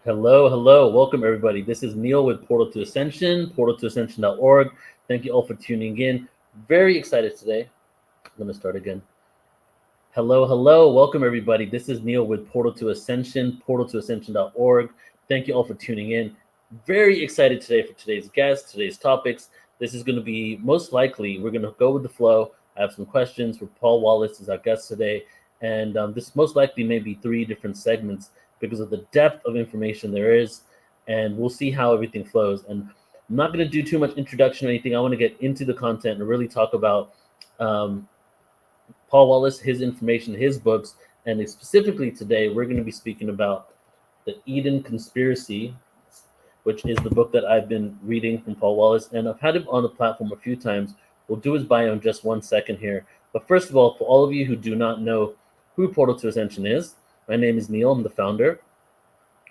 Hello, hello. Welcome, everybody. This is Neil with Portal to Ascension, portaltoascension.org. Thank you all for tuning in. Very excited today. I'm going to start again. Hello, hello. Welcome, everybody. This is Neil with Portal to Ascension, portaltoascension.org. Thank you all for tuning in. Very excited today for today's guests, today's topics. This is going to be most likely, we're going to go with the flow. I have some questions for Paul Wallace as our guest today. And this most likely may be 3 different segments because of the depth of information there is. And we'll see how everything flows. And I'm not going to do too much introduction or anything. I want to get into the content and really talk about Paul Wallace, his information, his books, and specifically today, we're going to be speaking about the Eden Conspiracy, which is the book that I've been reading from Paul Wallace, and I've had him on the platform a few times. We'll do his bio in just 1 second here. But first of all, for all of you who do not know who Portal to Ascension is, my name is Neil. I'm the founder.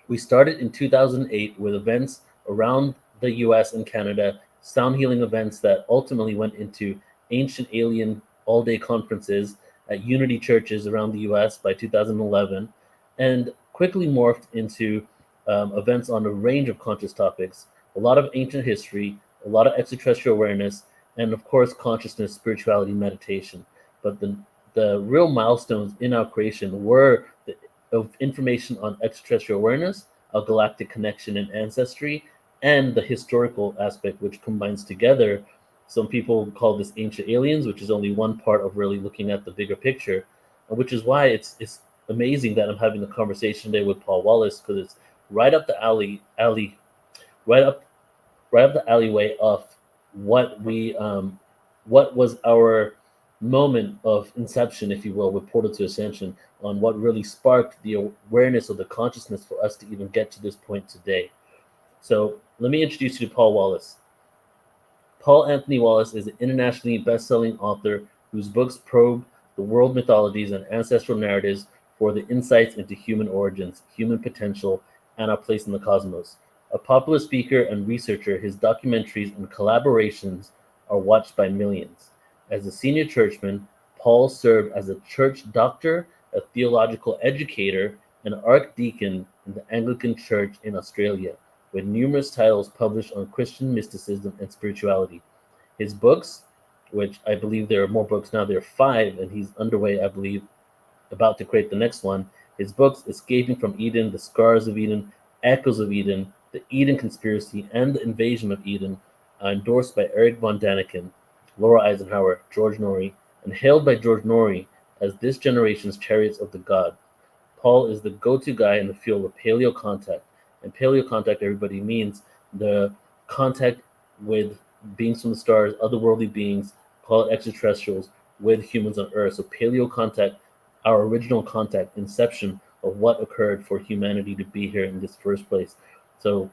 We started in 2008 with events around the US and Canada, sound healing events that ultimately went into ancient alien all-day conferences at unity churches around the US by 2011, and quickly morphed into events on a range of conscious topics, a lot of ancient history, a lot of extraterrestrial awareness, and of course, consciousness, spirituality, meditation. But the real milestones in our creation were of information on extraterrestrial awareness, our galactic connection and ancestry, and the historical aspect, which combines together. Some people call this ancient aliens, which is only one part of really looking at the bigger picture, which is why it's amazing that I'm having a conversation today with Paul Wallace, because it's right up the right up the alleyway of what was our moment of inception, if you will, with Portal to Ascension, on what really sparked the awareness of the consciousness for us to even get to this point today. So let me introduce you to Paul Wallace. Paul Anthony Wallace is an internationally best-selling author whose books probe the world mythologies and ancestral narratives for the insights into human origins, human potential, and our place in the cosmos. A popular speaker and researcher, his documentaries and collaborations are watched by millions. As a senior churchman, Paul served as a church doctor, a theological educator, and archdeacon in the Anglican Church in Australia, with numerous titles published on Christian mysticism and spirituality. His books, which I believe there are more books now, there are 5, and he's underway, I believe, about to create the next one. His books, Escaping from Eden, The Scars of Eden, Echoes of Eden, The Eden Conspiracy, and The Invasion of Eden, are endorsed by Eric von Daniken, Laura Eisenhower, George Norrie, and hailed by George Norrie as this generation's chariots of the god. Paul is the go-to guy in the field of paleo-contact. And paleo-contact, everybody, means the contact with beings from the stars, otherworldly beings, called extraterrestrials, with humans on Earth. So paleo-contact, our original contact, inception of what occurred for humanity to be here in this first place. So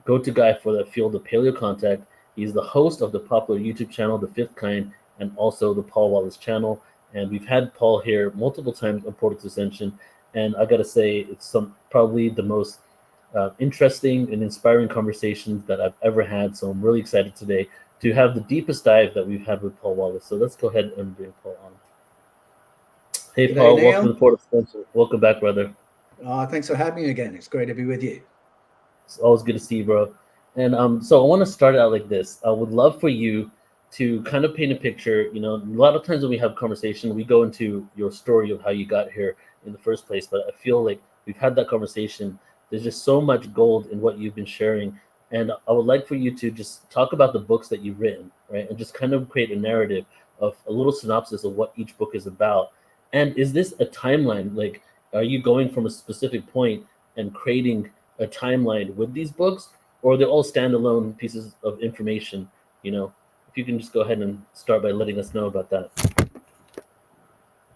go-to guy for the field of paleo-contact. He's the host of the popular YouTube channel, The Fifth Kind, and also the Paul Wallace channel. And we've had Paul here multiple times on Portal to Ascension. And I got to say, it's probably the most interesting and inspiring conversations that I've ever had. So I'm really excited today to have the deepest dive that we've had with Paul Wallace. So let's go ahead and bring Paul on. Hey, Paul, welcome to Portal to Ascension. Welcome back, brother. Thanks for having me again. It's great to be with you. It's always good to see you, bro. And so I want to start out like this. I would love for you to kind of paint a picture. You know, a lot of times when we have conversation, we go into your story of how you got here in the first place. But I feel like we've had that conversation. There's just so much gold in what you've been sharing. And I would like for you to just talk about the books that you've written, right? And just kind of create a narrative of a little synopsis of what each book is about. And is this a timeline? Like, are you going from a specific point and creating a timeline with these books? Or they're all standalone pieces of information? You know, if you can just go ahead and start by letting us know about that.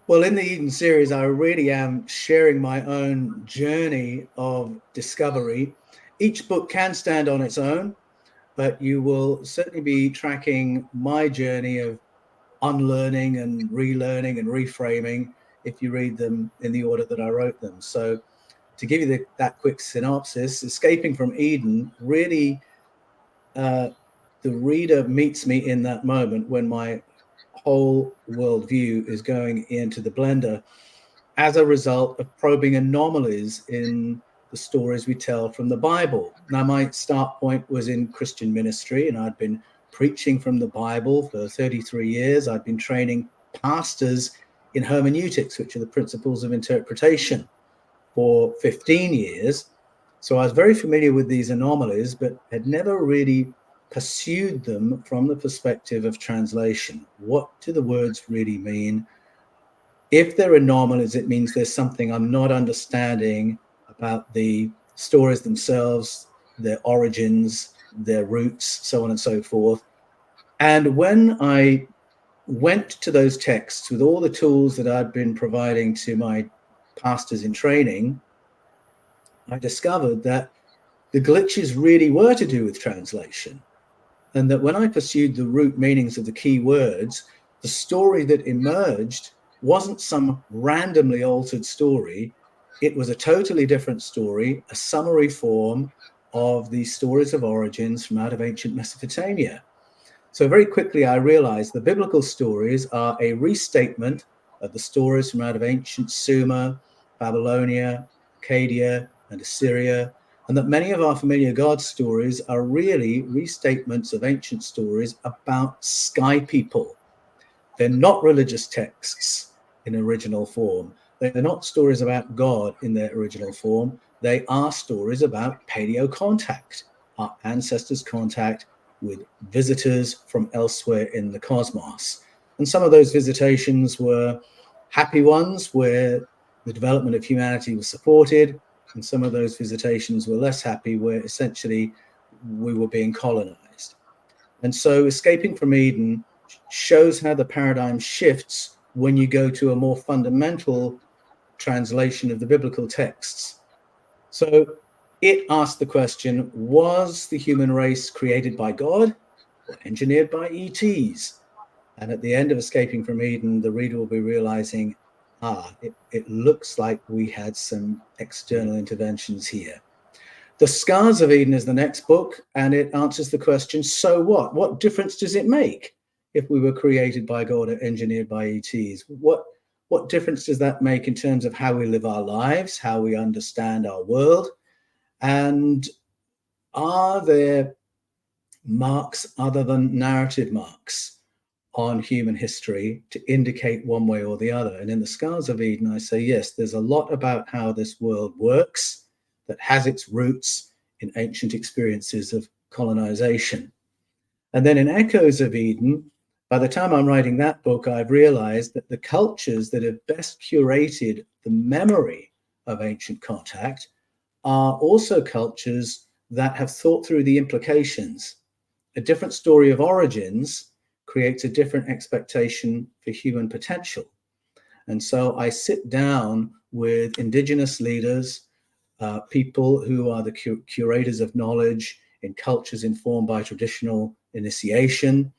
Well, in the Eden series, I really am sharing my own journey of discovery. Each book can stand on its own, but you will certainly be tracking my journey of unlearning and relearning and reframing if you read them in the order that I wrote them. So to give you that quick synopsis, Escaping from Eden, really the reader meets me in that moment when my whole worldview is going into the blender as a result of probing anomalies in the stories we tell from the Bible. Now, my start point was in Christian ministry, and I'd been preaching from the Bible for 33 years. I'd been training pastors in hermeneutics, which are the principles of interpretation, for 15 years. So I was very familiar with these anomalies, but had never really pursued them from the perspective of translation. What do the words really mean? If they're anomalies, it means there's something I'm not understanding about the stories themselves, their origins, their roots, so on and so forth. And when I went to those texts with all the tools that I'd been providing to my pastors in training, I discovered that the glitches really were to do with translation. And that when I pursued the root meanings of the key words, the story that emerged wasn't some randomly altered story. It was a totally different story, a summary form of the stories of origins from out of ancient Mesopotamia. So very quickly, I realized the biblical stories are a restatement of the stories from out of ancient Sumer, Babylonia, Acadia, and Assyria, and that many of our familiar God stories are really restatements of ancient stories about sky people. They're not religious texts in original form. They're not stories about God in their original form. They are stories about paleo-contact, our ancestors' contact with visitors from elsewhere in the cosmos. And some of those visitations were happy ones where the development of humanity was supported, and some of those visitations were less happy where essentially we were being colonized. And so Escaping from Eden shows how the paradigm shifts when you go to a more fundamental translation of the biblical texts. So it asked the question, was the human race created by God or engineered by ETs? And at the end of Escaping from Eden, the reader will be realizing, it looks like we had some external interventions here. The Scars of Eden is the next book, and it answers the question, so what? What difference does it make if we were created by God or engineered by ETs? What difference does that make in terms of how we live our lives, how we understand our world? And are there marks other than narrative marks on human history to indicate one way or the other? And in the Scars of Eden, I say, yes, there's a lot about how this world works that has its roots in ancient experiences of colonization. And then in Echoes of Eden, by the time I'm writing that book, I've realized that the cultures that have best curated the memory of ancient contact are also cultures that have thought through the implications. A different story of origins creates a different expectation for human potential. And so I sit down with indigenous leaders, people who are the curators of knowledge in cultures informed by traditional initiation.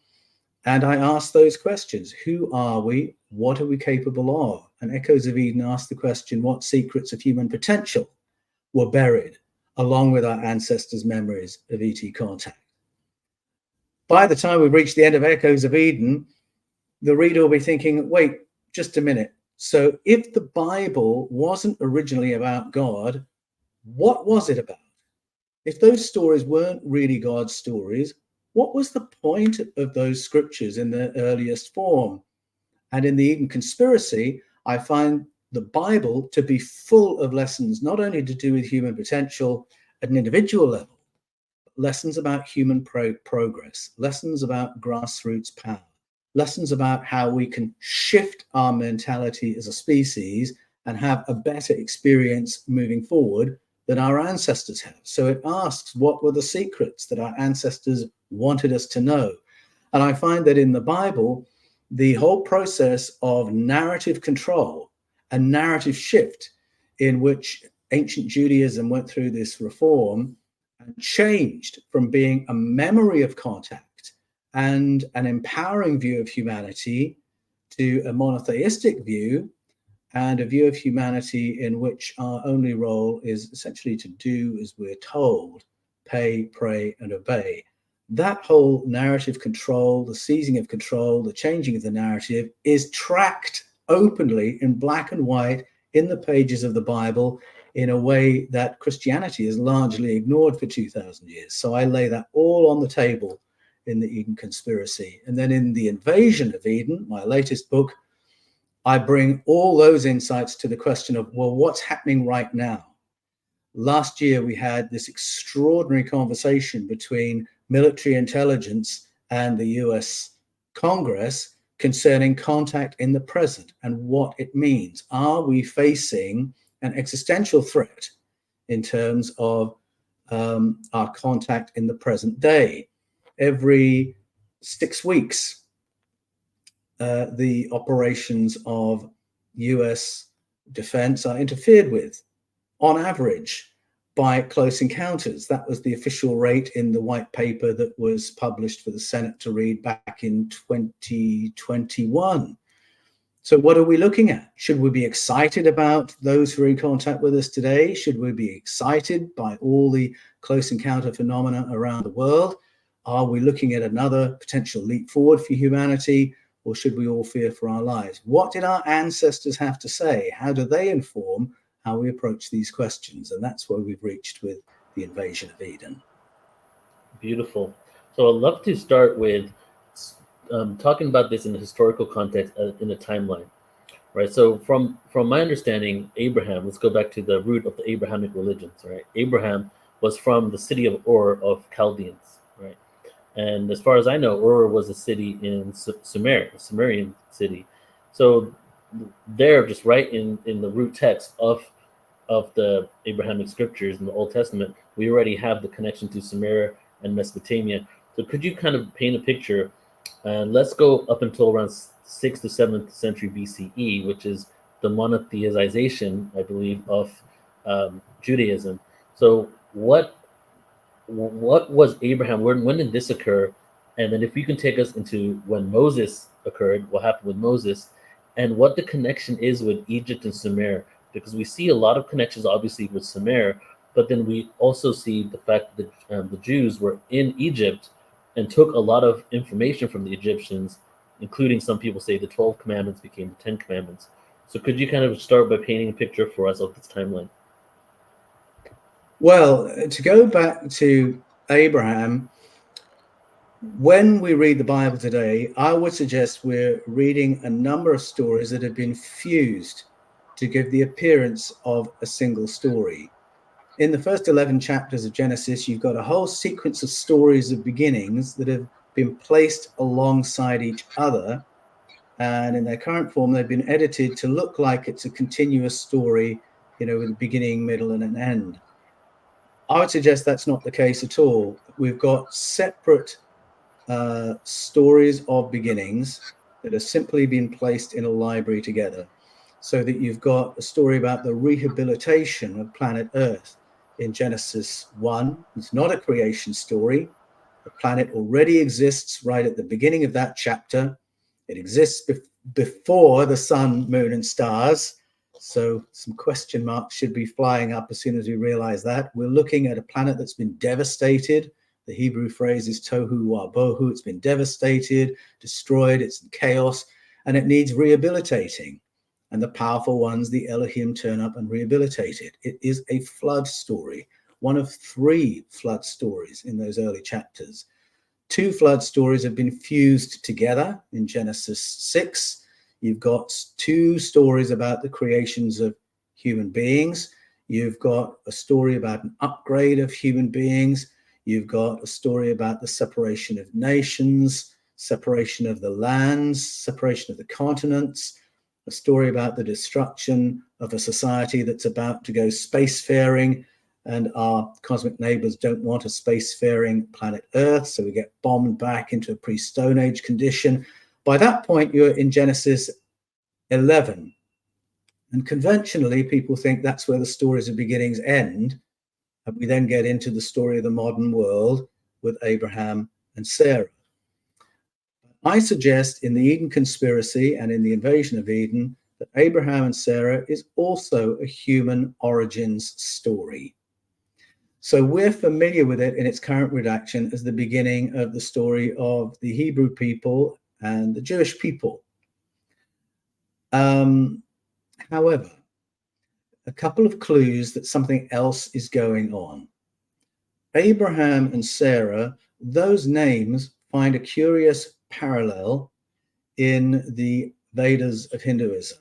And I ask those questions. Who are we? What are we capable of? And Echoes of Eden ask the question, what secrets of human potential were buried along with our ancestors' memories of ET contact? By the time we've reached the end of Echoes of Eden, the reader will be thinking, wait, just a minute. So if the Bible wasn't originally about God, what was it about? If those stories weren't really God's stories, what was the point of those scriptures in their earliest form? And in the Eden Conspiracy, I find the Bible to be full of lessons, not only to do with human potential at an individual level, but lessons about human progress, lessons about grassroots power, lessons about how we can shift our mentality as a species and have a better experience moving forward than our ancestors have. So it asks, what were the secrets that our ancestors wanted us to know? And I find that in the Bible, the whole process of narrative control and narrative shift, in which ancient Judaism went through this reform and changed from being a memory of contact and an empowering view of humanity to a monotheistic view, and a view of humanity in which our only role is essentially to do as we're told, pay, pray, and obey. That whole narrative control, the seizing of control, the changing of the narrative is tracked openly in black and white in the pages of the Bible in a way that Christianity has largely ignored for 2,000 years. So I lay that all on the table in the Eden Conspiracy. And then in The Invasion of Eden, my latest book, I bring all those insights to the question of, well, what's happening right now? Last year, we had this extraordinary conversation between military intelligence and the US Congress concerning contact in the present and what it means. Are we facing an existential threat in terms of our contact in the present day? Every 6 weeks, the operations of US defense are interfered with, on average, by close encounters. That was the official rate in the white paper that was published for the Senate to read back in 2021. So what are we looking at? Should we be excited about those who are in contact with us today? Should we be excited by all the close encounter phenomena around the world? Are we looking at another potential leap forward for humanity, or should we all fear for our lives? What did our ancestors have to say? How do they inform how we approach these questions? And that's where we've reached with The Invasion of Eden. Beautiful. So I'd love to start with talking about this in a historical context, in a timeline, right? So from my understanding, Abraham, let's go back to the root of the Abrahamic religions, right? Abraham was from the city of Ur of Chaldeans, right? And as far as I know, Ur was a city in Sumer, a Sumerian city. So there, just right in the root text of the Abrahamic scriptures in the Old Testament, we already have the connection to Sumer and Mesopotamia. So could you kind of paint a picture? And let's go up until around 6th to 7th century BCE, which is the monotheization, I believe, of Judaism. So what was Abraham? When did this occur? And then if you can take us into when Moses occurred, what happened with Moses, and what the connection is with Egypt and Sumer, because we see a lot of connections, obviously, with Sumer, but then we also see the fact that the Jews were in Egypt and took a lot of information from the Egyptians, including some people say the 12 commandments became the 10 commandments. So could you kind of start by painting a picture for us of this timeline? Well, to go back to Abraham, when we read the Bible today, I would suggest we're reading a number of stories that have been fused to give the appearance of a single story. In the first 11 chapters of Genesis, you've got a whole sequence of stories of beginnings that have been placed alongside each other. And in their current form, they've been edited to look like it's a continuous story, with a beginning, middle, and an end. I would suggest that's not the case at all. We've got separate stories of beginnings that have simply been placed in a library together, so that you've got a story about the rehabilitation of planet Earth in Genesis 1. It's not a creation story. The planet already exists right at the beginning of that chapter. It exists before the sun, moon, and stars. So some question marks should be flying up as soon as we realize that. We're looking at a planet that's been devastated. The Hebrew phrase is tohu wa bohu. It's been devastated, destroyed, it's in chaos, and it needs rehabilitating. And the powerful ones, the Elohim, turn up and rehabilitate it. It is a flood story, one of 3 flood stories in those early chapters. 2 flood stories have been fused together in Genesis 6. You've got 2 stories about the creations of human beings. You've got a story about an upgrade of human beings. You've got a story about the separation of nations, separation of the lands, separation of the continents, a story about the destruction of a society that's about to go spacefaring, and our cosmic neighbors don't want a spacefaring planet Earth, so we get bombed back into a pre-Stone Age condition. By that point, you're in Genesis 11. And conventionally, people think that's where the stories of beginnings end. And we then get into the story of the modern world with Abraham and Sarah. I suggest in the Eden Conspiracy and in the Invasion of Eden that Abraham and Sarah is also a human origins story. So we're familiar with it in its current redaction as the beginning of the story of the Hebrew people and the Jewish people. However, a couple of clues that something else is going on. Abraham and Sarah, those names find a curious parallel in the Vedas of Hinduism,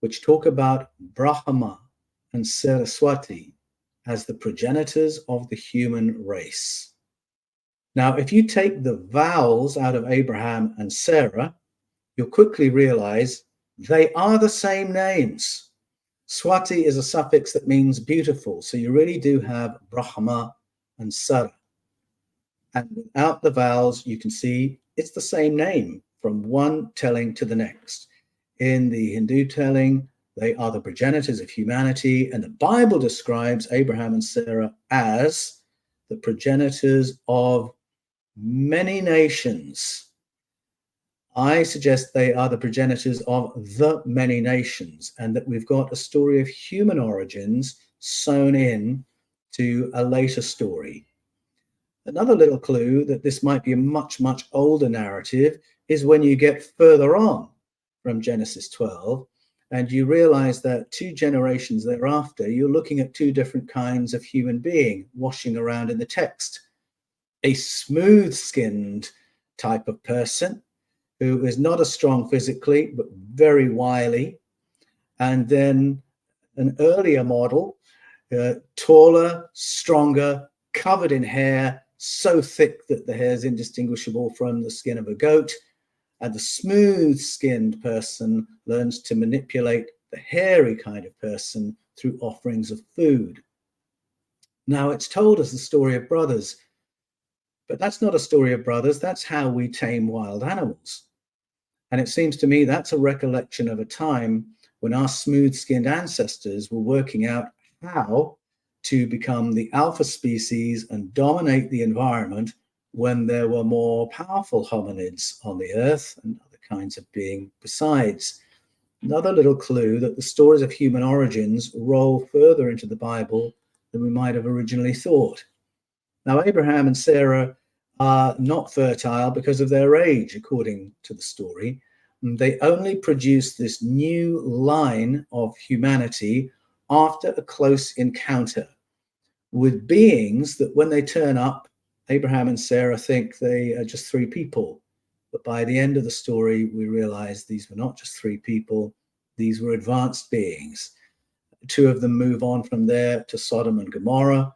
which talk about Brahma and Saraswati as the progenitors of the human race. Now, if you take the vowels out of Abraham and Sarah, you'll quickly realize they are the same names. Swati is a suffix that means beautiful, so you really do have Brahma and Sara. And without the vowels, you can see it's the same name from one telling to the next. In the Hindu telling, they are the progenitors of humanity, and the Bible describes Abraham and Sarah as the progenitors of many nations. I suggest they are the progenitors of the many nations, and that we've got a story of human origins sewn in to a later story. Another little clue that this might be a much, much older narrative is when you get further on from Genesis 12, and you realize that 2 generations thereafter, you're looking at 2 different kinds of human being washing around in the text. A smooth-skinned type of person who is not as strong physically, but very wily. And then an earlier model, taller, stronger, covered in hair, so thick that the hair is indistinguishable from the skin of a goat. And the smooth-skinned person learns to manipulate the hairy kind of person through offerings of food. Now, it's told as the story of brothers, but that's not a story of brothers. That's how we tame wild animals. And it seems to me that's a recollection of a time when our smooth-skinned ancestors were working out how to become the alpha species and dominate the environment when there were more powerful hominids on the earth and other kinds of being besides. Another little clue that the stories of human origins roll further into the Bible than we might have originally thought. Now, Abraham and Sarah are not fertile because of their age, according to the story. They only produce this new line of humanity after a close encounter with beings that when they turn up, Abraham and Sarah think they are just 3 people. But by the end of the story, we realize these were not just 3 people. These were advanced beings. 2 of them move on from there to Sodom and Gomorrah.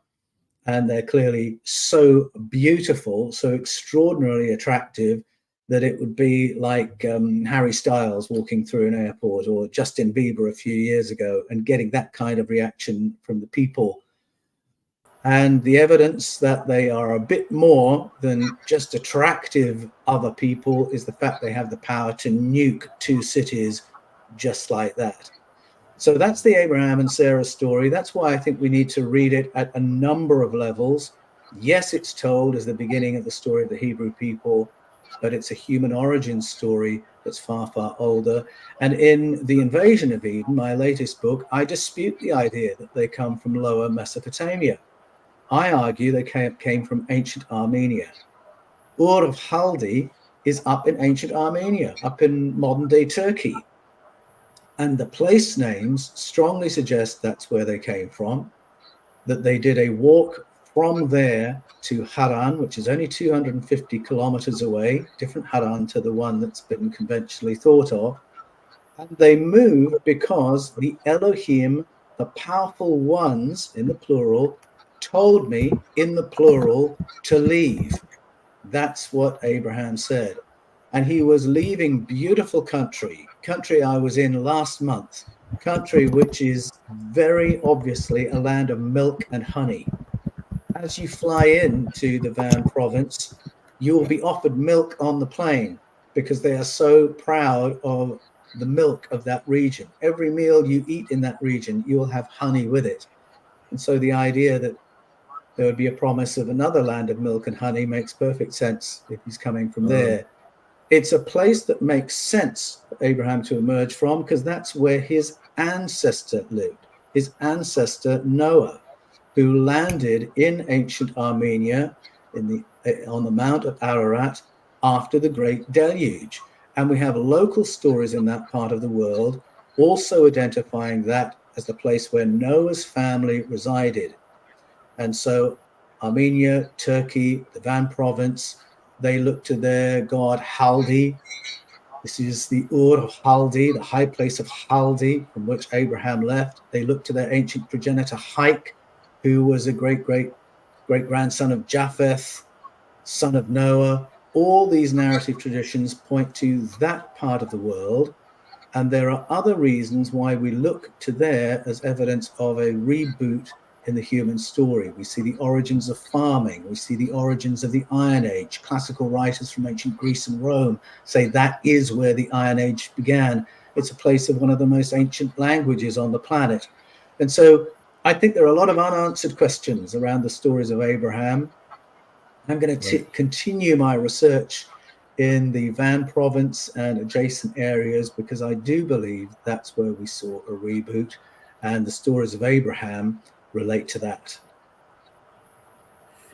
And they're clearly so beautiful, so extraordinarily attractive, that it would be like Harry Styles walking through an airport, or Justin Bieber a few years ago, and getting that kind of reaction from the people. And the evidence that they are a bit more than just attractive other people is the fact they have the power to nuke 2 cities just like that. So that's the Abraham and Sarah story. That's why I think we need to read it at a number of levels. Yes, it's told as the beginning of the story of the Hebrew people, but it's a human origin story that's far, far older. And in The Invasion of Eden, my latest book, I dispute the idea that they come from Lower Mesopotamia. I argue they came from ancient Armenia. Ur of Haldi is up in ancient Armenia, up in modern-day Turkey. And the place names strongly suggest that's where they came from, that they did a walk from there to Haran, which is only 250 kilometers away, different Haran to the one that's been conventionally thought of. And they moved because the Elohim, the powerful ones in the plural, told me in the plural to leave. That's what Abraham said. And he was leaving beautiful country I was in last month, country which is very obviously a land of milk and honey. As you fly into the Van province, you will be offered milk on the plane because they are so proud of the milk of that region. Every meal you eat in that region, you will have honey with it. And so the idea that there would be a promise of another land of milk and honey makes perfect sense if he's coming from there. It's a place that makes sense for Abraham to emerge from because that's where his ancestor lived, his ancestor Noah, who landed in ancient Armenia on the Mount of Ararat after the Great Deluge. And we have local stories in that part of the world also identifying that as the place where Noah's family resided. And so Armenia, Turkey, the Van province, they look to their god Haldi. This is the Ur of Haldi, the high place of Haldi, from which Abraham left. They look to their ancient progenitor Haik, who was a great-grandson of Japheth, son of Noah. All these narrative traditions point to that part of the world. And there are other reasons why we look to there as evidence of a reboot in the human story. We see the origins of farming. We see the origins of the Iron Age. Classical writers from ancient Greece and Rome say that is where the Iron Age began. It's a place of one of the most ancient languages on the planet. And so I think there are a lot of unanswered questions around the stories of Abraham. I'm going to continue my research in the Van province and adjacent areas, because I do believe that's where we saw a reboot, and the stories of Abraham relate to that.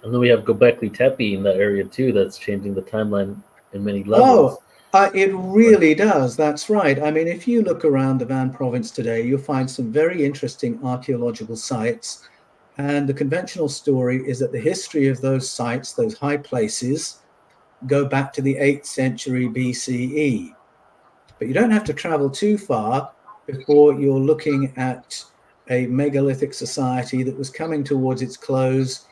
And then we have Göbekli Tepe in that area too, that's changing the timeline in many levels. It really does. That's right. I mean, if you look around the Van province today, you'll find some very interesting archaeological sites. And the conventional story is that the history of those sites, those high places, go back to the 8th century BCE. But you don't have to travel too far before you're looking at a megalithic society that was coming towards its close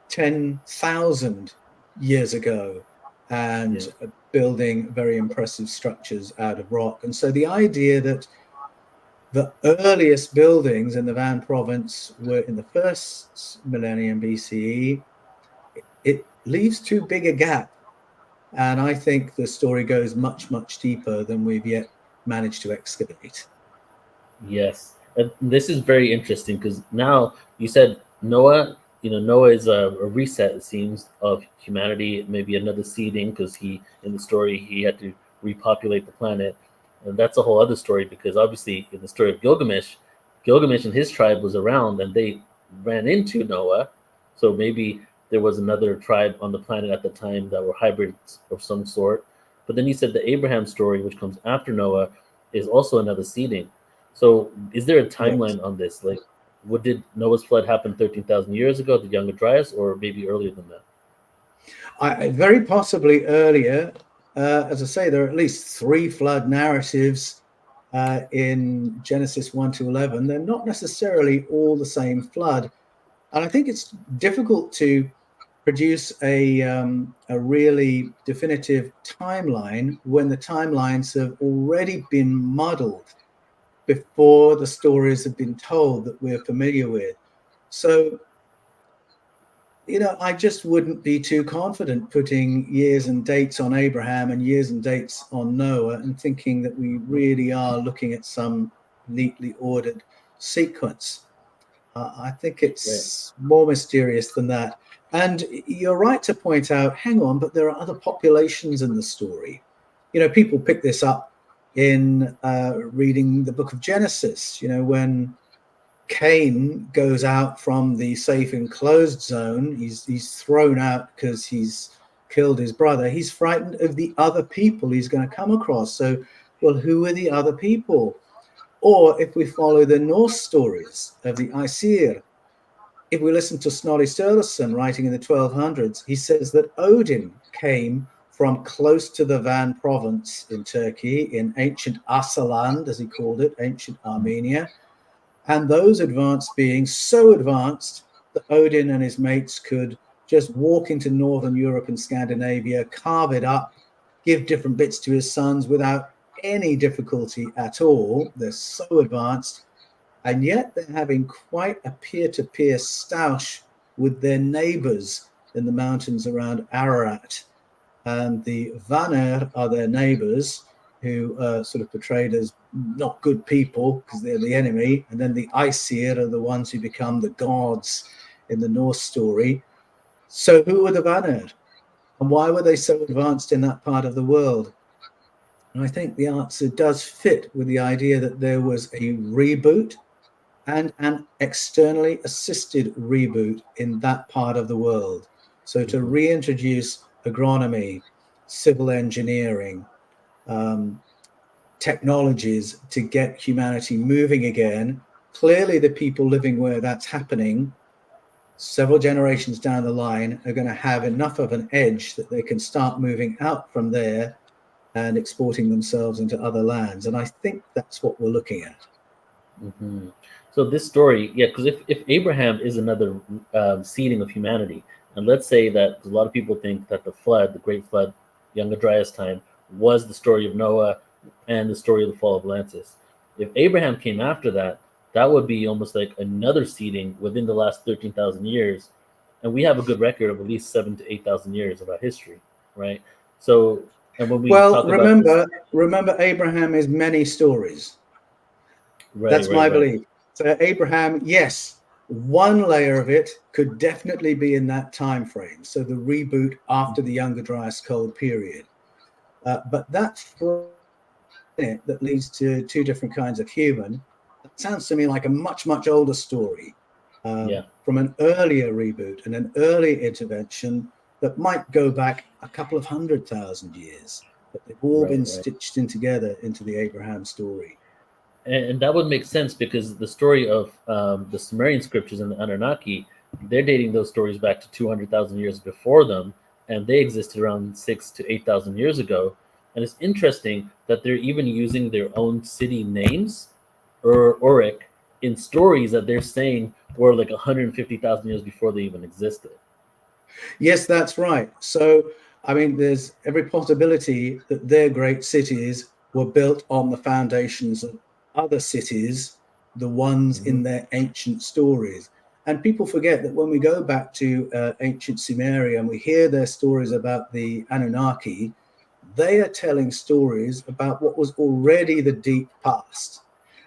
10,000 years ago, and building very impressive structures out of rock. And so the idea that the earliest buildings in the Van province were in the first millennium BCE, it leaves too big a gap. And I think the story goes much, much deeper than we've yet managed to excavate. Yes. And this is very interesting, because now you said Noah, Noah is a reset, it seems, of humanity, maybe another seeding, because in the story, he had to repopulate the planet. And that's a whole other story, because obviously in the story of Gilgamesh and his tribe was around, and they ran into Noah. So maybe there was another tribe on the planet at the time that were hybrids of some sort. But then you said the Abraham story, which comes after Noah, is also another seeding. So is there a timeline on this? Like, did Noah's flood happen 13,000 years ago, the Younger Dryas, or maybe earlier than that? Very possibly earlier. As I say, there are at least 3 flood narratives in Genesis 1 to 11. They're not necessarily all the same flood. And I think it's difficult to produce a really definitive timeline when the timelines have already been muddled before the stories have been told that we're familiar with. So, I just wouldn't be too confident putting years and dates on Abraham and years and dates on Noah and thinking that we really are looking at some neatly ordered sequence. I think it's more mysterious than that. And you're right to point out, hang on, but there are other populations in the story. People pick this up in reading the book of Genesis, when Cain goes out from the safe enclosed zone. He's thrown out because he's killed his brother. He's frightened of the other people he's going to come across. So, well, who are the other people? Or if we follow the Norse stories of the Aesir, if we listen to Snorri Sturluson writing in the 1200s, he says that Odin came from close to the Van province in Turkey, in ancient Asaland, as he called it, ancient Armenia. And those advanced beings, so advanced that Odin and his mates could just walk into Northern Europe and Scandinavia, carve it up, give different bits to his sons without any difficulty at all. They're so advanced, and yet they're having quite a peer-to-peer stoush with their neighbors in the mountains around Ararat. And the Vanir are their neighbors, who are sort of portrayed as not good people because they're the enemy. And then the Aesir are the ones who become the gods in the Norse story. So who were the Vanir? And why were they so advanced in that part of the world? And I think the answer does fit with the idea that there was a reboot and an externally assisted reboot in that part of the world. So to reintroduce agronomy, civil engineering, technologies to get humanity moving again, clearly the people living where that's happening several generations down the line are going to have enough of an edge that they can start moving out from there and exporting themselves into other lands. And I think that's what we're looking at. Mm-hmm. So this story, yeah, because if Abraham is another seeding of humanity, and let's say that a lot of people think that the flood, the Great Flood, Younger Dryas time, was the story of Noah and the story of the fall of Atlantis. If Abraham came after that, that would be almost like another seeding within the last 13,000 years. And we have a good record of at least 7 to 8,000 years of our history, right? So, and when we Well, talk about this, remember, Abraham is many stories. right, That's my right. belief. So Abraham, yes, one layer of it could definitely be in that time frame. So the reboot after the Younger Dryas Cold period. But that that leads to two different kinds of human. That sounds to me like a much, much older story Yeah, from an earlier reboot and an early intervention that might go back a couple of 100,000 years. But they've all right, been right. stitched in together into the Abraham story. And that would make sense because the story of the Sumerian scriptures and the Anunnaki, they're dating those stories back to 200,000 years before them, and they existed around 6 to 8,000 years ago. And it's interesting that they're even using their own city names, Uruk, in stories that they're saying were like 150,000 years before they even existed. Yes, that's right. So, I mean, there's every possibility that their great cities were built on the foundations of other cities, the ones Hmm. in their ancient stories. And people forget that when we go back to ancient Sumeria and we hear their stories about the Anunnaki, they are telling stories about what was already the deep past.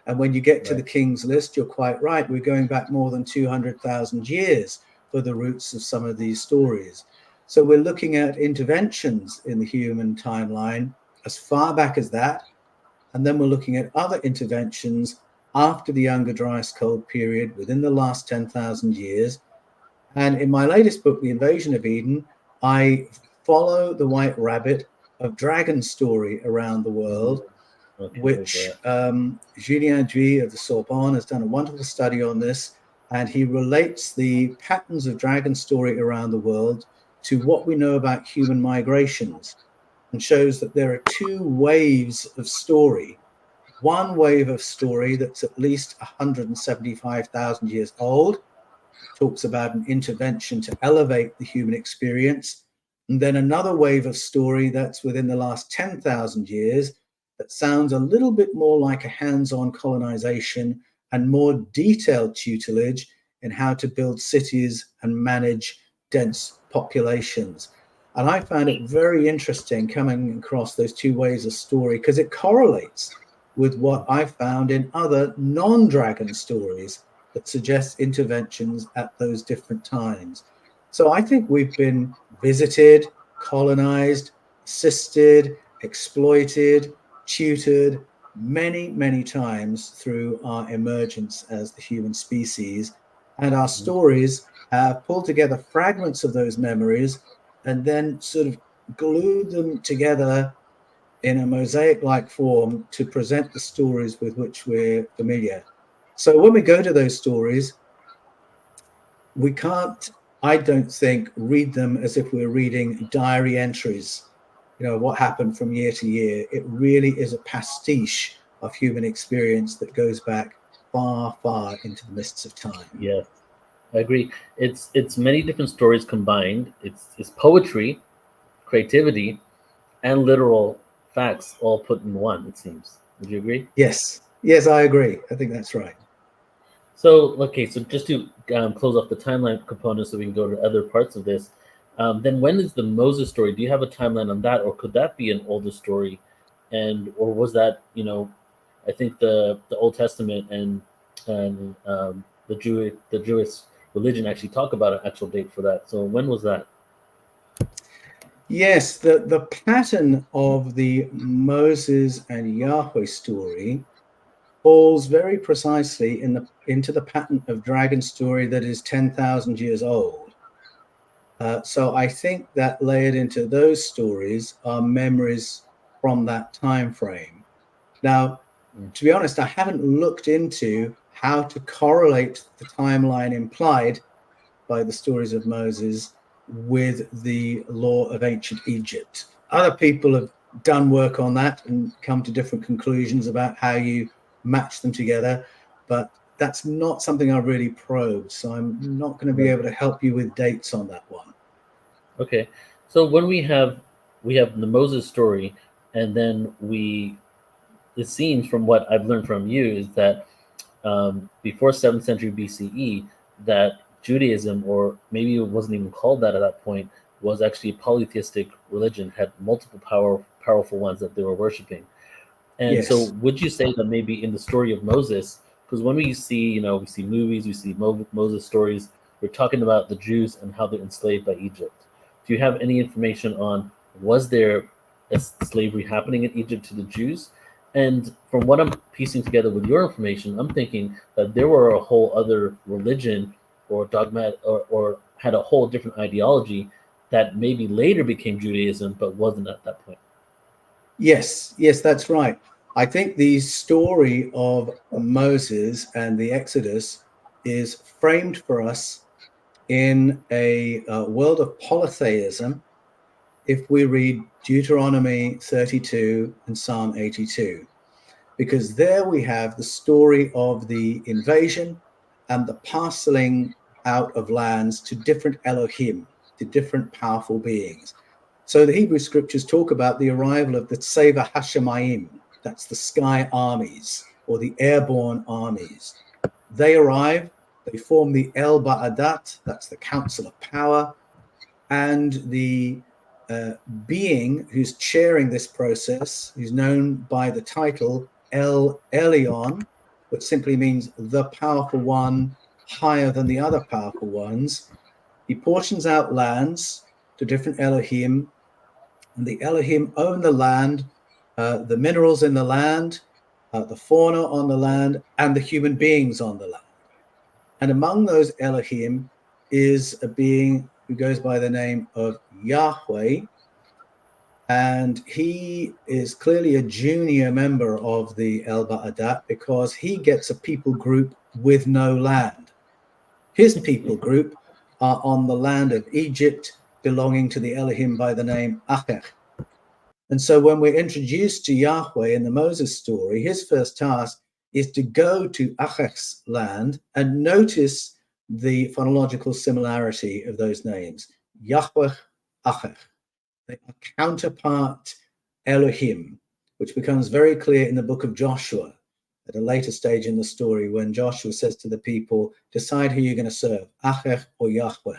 And when you get to the Right. King's List, you're quite right. We're going back more than 200,000 years for the roots of some of these stories. So we're looking at interventions in the human timeline as far back as that. And then we're looking at other interventions after the Younger Dryas Cold period within the last 10,000 years. And in my latest book, The Invasion of Eden, I follow the white rabbit of dragon story around the Hmm. world, I can't wait for which that. Julien Duy of the Sorbonne has done a wonderful study on this. And he relates the patterns of dragon story around the world to what we know about human migrations and shows that there are two waves of story. One wave of story that's at least 175,000 years old, talks about an intervention to elevate the human experience. And then another wave of story that's within the last 10,000 years that sounds a little bit more like a hands-on colonization and more detailed tutelage in how to build cities and manage dense populations. And I found it very interesting coming across those two ways of story because it correlates with what I found in other non-dragon stories that suggests interventions at those different times. So I think we've been visited, colonized, assisted, exploited, tutored many, many times through our emergence as the human species. And our Mhm. stories have pulled together fragments of those memories and then sort of glued them together in a mosaic like form to present the stories with which we're familiar. So when we go to those stories, we can't, I don't think, read them as if we're reading diary entries, what happened from year to year. It really is a pastiche of human experience that goes back far, far into the mists of time. Yes, I agree. It's many different stories combined. It's poetry, creativity, and literal facts all put in one. It seems. Would you agree? Yes, yes, I agree. I think that's right. So okay, so just to close off the timeline component, so we can go to other parts of this. Then when is the Moses story? Do you have a timeline on that, or could that be an older story, and or was that I think the Old Testament and the Jewish religion actually talk about an actual date for that. So when was that? Yes, the pattern of the Moses and Yahweh story falls very precisely into the pattern of dragon story that is 10,000 years old. So I think that layered into those stories are memories from that time frame. Now, Mm. to be honest, I haven't looked into how to correlate the timeline implied by the stories of Moses with the law of ancient Egypt. Other people have done work on that and come to different conclusions about how you match them together, but that's not something I've really probed, so I'm not going to be able to help you with dates on that one. Okay, so when we have the Moses story, and then it seems from what I've learned from you is that before 7th century BCE, that Judaism, or maybe it wasn't even called that at that point, was actually a polytheistic religion, had multiple powerful ones that they were worshiping. And Yes. so would you say that maybe in the story of Moses, because when we see movies, we see Moses stories, we're talking about the Jews and how they're enslaved by Egypt. Do you have any information on, was there a slavery happening in Egypt to the Jews? And from what I'm piecing together with your information, I'm thinking that there were a whole other religion or dogma, or had a whole different ideology that maybe later became Judaism, but wasn't at that point. Yes, that's right. I think the story of Moses and the Exodus is framed for us in a world of polytheism if we read Deuteronomy 32 and Psalm 82, because there we have the story of the invasion and the parceling out of lands to different Elohim, to different powerful beings. So the Hebrew scriptures talk about the arrival of the Tseva Hashemayim, that's the sky armies or the airborne armies. They arrive, they form the El Ba'adat, that's the council of power, and the being who's chairing this process, who's known by the title El Elyon, which simply means the powerful one, higher than the other powerful ones. He portions out lands to different Elohim, and the Elohim own the land, the minerals in the land, the fauna on the land, and the human beings on the land. And among those Elohim is a being who goes by the name of Yahweh, and he is clearly a junior member of the El Ba'adat because he gets a people group with no land. His people group are on the land of Egypt, belonging to the Elohim by the name Acher. And so when we're introduced to Yahweh in the Moses story, his first task is to go to Acher's land and notice the phonological similarity of those names. Yahweh, Acher. They are counterpart Elohim, which becomes very clear in the book of Joshua at a later stage in the story when Joshua says to the people, decide who you're going to serve, Acher or Yahweh.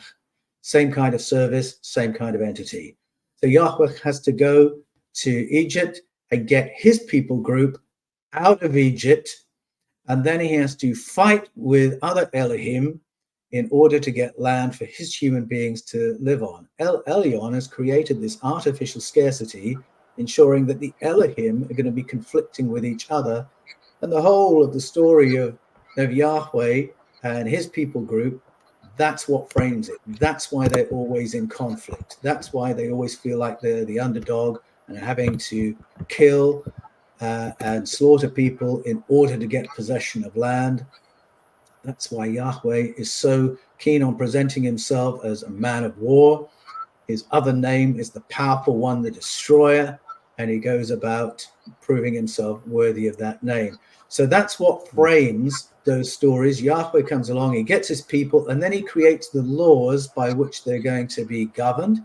Same kind of service, same kind of entity. So Yahweh has to go to Egypt and get his people group out of Egypt, and then he has to fight with other Elohim in order to get land for his human beings to live on. El Elyon has created this artificial scarcity, ensuring that the Elohim are going to be conflicting with each other. And the whole of the story of Yahweh and his people group, that's what frames it. That's why they're always in conflict. That's why they always feel like they're the underdog and having to kill and slaughter people in order to get possession of land. That's why Yahweh is so keen on presenting himself as a man of war. His other name is the powerful one, the destroyer, and he goes about proving himself worthy of that name. So that's what frames those stories. Yahweh comes along, he gets his people, and then he creates the laws by which they're going to be governed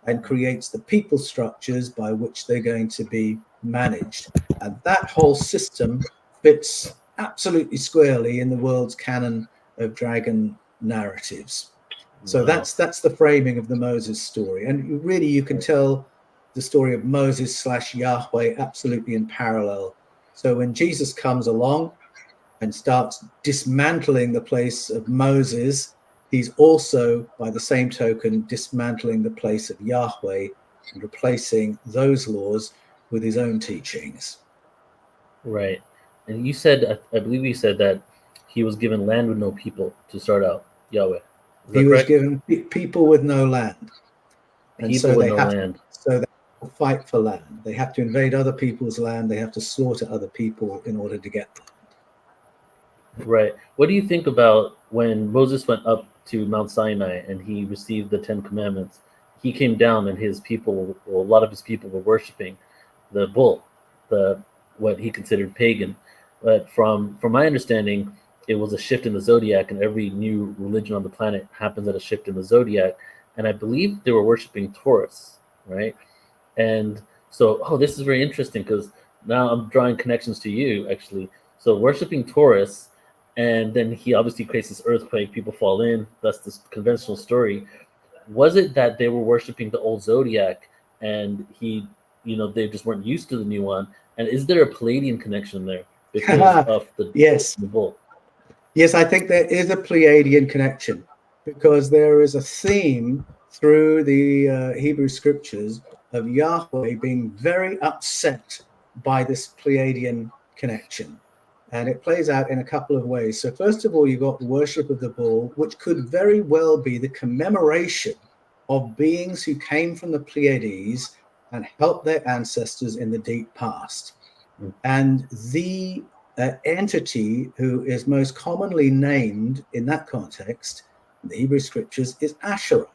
and creates the people structures by which they're going to be managed. And that whole system fits absolutely squarely in the world's canon of dragon narratives. So Wow. that's the framing of the Moses story. And really you can tell the story of Moses / Yahweh absolutely in parallel. So when Jesus comes along and starts dismantling the place of Moses, he's also, by the same token, dismantling the place of Yahweh and replacing those laws with his own teachings. Right. And you said, I believe you said that he was given land with no people to start out, Yahweh. Is that He was correct? given people with no land. And People so with they no have land. to fight for land. They have to invade other people's land. They have to slaughter other people in order to get land. Right. What do you think about when Moses went up to Mount Sinai and he received the Ten Commandments? He came down and his people, well, a lot of his people were worshiping the bull, the what he considered pagan. But from my understanding, it was a shift in the zodiac, and every new religion on the planet happens at a shift in the zodiac. And I believe they were worshiping Taurus, right? And so, oh, this is very interesting because now I'm drawing connections to you actually. So worshiping Taurus, and then he obviously creates this earthquake. People fall in. That's this conventional story. Was it that they were worshiping the old zodiac, and they just weren't used to the new one? And is there a Palladian connection there because of the Yes. the bull? Yes, I think there is a Pleiadian connection because there is a theme through the Hebrew scriptures of Yahweh being very upset by this Pleiadian connection. And it plays out in a couple of ways. So, first of all, you've got the worship of the bull, which could very well be the commemoration of beings who came from the Pleiades and helped their ancestors in the deep past. And the entity who is most commonly named in that context in the Hebrew scriptures is Asherah,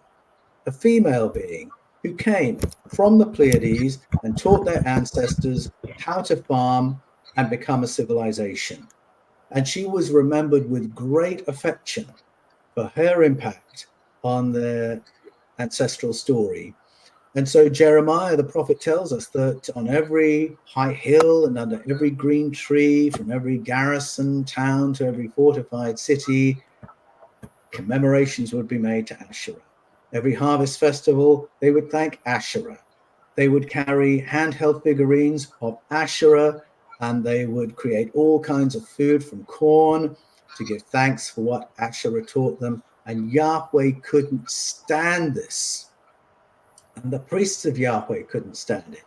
a female being who came from the Pleiades and taught their ancestors how to farm and become a civilization. And she was remembered with great affection for her impact on their ancestral story. And so Jeremiah, the prophet, tells us that on every high hill and under every green tree, from every garrison town to every fortified city, commemorations would be made to Asherah. Every harvest festival, they would thank Asherah. They would carry handheld figurines of Asherah, and they would create all kinds of food from corn to give thanks for what Asherah taught them. And Yahweh couldn't stand this. And the priests of Yahweh couldn't stand it.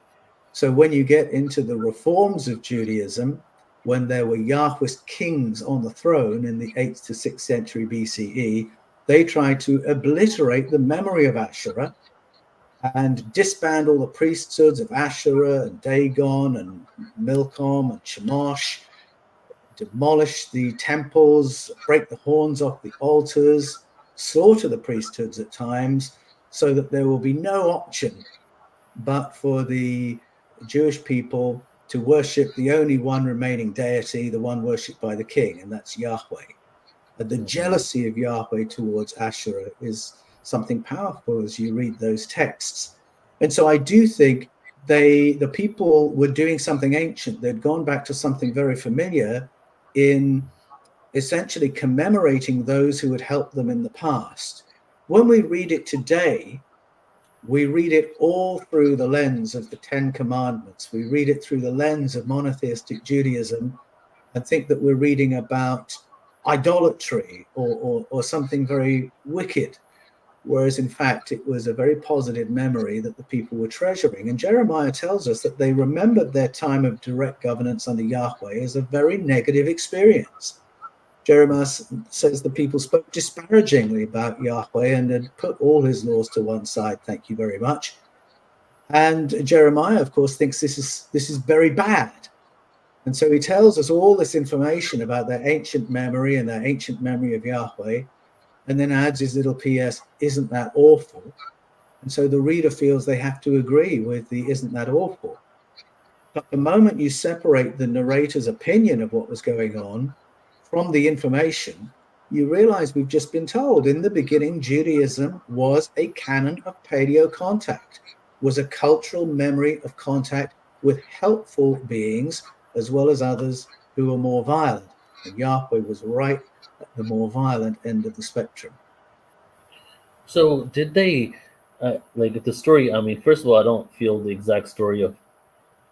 So when you get into the reforms of Judaism, when there were Yahwist kings on the throne in the 8th to 6th century BCE, they tried to obliterate the memory of Asherah and disband all the priesthoods of Asherah and Dagon and Milcom and Chemosh, demolish the temples, break the horns off the altars, slaughter the priesthoods at times, so that there will be no option but for the Jewish people to worship the only one remaining deity, the one worshipped by the king, and that's Yahweh. And the jealousy of Yahweh towards Asherah is something powerful as you read those texts. And so I do think the people were doing something ancient. They'd gone back to something very familiar in essentially commemorating those who had helped them in the past. When we read it today, we read it all through the lens of the Ten Commandments. We read it through the lens of monotheistic Judaism and think that we're reading about idolatry or something very wicked, whereas in fact it was a very positive memory that the people were treasuring. And Jeremiah tells us that they remembered their time of direct governance under Yahweh as a very negative experience. Jeremiah says the people spoke disparagingly about Yahweh and had put all his laws to one side. Thank you very much. And Jeremiah, of course, thinks this is very bad. And so he tells us all this information about their ancient memory and their ancient memory of Yahweh, and then adds his little PS, isn't that awful? And so the reader feels they have to agree with the isn't that awful. But the moment you separate the narrator's opinion of what was going on from the information, you realize we've just been told in the beginning, Judaism was a canon of paleo-contact, was a cultural memory of contact with helpful beings as well as others who were more violent. And Yahweh was right at the more violent end of the spectrum. So did they like the story? I mean, first of all, I don't feel the exact story of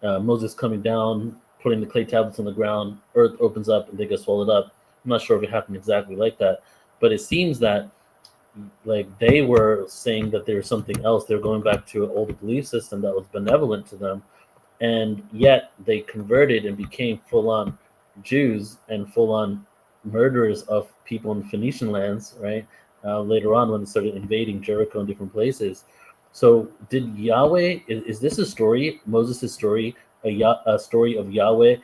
Moses coming down, putting the clay tablets on the ground, earth opens up, and they get swallowed up. I'm not sure if it happened exactly like that, but it seems that like they were saying that there was something else. They're going back to an old belief system that was benevolent to them, and yet they converted and became full-on Jews and full-on murderers of people in Phoenician lands, right? Later on, when they started invading Jericho and different places. So, did Yahweh? Is this a story, Moses' story, a story of Yahweh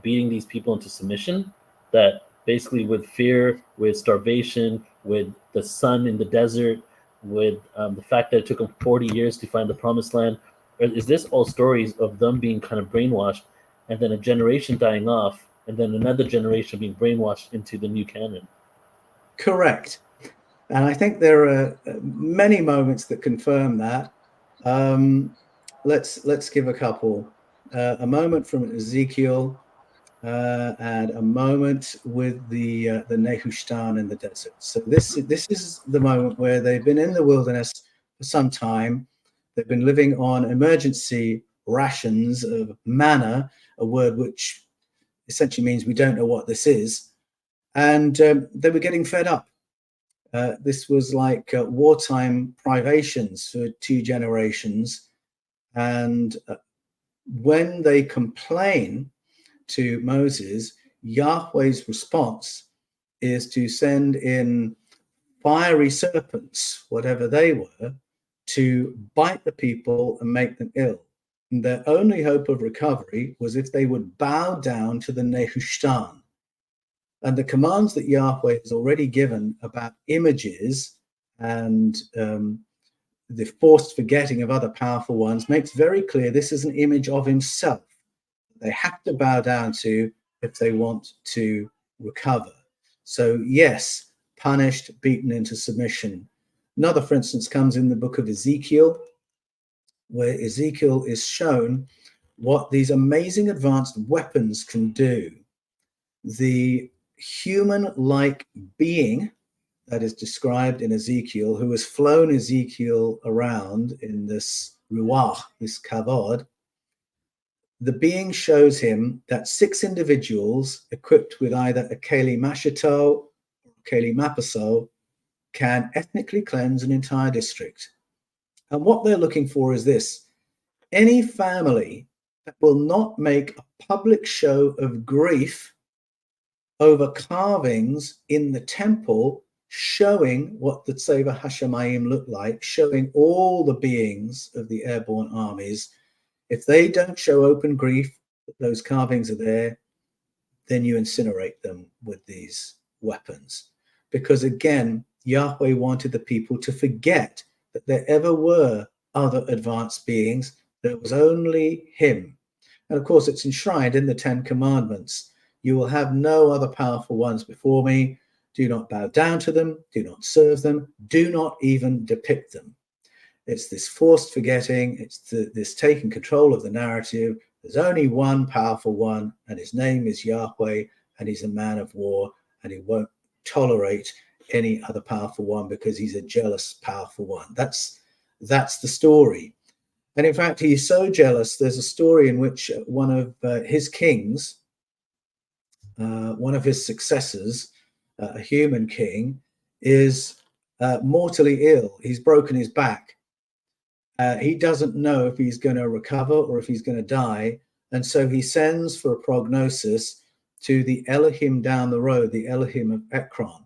beating these people into submission? That basically with fear, with starvation, with the sun in the desert, with the fact that it took them 40 years to find the promised land? Or is this all stories of them being kind of brainwashed, and then a generation dying off, and then another generation being brainwashed into the new canon? Correct. And I think there are many moments that confirm that. Let's give a couple. A moment from Ezekiel, and a moment with the Nehushtan in the desert. So this is the moment where they've been in the wilderness for some time. They've been living on emergency rations of manna, a word which essentially means we don't know what this is, and they were getting fed up. This was like wartime privations for 2 generations, and when they complain to Moses, Yahweh's response is to send in fiery serpents, whatever they were, to bite the people and make them ill. And their only hope of recovery was if they would bow down to the Nehushtan. And the commands that Yahweh has already given about images and the forced forgetting of other powerful ones makes very clear this is an image of himself. They have to bow down to if they want to recover. So yes, punished, beaten into submission. Another, for instance, comes in the book of Ezekiel, where Ezekiel is shown what these amazing advanced weapons can do. The human-like being that is described in Ezekiel, who has flown Ezekiel around in this ruach, this kavod, the being shows him that 6 individuals equipped with either a keli mashito or keli mapaso can ethnically cleanse an entire district. And what they're looking for is this: any family that will not make a public show of grief over carvings in the temple showing what the Tzeva Hashemayim looked like, showing all the beings of the airborne armies. If they don't show open grief that those carvings are there, then you incinerate them with these weapons. Because again, Yahweh wanted the people to forget that there ever were other advanced beings. There was only him. And of course, it's enshrined in the 10 Commandments. You will have no other powerful ones before me. Do not bow down to them. Do not serve them. Do not even depict them. It's this forced forgetting. It's this taking control of the narrative. There's only one powerful one, and his name is Yahweh, and he's a man of war, and he won't tolerate any other powerful one because he's a jealous, powerful one. That's the story. And in fact, he's so jealous. There's a story in which one of his kings, one of his successors, a human king, is mortally ill. He's broken his back. He doesn't know if he's going to recover or if he's going to die. And so he sends for a prognosis to the Elohim down the road, the Elohim of Ekron.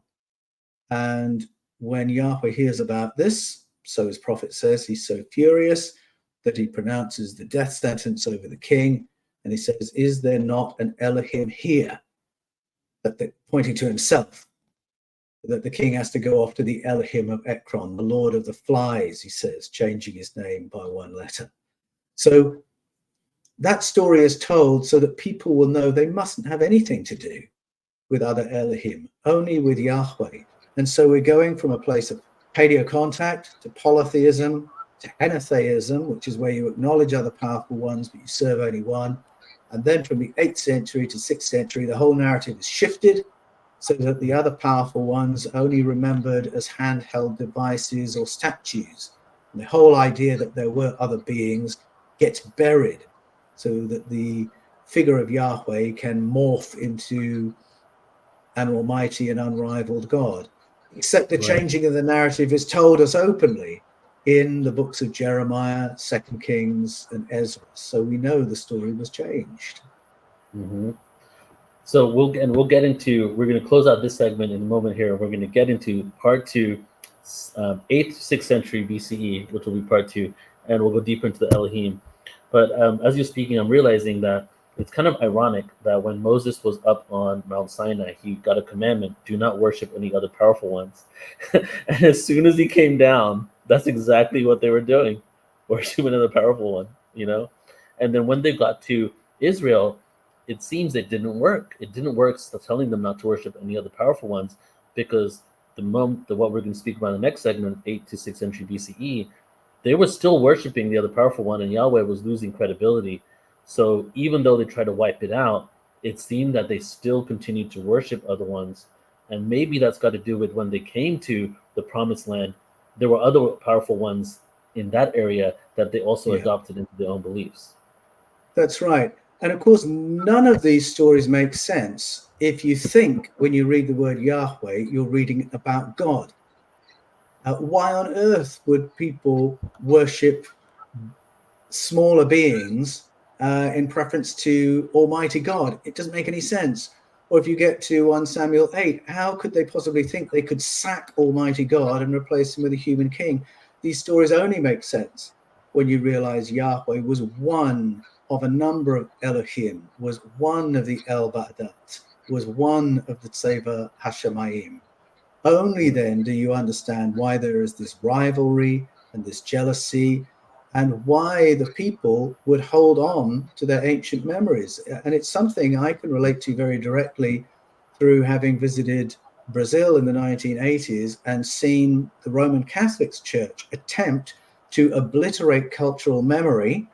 And when Yahweh hears about this, so his prophet says, he's so furious that he pronounces the death sentence over the king. And he says, is there not an Elohim here? Pointing to himself, that the king has to go off to the Elohim of Ekron, the Lord of the Flies, he says, changing his name by 1 letter. So that story is told so that people will know they mustn't have anything to do with other Elohim, only with Yahweh. And so we're going from a place of paleo-contact to polytheism to henotheism, which is where you acknowledge other powerful ones, but you serve only one. And then from the 8th century to 6th century, the whole narrative is shifted so that the other powerful ones only remembered as handheld devices or statues. And the whole idea that there were other beings gets buried so that the figure of Yahweh can morph into an almighty and unrivaled God. Except the changing of the narrative is told us openly in the books of Jeremiah, 2 Kings, and Ezra. So we know the story was changed. Mm-hmm. So we're going to close out this segment in a moment here. We're going to get into part 2, 8th, 6th century BCE, which will be part 2, and we'll go deeper into the Elohim. But as you're speaking, I'm realizing that it's kind of ironic that when Moses was up on Mount Sinai, he got a commandment: do not worship any other powerful ones. And as soon as he came down, that's exactly what they were doing, worshiping another powerful one, you know? And then when they got to Israel, it seems it didn't work. It didn't work telling them not to worship any other powerful ones, because what we're going to speak about in the next segment, 8th to 6th century BCE, they were still worshiping the other powerful one, and Yahweh was losing credibility. So even though they tried to wipe it out, it seemed that they still continued to worship other ones. And maybe that's got to do with when they came to the promised land, there were other powerful ones in that area that they also adopted into their own beliefs. That's right. And of course, none of these stories make sense if you think when you read the word Yahweh, you're reading about God. Why on earth would people worship smaller beings in preference to Almighty God? It doesn't make any sense. Or if you get to 1 Samuel 8, how could they possibly think they could sack Almighty God and replace him with a human king? These stories only make sense when you realize Yahweh was one of a number of Elohim, was one of the El Ba'adat, was one of the Tseva Hashemayim. Only then do you understand why there is this rivalry and this jealousy, and why the people would hold on to their ancient memories. And it's something I can relate to very directly through having visited Brazil in the 1980s and seen the Roman Catholic Church attempt to obliterate cultural memory,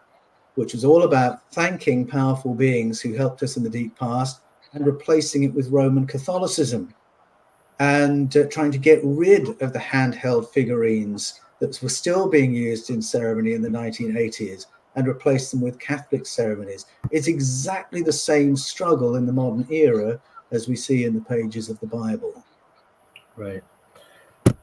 which was all about thanking powerful beings who helped us in the deep past, and replacing it with Roman Catholicism, and trying to get rid of the handheld figurines that were still being used in ceremony in the 1980s and replace them with Catholic ceremonies. It's exactly the same struggle in the modern era as we see in the pages of the Bible. Right.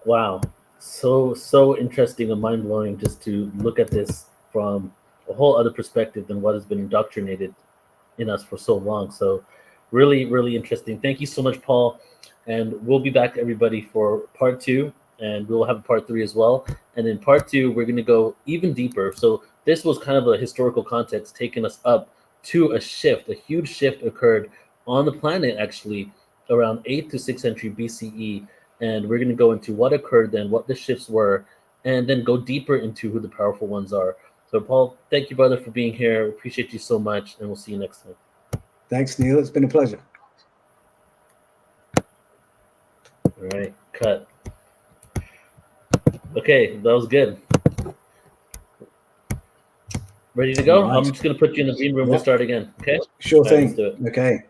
Wow. So interesting and mind-blowing just to look at this from a whole other perspective than what has been indoctrinated in us for so long. So really, really interesting. Thank you so much, Paul. And we'll be back, everybody, for part 2, and we'll have a part 3 as well. And in part 2, we're going to go even deeper. So this was kind of a historical context taking us up to a shift. A huge shift occurred on the planet, actually, around 8th to 6th century BCE. And we're going to go into what occurred then, what the shifts were, and then go deeper into who the powerful ones are. So, Paul, thank you, brother, for being here. Appreciate you so much, and we'll see you next time. Thanks, Neil. It's been a pleasure. All right, cut. Okay, that was good. Ready to go? Right. I'm just going to put you in the green room. Yep. We'll start again. Okay? Sure thing. Let's do it. Okay.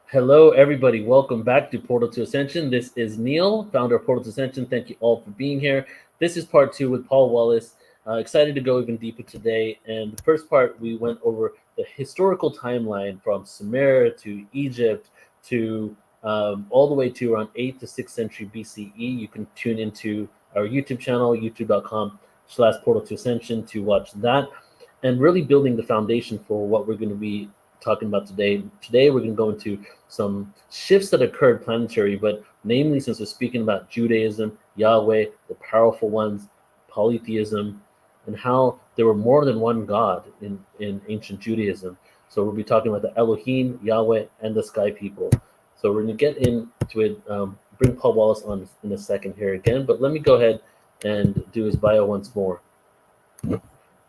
Hello, everybody. Welcome back to Portal to Ascension. This is Neil, founder of Portal to Ascension. Thank you all for being here. This is part 2 with Paul Wallace. Excited to go even deeper today. And the first part, we went over the historical timeline from Sumer to Egypt to all the way to around 8th to 6th century BCE. You can tune into our YouTube channel, youtube.com/Portal to Ascension, to watch that, and really building the foundation for what we're going to be talking about today. Today, we're going to go into some shifts that occurred planetary, but namely, since we're speaking about Judaism, Yahweh, the powerful ones, polytheism, and how there were more than one God in ancient Judaism. So we'll be talking about the Elohim, Yahweh, and the sky people. So we're going to get into it, bring Paul Wallace on in a second here again, but let me go ahead and do his bio once more.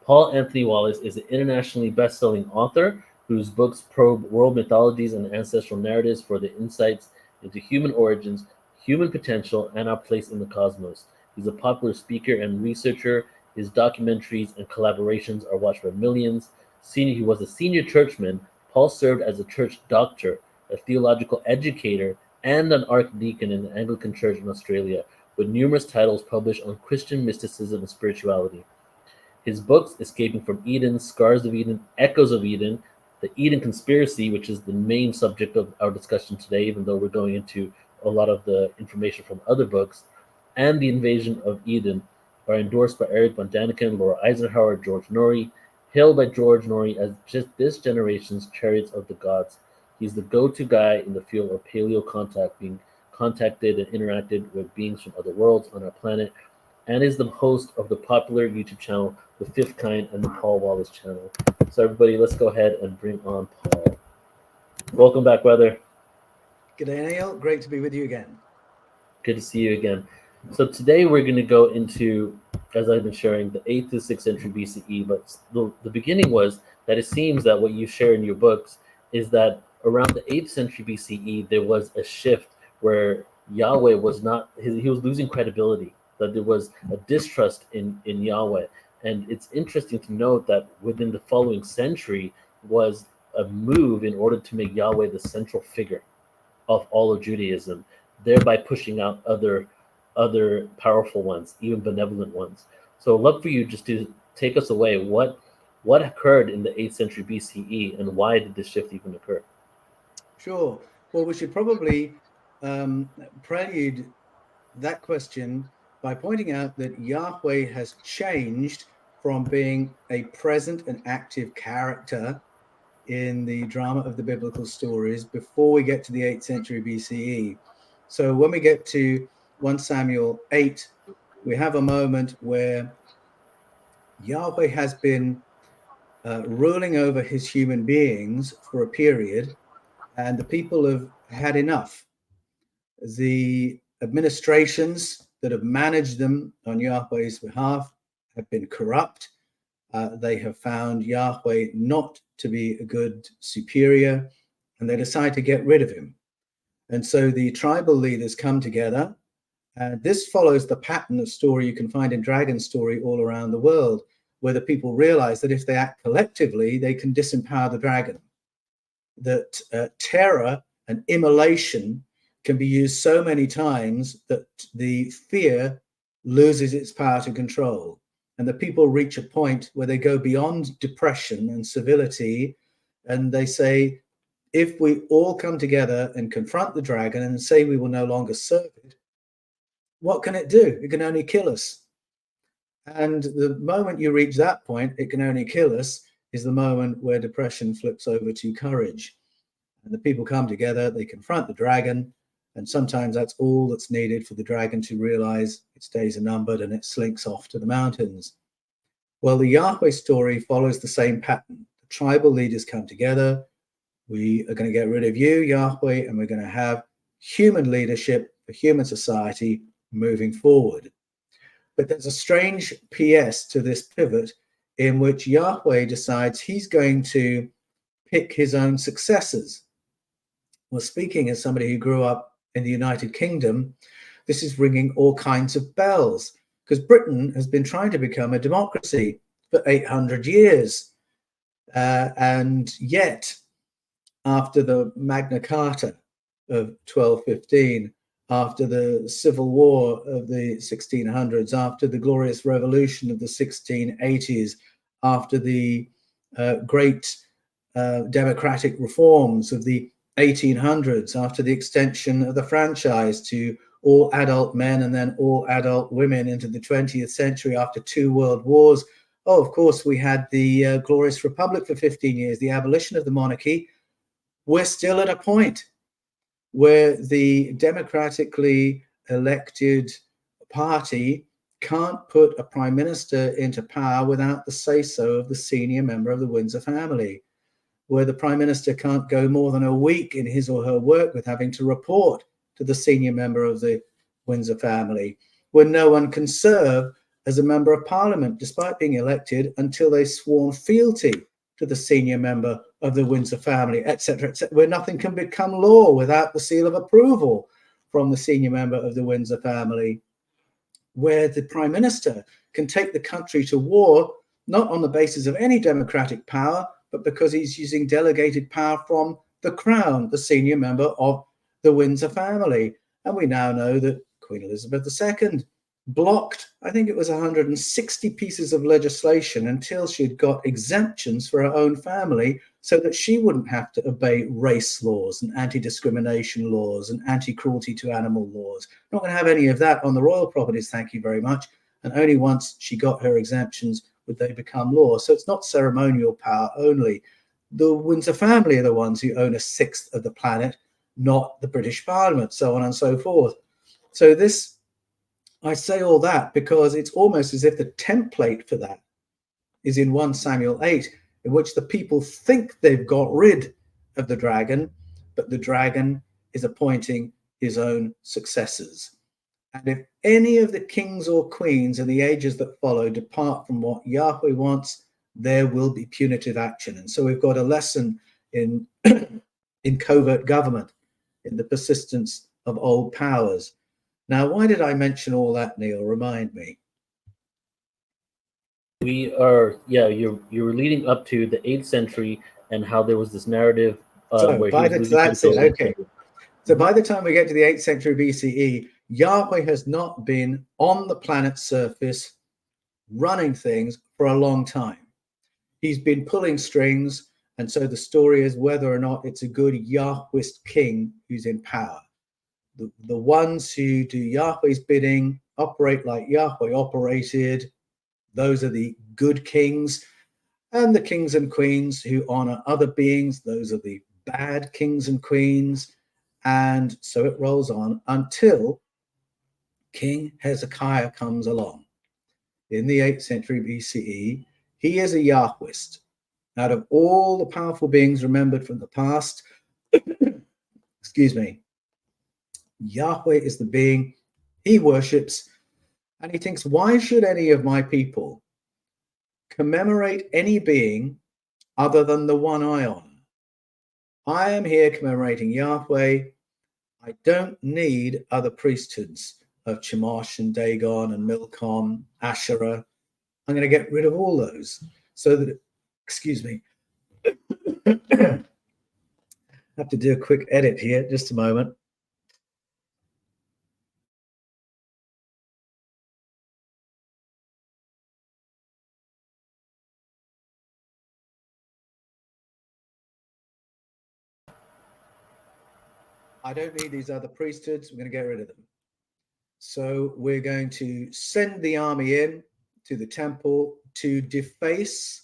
Paul Anthony Wallace is an internationally best-selling author whose books probe world mythologies and ancestral narratives for the insights into human origins, human potential, and our place in the cosmos. He's a popular speaker and researcher. His documentaries and collaborations are watched by millions. He was a senior churchman. Paul served as a church doctor, a theological educator, and an archdeacon in the Anglican Church in Australia, with numerous titles published on Christian mysticism and spirituality. His books, Escaping from Eden, Scars of Eden, Echoes of Eden, The Eden Conspiracy, which is the main subject of our discussion today, even though we're going into a lot of the information from other books, and The Invasion of Eden, are endorsed by Eric von Daniken, Laura Eisenhower, George Norrie, hailed by George Norrie as just this generation's Chariots of the Gods. He's the go-to guy in the field of paleo-contact, being contacted and interacted with beings from other worlds on our planet, and is the host of the popular YouTube channel the fifth kind, and the Paul Wallace channel. So everybody, let's go ahead and bring on Paul. Welcome back, brother. Good day, Neil. Great to be with you again. Good to see you again. So today we're going to go into, as I've been sharing, the 8th to 6th century BCE. But the beginning was that it seems that what you share in your books is that around the 8th century BCE, there was a shift where Yahweh was not, he was losing credibility, that there was a distrust in Yahweh. And it's interesting to note that within the following century was a move in order to make Yahweh the central figure of all of Judaism, thereby pushing out other powerful ones, even benevolent ones. So I'd love for you just to take us away. What occurred in the 8th century BCE, and why did this shift even occur? Sure. Well, we should probably prelude that question by pointing out that Yahweh has changed from being a present and active character in the drama of the biblical stories before we get to the 8th century BCE. So when we get to 1 Samuel 8, we have a moment where Yahweh has been ruling over his human beings for a period, and the people have had enough. The administrations that have managed them on Yahweh's behalf have been corrupt. They have found Yahweh not to be a good superior, and they decide to get rid of him. And so the tribal leaders come together. This follows the pattern of story you can find in dragon story all around the world, where the people realize that if they act collectively, they can disempower the dragon. That terror and immolation can be used so many times that the fear loses its power to control. And the people reach a point where they go beyond depression and civility, and they say, if we all come together and confront the dragon and say we will no longer serve it, what can it do? It can only kill us. And the moment you reach that point, it can only kill us, is the moment where depression flips over to courage. And the people come together, they confront the dragon, and sometimes that's all that's needed for the dragon to realize its days are numbered and it slinks off to the mountains. Well, the Yahweh story follows the same pattern. The tribal leaders come together. We are going to get rid of you, Yahweh, and we're going to have human leadership for human society moving forward. But there's a strange PS to this pivot in which Yahweh decides he's going to pick his own successors. Well, speaking as somebody who grew up in the United Kingdom, this is ringing all kinds of bells, because Britain has been trying to become a democracy for 800 years. And yet, after the Magna Carta of 1215, after the Civil War of the 1600s, after the Glorious Revolution of the 1680s, after the great democratic reforms of the 1800s, after the extension of the franchise to all adult men and then all adult women into the 20th century, after 2 world wars. Oh, of course, we had the Glorious Republic for 15 years, the abolition of the monarchy. We're still at a point where the democratically elected party can't put a prime minister into power without the say-so of the senior member of the Windsor family, where the prime minister can't go more than a week in his or her work with having to report to the senior member of the Windsor family, where no one can serve as a member of parliament despite being elected until they've sworn fealty to the senior member of the Windsor family, etc., where nothing can become law without the seal of approval from the senior member of the Windsor family, where the prime minister can take the country to war not on the basis of any democratic power, but because he's using delegated power from the crown, the senior member of the Windsor family. And we now know that Queen Elizabeth II blocked, I think it was 160 pieces of legislation until she'd got exemptions for her own family so that she wouldn't have to obey race laws and anti-discrimination laws and anti-cruelty to animal laws. Not going to have any of that on the royal properties, thank you very much. And only once she got her exemptions would they become law. So it's not ceremonial power only. The Windsor family are the ones who own 1/6 of the planet, not the British Parliament, so on and so forth. So this, I say all that because it's almost as if the template for that is in 1 Samuel 8, in which the people think they've got rid of the dragon, but the dragon is appointing his own successors. And if any of the kings or queens in the ages that follow depart from what Yahweh wants, there will be punitive action. And so we've got a lesson in, in covert government, in the persistence of old powers. Now, why did I mention all that, Neil? Remind me. We are, yeah, you're leading up to the 8th century and how there was this narrative where that's it. Okay. So by the time we get to the 8th century BCE, Yahweh has not been on the planet's surface running things for a long time. He's been pulling strings, and so the story is whether or not it's a good Yahwist king who's in power. The ones who do Yahweh's bidding, operate like Yahweh operated, those are the good kings. And the kings and queens who honor other beings, those are the bad kings and queens. And so it rolls on until King Hezekiah comes along in the 8th century BCE. He is a Yahwist. Out of all the powerful beings remembered from the past, excuse me, Yahweh is the being he worships, and he thinks, why should any of my people commemorate any being other than the one I honor? I am here commemorating Yahweh. I don't need other priesthoods of Chemosh and Dagon and Milcom, Asherah. I'm going to get rid of all those so that, excuse me, I have to do a quick edit here, just a moment. I don't need these other priesthoods. We're going to get rid of them. So we're going to send the army in to the temple to deface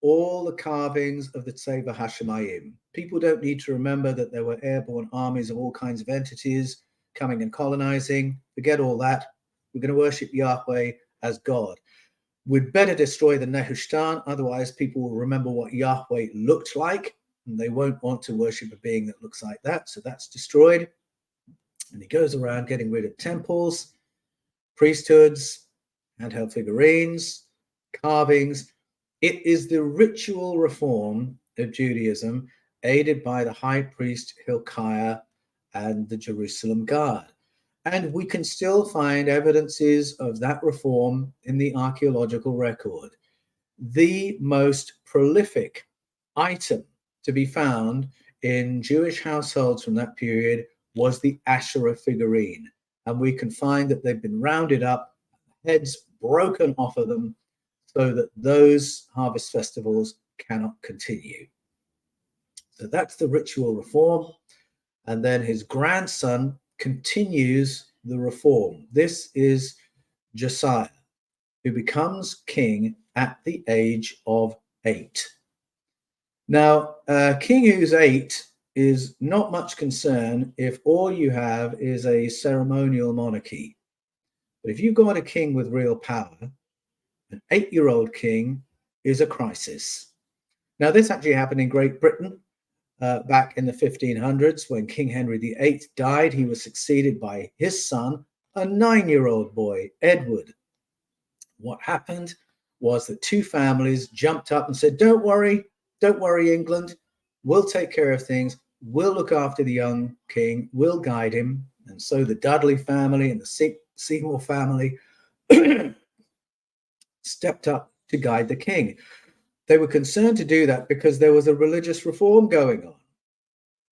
all the carvings of the Tzeva Hashemayim. People don't need to remember that there were airborne armies of all kinds of entities coming and colonizing. Forget all that. We're going to worship Yahweh as God. We'd better destroy the Nehushtan, otherwise people will remember what Yahweh looked like, and they won't want to worship a being that looks like that. So that's destroyed. And he goes around getting rid of temples, priesthoods, handheld figurines, carvings. It is the ritual reform of Judaism, aided by the high priest Hilkiah and the Jerusalem Guard. And we can still find evidences of that reform in the archaeological record. The most prolific item to be found in Jewish households from that period was the Asherah figurine. And we can find that they've been rounded up, heads broken off of them, so that those harvest festivals cannot continue. So that's the ritual reform. And then his grandson continues the reform. This is Josiah, who becomes king at the age of 8. Now, a king who's 8 is not much concern if all you have is a ceremonial monarchy. But if you've got a king with real power, an 8-year-old king is a crisis. Now, this actually happened in Great Britain back in the 1500s when King Henry VIII died. He was succeeded by his son, a 9-year-old boy, Edward. What happened was that two families jumped up and said, don't worry, England. We'll take care of things. We'll look after the young king. We'll guide him. And so the Dudley family and the Seymour family stepped up to guide the king. They were concerned to do that because there was a religious reform going on.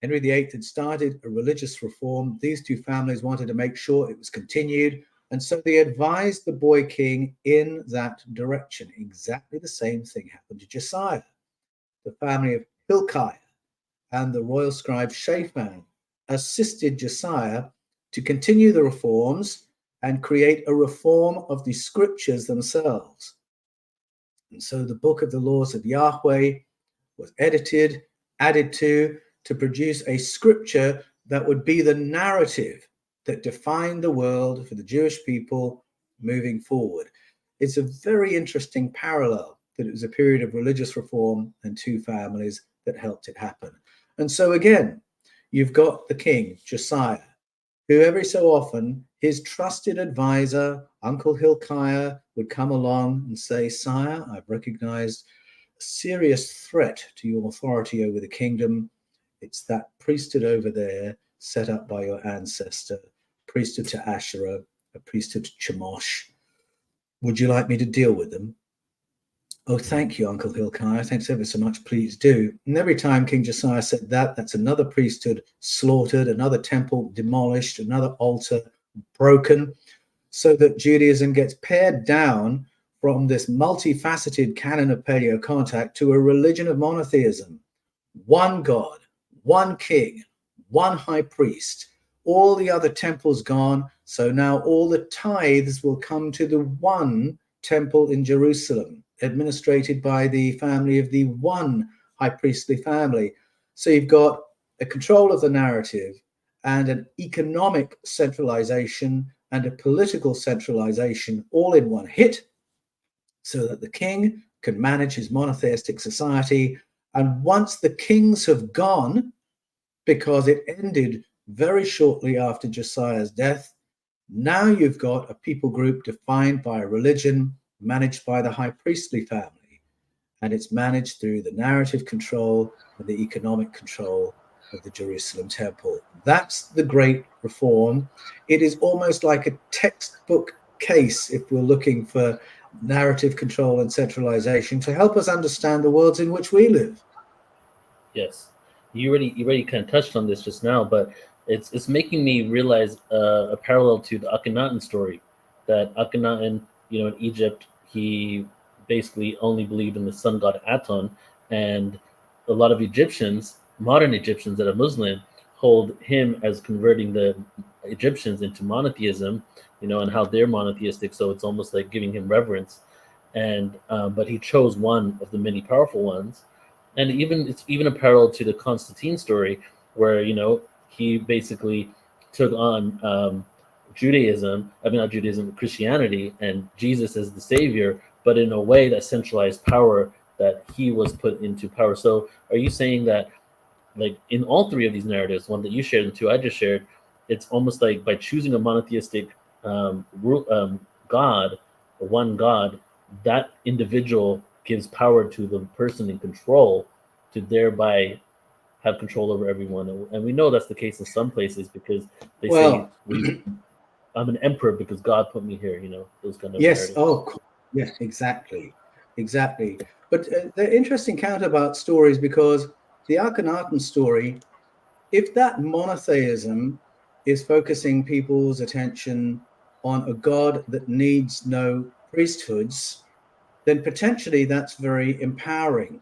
Henry VIII had started a religious reform. These two families wanted to make sure it was continued. And so they advised the boy king in that direction. Exactly the same thing happened to Josiah. The family of Hilkiah and the royal scribe Shaphan assisted Josiah to continue the reforms and create a reform of the scriptures themselves. And so the book of the laws of Yahweh was edited, added to produce a scripture that would be the narrative that defined the world for the Jewish people moving forward. It's a very interesting parallel. that it was a period of religious reform and two families that helped it happen. And so again, you've got the king, Josiah, who every so often his trusted advisor, Uncle Hilkiah, would come along and say, "Sire, I've recognized a serious threat to your authority over the kingdom. It's that priesthood over there set up by your ancestor, priesthood to Asherah, a priesthood to Chemosh. Would you like me to deal with them?" "Oh, thank you, Uncle Hilkiah. Thanks ever so much. Please do." And every time King Josiah said that, that's another priesthood slaughtered, another temple demolished, another altar broken, so that Judaism gets pared down from this multifaceted canon of paleo-contact to a religion of monotheism. One God, one king, one high priest, all the other temples gone. So now all the tithes will come to the one temple in Jerusalem, administrated by the family of the one high priestly family. So you've got a control of the narrative and an economic centralization and a political centralization all in one hit, so that the king can manage his monotheistic society. And once the kings have gone, because it ended very shortly after Josiah's death, now you've got a people group defined by a religion managed by the high priestly family, and it's managed through the narrative control and the economic control of the Jerusalem temple. That's the great reform. It is almost like a textbook case if we're looking for narrative control and centralization to help us understand the worlds in which we live. Yes, you already kind of touched on this just now, but it's making me realize a parallel to the Akhenaten story. That Akhenaten, in Egypt, he basically only believed in the sun god Aton, and a lot of Egyptians, modern Egyptians that are Muslim, hold him as converting the Egyptians into monotheism, and how they're monotheistic. So it's almost like giving him reverence, and but he chose one of the many powerful ones. And it's even a parallel to the Constantine story, where he basically took on Judaism. I mean, not Judaism, Christianity, and Jesus as the savior, but in a way that centralized power, that he was put into power. So, are you saying that, like in all three of these narratives, one that you shared and two I just shared, it's almost like by choosing a monotheistic God, or one God, that individual gives power to the person in control to thereby have control over everyone. And we know that's the case in some places, because they say I'm an emperor because God put me here, those kind of yes. narratives. Oh, yeah, exactly. But they're interesting counterpart stories, because the Akhenaten story, if that monotheism is focusing people's attention on a God that needs no priesthoods, then potentially that's very empowering.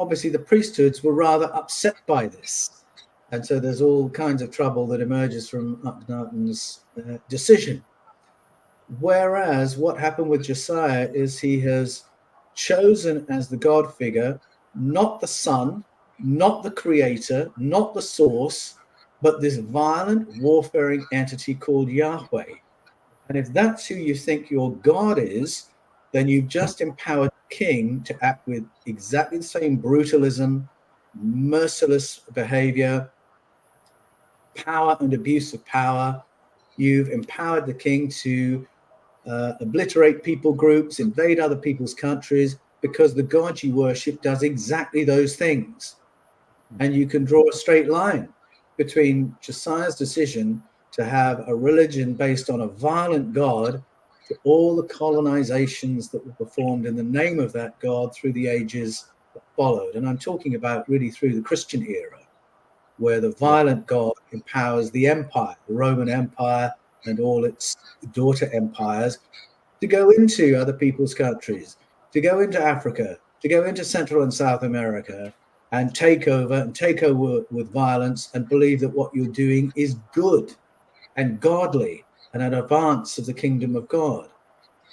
Obviously, the priesthoods were rather upset by this. And so there's all kinds of trouble that emerges from Akhenaten's decision. Whereas what happened with Josiah is he has chosen as the God figure, not the son, not the creator, not the source, but this violent, warfaring entity called Yahweh. And if that's who you think your God is, then you've just empowered the king to act with exactly the same brutalism, merciless behavior, power and abuse of power. You've empowered the king to obliterate people groups, invade other people's countries, because the God you worship does exactly those things. And you can draw a straight line between Josiah's decision to have a religion based on a violent God to all the colonizations that were performed in the name of that God through the ages that followed. And I'm talking about really through the Christian era, where the violent God empowers the empire, the Roman Empire and all its daughter empires, to go into other people's countries, to go into Africa, to go into Central and South America, and take over with violence, and believe that what you're doing is good and godly and an advance of the kingdom of God.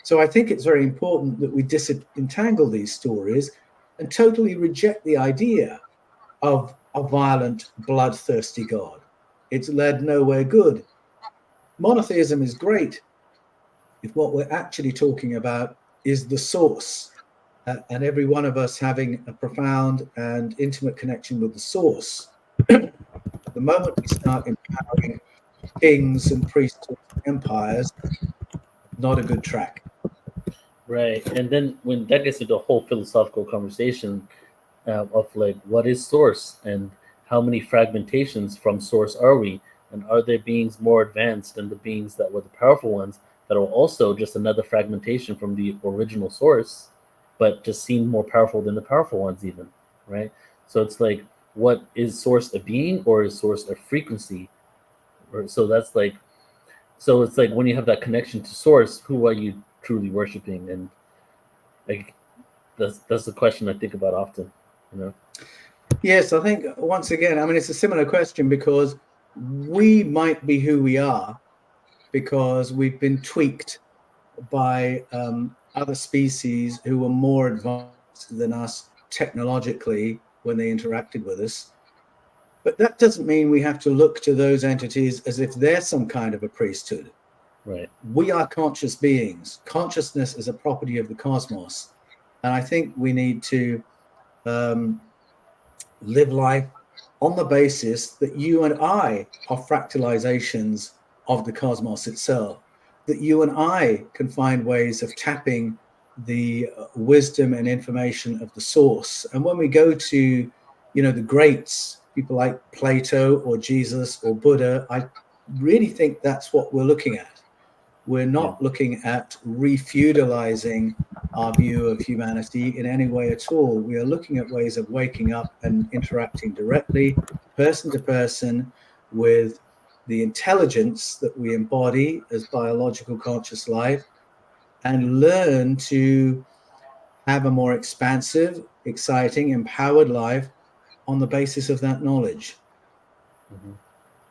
So I think it's very important that we disentangle these stories and totally reject the idea of a violent, bloodthirsty God. It's led nowhere good. Monotheism is great if what we're actually talking about is the source, and every one of us having a profound and intimate connection with the source. The moment we start empowering kings and priests and empires, not a good track. Right. And then when that gets into a whole philosophical conversation of like what is source and how many fragmentations from source are we, and are there beings more advanced than the beings that were the powerful ones that are also just another fragmentation from the original source, but just seem more powerful than the powerful ones even, right? So it's like, what is source, a being, or is source a frequency? Or so that's like, so it's like when you have that connection to source, who are you truly worshiping? And like that's the question I think about often, you know. Yes, I think once again, I mean, it's a similar question because we might be who we are because we've been tweaked by other species who were more advanced than us technologically when they interacted with us. But that doesn't mean we have to look to those entities as if they're some kind of a priesthood. Right. We are conscious beings. Consciousness is a property of the cosmos. And I think we need to live life on the basis that you and I are fractalizations of the cosmos itself, that you and I can find ways of tapping the wisdom and information of the source. And when we go to, the greats, people like Plato or Jesus or Buddha, I really think that's what we're looking at. We're Yeah. not looking at refeudalizing our view of humanity in any way at all. We are looking at ways of waking up and interacting directly, person to person, with the intelligence that we embody as biological conscious life, and learn to have a more expansive, exciting, empowered life on the basis of that knowledge. Hmm.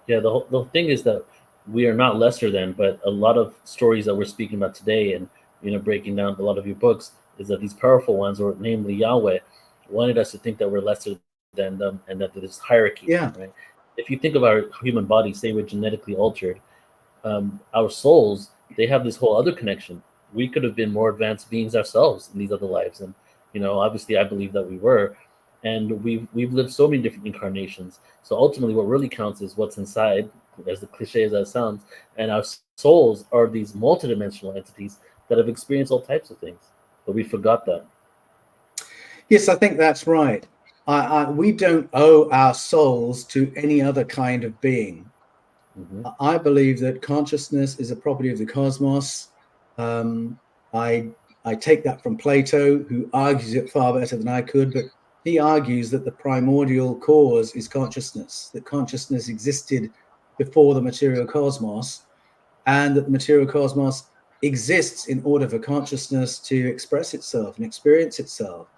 Yeah, the thing is that we are not lesser than, but a lot of stories that we're speaking about today, and breaking down a lot of your books, is that these powerful ones, or namely Yahweh, wanted us to think that we're lesser than them, and that there's hierarchy, Yeah. right? If you think of our human body, say we're genetically altered, our souls, they have this whole other connection. We could have been more advanced beings ourselves in these other lives, and obviously, I believe that we were, and we've lived so many different incarnations. So ultimately, what really counts is what's inside, as the cliche as that sounds. And our souls are these multidimensional entities that have experienced all types of things, but we forgot that. Yes, I think that's right. We don't owe our souls to any other kind of being. Hmm. I believe that consciousness is a property of the cosmos. Um, I I take that from Plato, who argues it far better than I could, but he argues that the primordial cause is consciousness, that consciousness existed before the material cosmos, and that the material cosmos exists in order for consciousness to express itself and experience itself.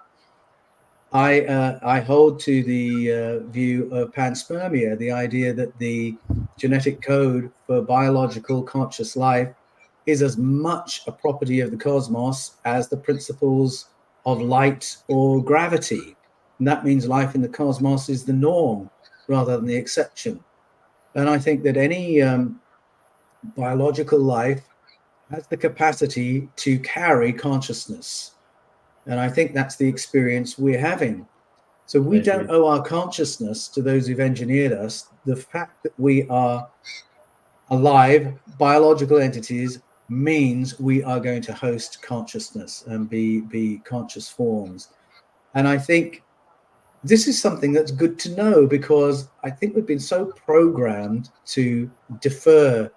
I hold to the view of panspermia, the idea that the genetic code for biological conscious life is as much a property of the cosmos as the principles of light or gravity. And that means life in the cosmos is the norm rather than the exception. And I think that any biological life has the capacity to carry consciousness. And I think that's the experience we're having. So I we don't agree. owe our consciousness to those who've engineered us. The fact that we are alive, biological entities, means we are going to host consciousness and be conscious forms. And I think this is something that's good to know, because I think we've been so programmed to defer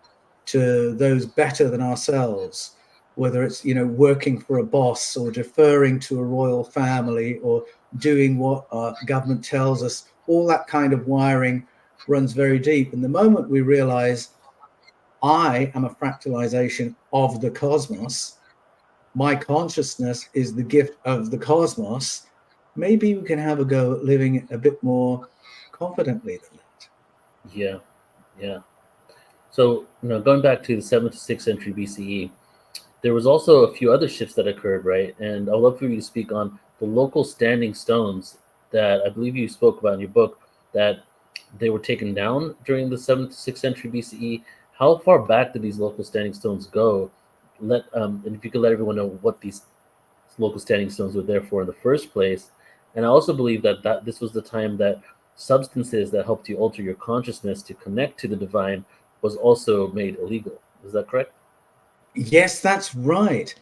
to those better than ourselves, whether it's working for a boss, or deferring to a royal family, or doing what our government tells us. All that kind of wiring runs very deep, and the moment we realize I am a fractalization of the cosmos, my consciousness is the gift of the cosmos, maybe we can have a go at living a bit more confidently than that. Yeah, yeah. So going back to the 7th to 6th century BCE, there was also a few other shifts that occurred, right? And I'd love for you to speak on the local standing stones that I believe you spoke about in your book, that they were taken down during the 7th to 6th century BCE. How far back did these local standing stones go? And if you could let everyone know what these local standing stones were there for in the first place. And I also believe that this was the time that substances that helped you alter your consciousness to connect to the divine was also made illegal. Is that correct? Yes, that's right.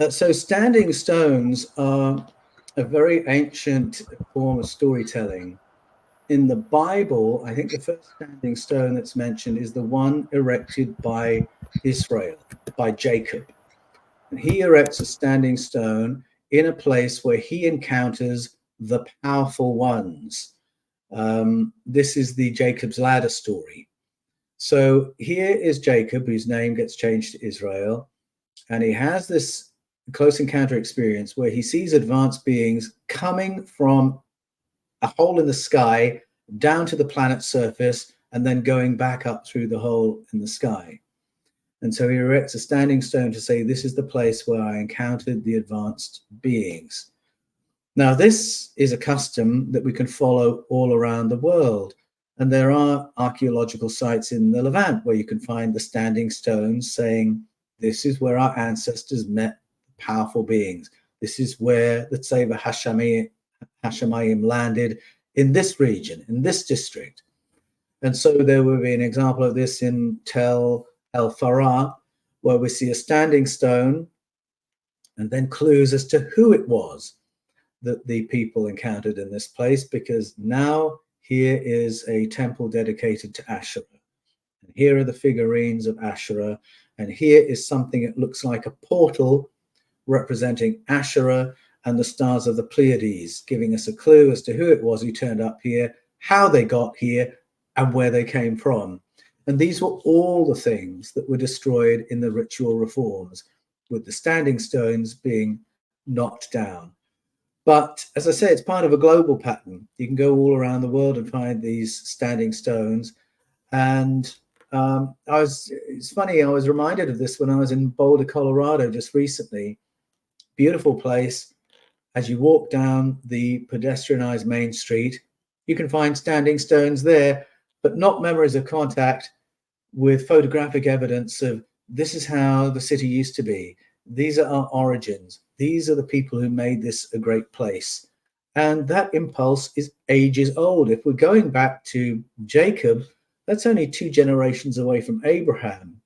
So standing stones are a very ancient form of storytelling. In the Bible, I think the first standing stone that's mentioned is the one erected by Israel, by Jacob. And he erects a standing stone in a place where he encounters the powerful ones. This is the Jacob's ladder story. So here is Jacob, whose name gets changed to Israel, and he has this close encounter experience where he sees advanced beings coming from a hole in the sky down to the planet's surface and then going back up through the hole in the sky. And so he erects a standing stone to say, this is the place where I encountered the advanced beings. Now, this is a custom that we can follow all around the world. And there are archaeological sites in the Levant where you can find the standing stones saying, this is where our ancestors met powerful beings. This is where the Tzeva Hashemayim landed in this region, in this district. And so there will be an example of this in Tel El Farah, where we see a standing stone and then clues as to who it was that the people encountered in this place, because now here is a temple dedicated to Asherah. And here are the figurines of Asherah. And here is something that looks like a portal representing Asherah and the stars of the Pleiades, giving us a clue as to who it was who turned up here, how they got here, and where they came from. And these were all the things that were destroyed in the ritual reforms, with the standing stones being knocked down. But as I say, it's part of a global pattern. You can go all around the world and find these standing stones. And it's funny, I was reminded of this when I was in Boulder, Colorado just recently. Beautiful place. As you walk down the pedestrianized main street, you can find standing stones there, but not memories of contact, with photographic evidence of this is how the city used to be. These are our origins. These are the people who made this a great place. And that impulse is ages old. If we're going back to Jacob, that's only 2 generations away from Abraham.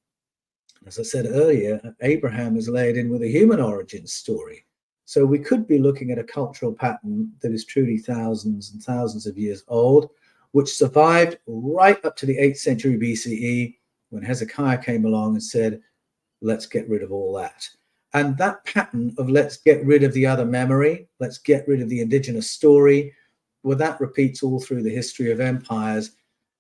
As I said earlier, Abraham is layered in with a human origin story. So we could be looking at a cultural pattern that is truly thousands and thousands of years old, which survived right up to the 8th century BCE, when Hezekiah came along and said, let's get rid of all that. And that pattern of let's get rid of the other memory, let's get rid of the indigenous story, well, that repeats all through the history of empires.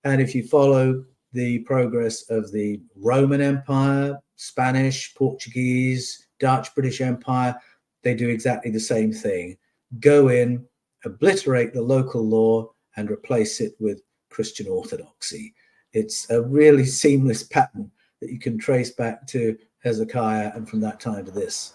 And if you follow the progress of the Roman Empire, Spanish, Portuguese, Dutch, British Empire, they do exactly the same thing. Go in, obliterate the local law, and replace it with Christian orthodoxy. It's a really seamless pattern that you can trace back to Hezekiah and from that time to this.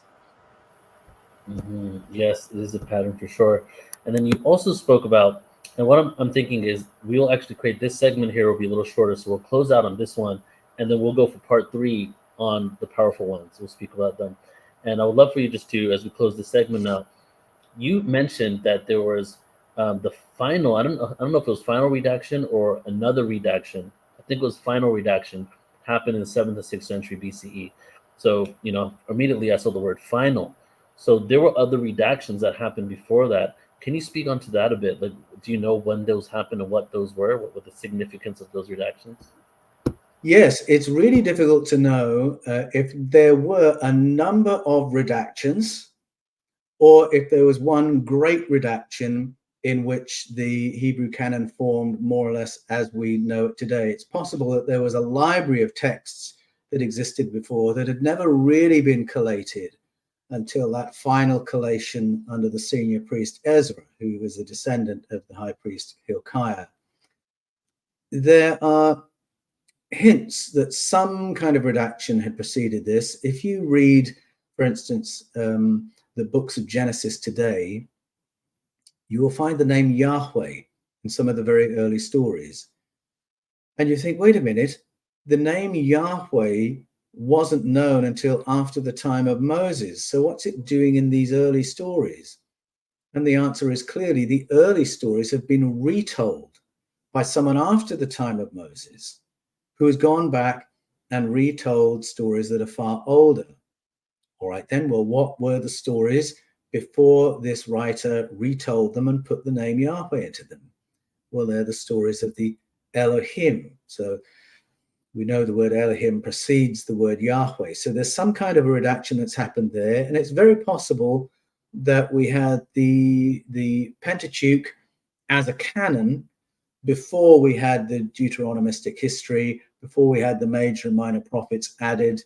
Mm-hmm. Yes, it is a pattern for sure. And then you also spoke about, and what I'm thinking is we'll actually create this segment here will be a little shorter, so we'll close out on this one, and then we'll go for part 3 on the powerful ones. We'll speak about them. And I would love for you just to, as we close this segment now, you mentioned that there was the final, I don't know if it was final redaction or another redaction. I think it was final redaction, happened in the 7th to 6th century BCE. So, immediately I saw the word final. So there were other redactions that happened before that. Can you speak onto that a bit? Like, do you know when those happened and what those were? What the significance of those redactions? Yes, it's really difficult to know if there were a number of redactions or if there was one great redaction in which the Hebrew canon formed more or less as we know it today. It's possible that there was a library of texts that existed before that had never really been collated until that final collation under the senior priest Ezra, who was a descendant of the high priest Hilkiah. There are hints that some kind of redaction had preceded this. If you read, for instance, the books of Genesis today, you will find the name Yahweh in some of the very early stories. And you think, wait a minute, the name Yahweh wasn't known until after the time of Moses. So what's it doing in these early stories? And the answer is clearly the early stories have been retold by someone after the time of Moses, who has gone back and retold stories that are far older. All right, then, well, what were the stories before this writer retold them and put the name Yahweh into them? Well, they're the stories of the Elohim. So we know the word Elohim precedes the word Yahweh. So there's some kind of a redaction that's happened there. And it's very possible that we had the Pentateuch as a canon before we had the Deuteronomistic history, before we had the major and minor prophets added.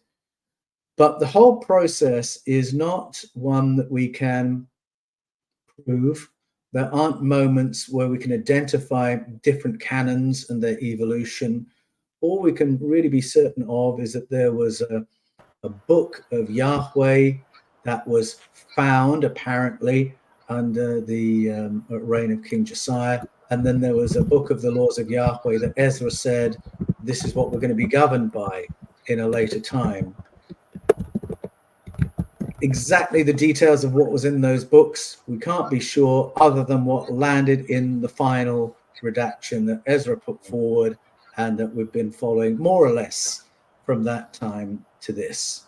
But the whole process is not one that we can prove. There aren't moments where we can identify different canons and their evolution. All we can really be certain of is that there was a book of Yahweh that was found apparently under the reign of King Josiah. And then there was a book of the laws of Yahweh that Ezra said, this is what we're going to be governed by in a later time. Exactly the details of what was in those books, we can't be sure, other than what landed in the final redaction that Ezra put forward and that we've been following more or less from that time to this.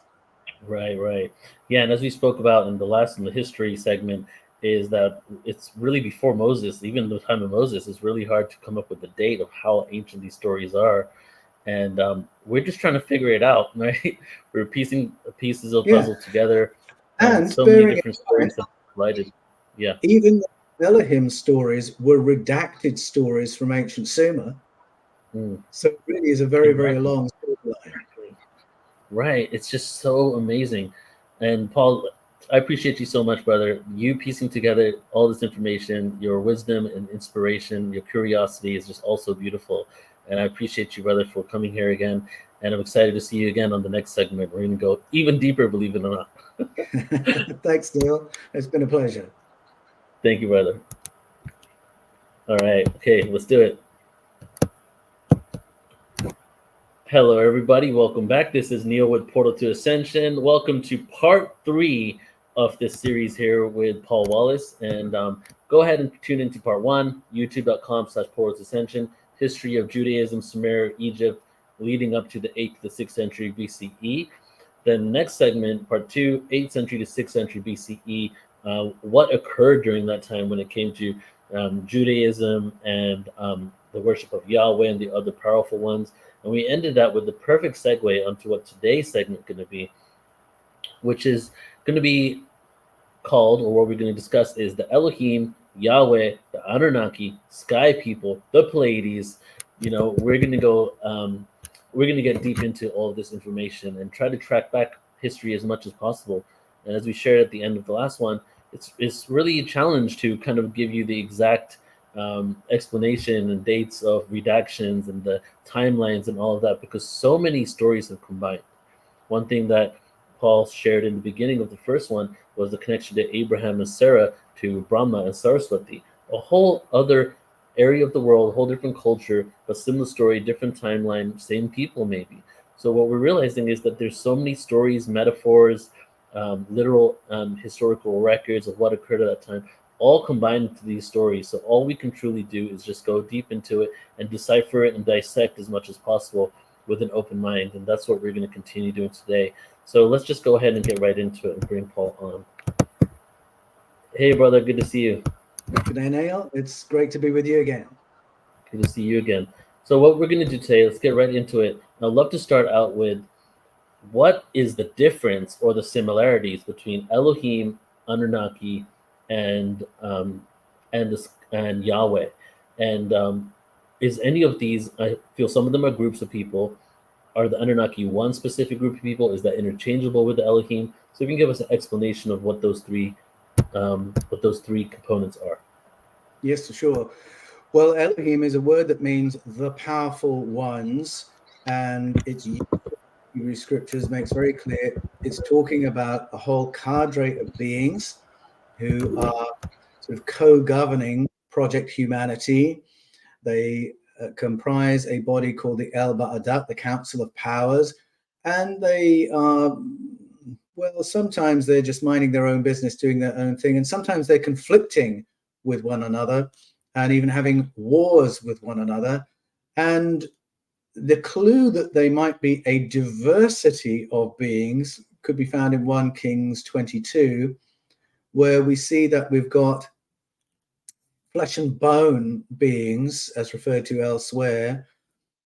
Right. Yeah, and as we spoke about in the history segment, is that it's really before Moses. Even the time of Moses, it's really hard to come up with the date of how ancient these stories are, and we're just trying to figure it out, right? We're piecing pieces of puzzle together, and And so many bearing different in mind, stories have collided. Yeah, even the Elohim stories were redacted stories from ancient Sumer. So it really is a very, very exactly. long storyline. Right. It's just so amazing. And Paul, I appreciate you so much, brother. You piecing together all this information, your wisdom and inspiration, your curiosity is just also beautiful. And I appreciate you, brother, for coming here again. And I'm excited to see you again on the next segment. We're going to go even deeper, believe it or not. Thanks, Neil. It's been a pleasure. Thank you, brother. All right. Okay, let's do it. Hello, everybody. Welcome back. This is Neil with Portal to Ascension. Welcome to part 3 of this series here with Paul Wallace. And go ahead and tune into part 1, youtube.com/Portal to Ascension, history of Judaism, Sumer, Egypt, leading up to the 8th to the 6th century BCE. Then the next segment, part 2, 8th century to 6th century BCE, what occurred during that time when it came to Judaism and the worship of Yahweh and the other powerful ones. And we ended that with the perfect segue onto what today's segment is going to be, which is going to be called, or what we're going to discuss is the Elohim, Yahweh, the Anunnaki, Sky People, the Pleiades. We're going to go, we're going to get deep into all of this information and try to track back history as much as possible. And as we shared at the end of the last one, it's really a challenge to kind of give you the exact explanation and dates of redactions and the timelines and all of that, because so many stories have combined. One thing that Paul shared in the beginning of the first one was the connection to Abraham and Sarah, to Brahma and Saraswati, a whole other area of the world, a whole different culture, but similar story, different timeline, same people maybe. So what we're realizing is that there's so many stories, metaphors, literal historical records of what occurred at that time, all combined into these stories. So all we can truly do is just go deep into it and decipher it and dissect as much as possible with an open mind. And that's what we're going to continue doing today. So let's just go ahead and get right into it and bring Paul on. Hey, brother, good to see you. Good day, Neil. It's great to be with you again. Good to see you again. So what we're going to do today, let's get right into it. I'd love to start out with what is the difference or the similarities between Elohim, Anunnaki, and Yahweh, and is any of these? I feel some of them are groups of people. Are the Anunnaki one specific group of people? Is that interchangeable with the Elohim? So you can give us an explanation of what those three components are. Yes, sure. Well, Elohim is a word that means the powerful ones, and its Hebrew scriptures makes very clear it's talking about a whole cadre of beings who are sort of co-governing Project Humanity. They comprise a body called the El Ba'adat, the Council of Powers, and they are, well, sometimes they're just minding their own business, doing their own thing, and sometimes they're conflicting with one another and even having wars with one another. And the clue that they might be a diversity of beings could be found in 1 Kings 22, where we see that we've got flesh and bone beings, as referred to elsewhere,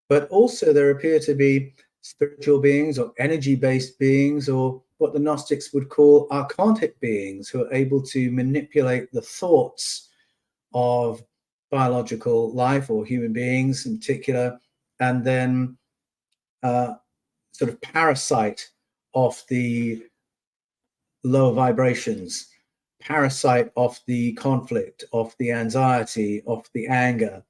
but also there appear to be spiritual beings or energy-based beings, or what the Gnostics would call archontic beings, who are able to manipulate the thoughts of biological life or human beings in particular, and then sort of parasite off the lower vibrations, parasite off the conflict, off the anxiety, off the anger.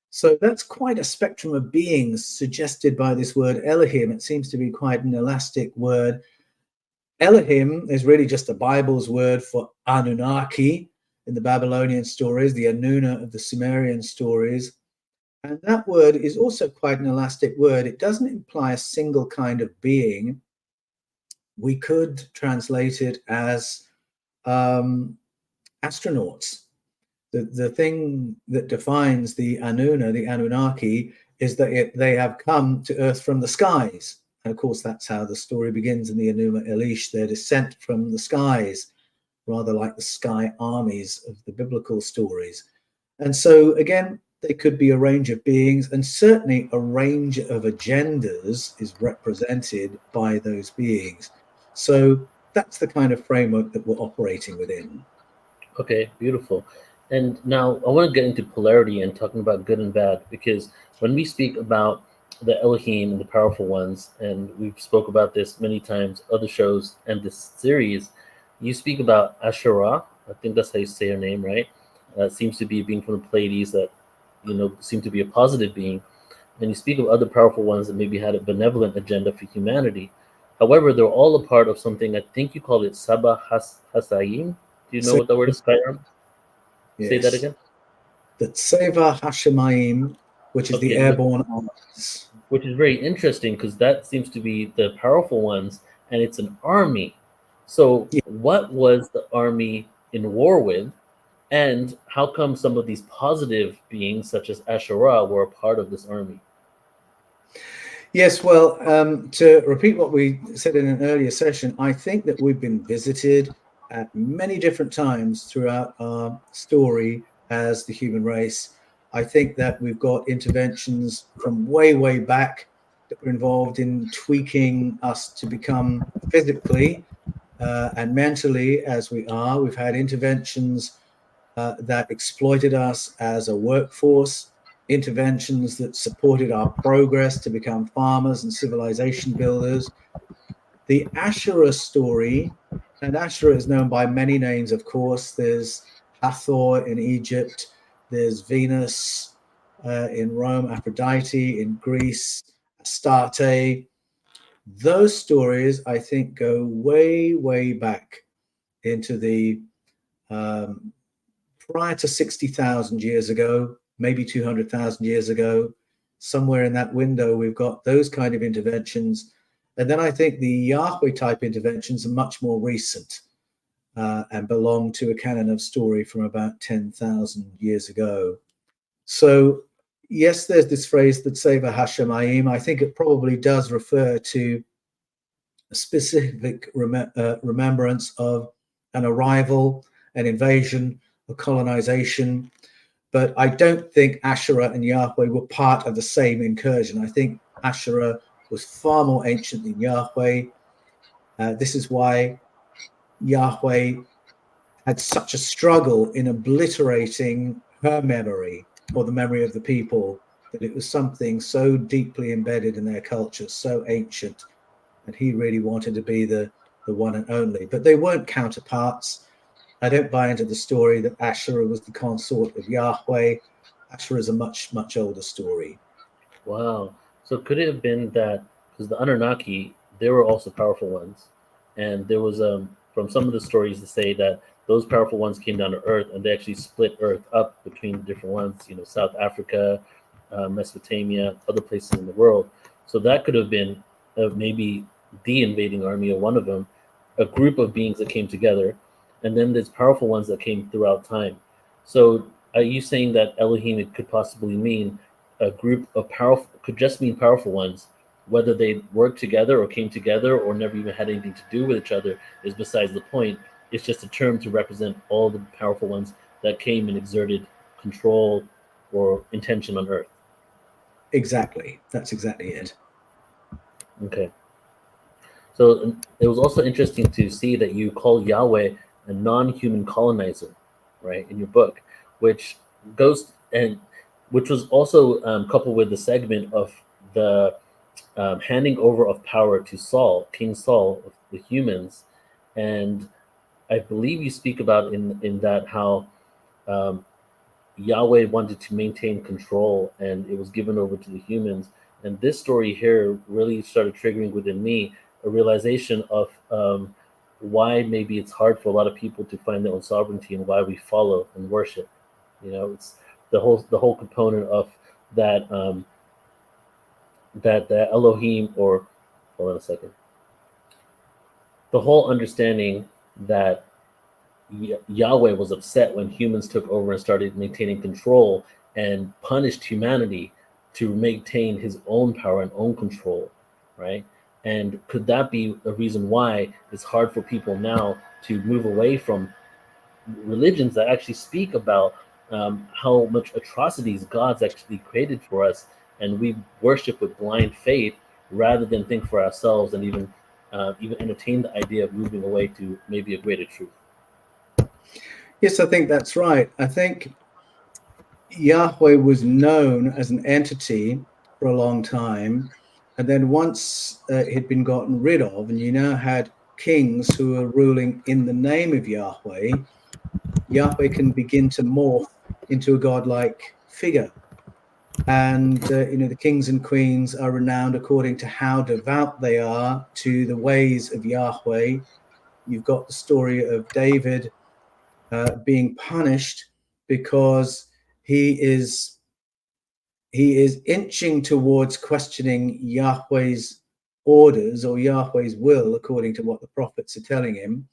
So that's quite a spectrum of beings suggested by this word Elohim. It seems to be quite an elastic word. Elohim is really just the Bible's word for Anunnaki in the Babylonian stories, the Anuna of the Sumerian stories. And that word is also quite an elastic word. It doesn't imply a single kind of being. We could translate it as astronauts. The thing that defines the Anuna, the Anunnaki, is that they have come to Earth from the skies. And of course, that's how the story begins in the Enuma Elish, their descent from the skies, rather like the sky armies of the biblical stories. And so, again, they could be a range of beings, and certainly a range of agendas is represented by those beings. So that's the kind of framework that we're operating within. Okay, beautiful. And now I want to get into polarity and talking about good and bad, because when we speak about the Elohim and the powerful ones, and we've spoke about this many times, other shows and this series, you speak about Asherah. I think that's how you say her name, right? Seems to be a being from the Pleiades that, seem to be a positive being. And you speak of other powerful ones that maybe had a benevolent agenda for humanity. However, they're all a part of something, I think you called it Sabah Hasayim. Do you know what the word is, Skyram? Yes. Say that again. The Tseva Hashemayim, which is the airborne armies. Which is very interesting, because that seems to be the powerful ones, and it's an army. So what was the army in war with? And how come some of these positive beings, such as Asherah, were a part of this army? Yes, well, to repeat what we said in an earlier session, I think that we've been visited at many different times throughout our story as the human race. I think that we've got interventions from way, way back that were involved in tweaking us to become physically and mentally as we are. We've had interventions that exploited us as a workforce, interventions that supported our progress to become farmers and civilization builders. The Asherah story, and Asherah is known by many names, of course. There's Hathor in Egypt, there's Venus in Rome, Aphrodite in Greece, Astarte. Those stories, I think, go way, way back into the prior to 60,000 years ago, maybe 200,000 years ago. Somewhere in that window, we've got those kind of interventions. And then I think the Yahweh type interventions are much more recent and belong to a canon of story from about 10,000 years ago. So yes, there's this phrase that Seva Hashemayim. I think it probably does refer to a specific remembrance of an arrival, an invasion, a colonization. But I don't think Asherah and Yahweh were part of the same incursion. I think Asherah was far more ancient than Yahweh. This is why Yahweh had such a struggle in obliterating her memory, or the memory of the people, that it was something so deeply embedded in their culture, so ancient, and he really wanted to be the one and only. But they weren't counterparts. I don't buy into the story that Asherah was the consort of Yahweh. Asherah is a much, much older story. Wow. So could it have been that, because the Anunnaki, they were also powerful ones, and there was from some of the stories to say that those powerful ones came down to Earth, and they actually split Earth up between the different ones, South Africa, Mesopotamia, other places in the world. So that could have been maybe the invading army or one of them, a group of beings that came together, and then there's powerful ones that came throughout time. So are you saying that Elohim, it could possibly mean a group of powerful, could just mean powerful ones, whether they worked together or came together or never even had anything to do with each other is besides the point. It's just a term to represent all the powerful ones that came and exerted control or intention on Earth. Exactly. That's exactly it. Okay. So it was also interesting to see that you call Yahweh a non-human colonizer, right, in your book, which goes and which was also coupled with the segment of the handing over of power to Saul, King Saul of the humans, and I believe you speak about in that how um, Yahweh wanted to maintain control and it was given over to the humans. And this story here really started triggering within me a realization of why maybe it's hard for a lot of people to find their own sovereignty and why we follow and worship. You know, it's the whole component of that that the Elohim, or hold on a second, the whole understanding that Yahweh was upset when humans took over and started maintaining control and punished humanity to maintain his own power and own control, right? And could that be a reason why it's hard for people now to move away from religions that actually speak about how much atrocities God's actually created for us, and we worship with blind faith rather than think for ourselves and even entertain the idea of moving away to maybe a greater truth? Yes, I think that's right. I think Yahweh was known as an entity for a long time. And then once it had been gotten rid of, and you now had kings who are ruling in the name of Yahweh, Yahweh can begin to morph into a godlike figure. And, the kings and queens are renowned according to how devout they are to the ways of Yahweh. You've got the story of David being punished because he is inching towards questioning Yahweh's orders or Yahweh's will, according to what the prophets are telling him.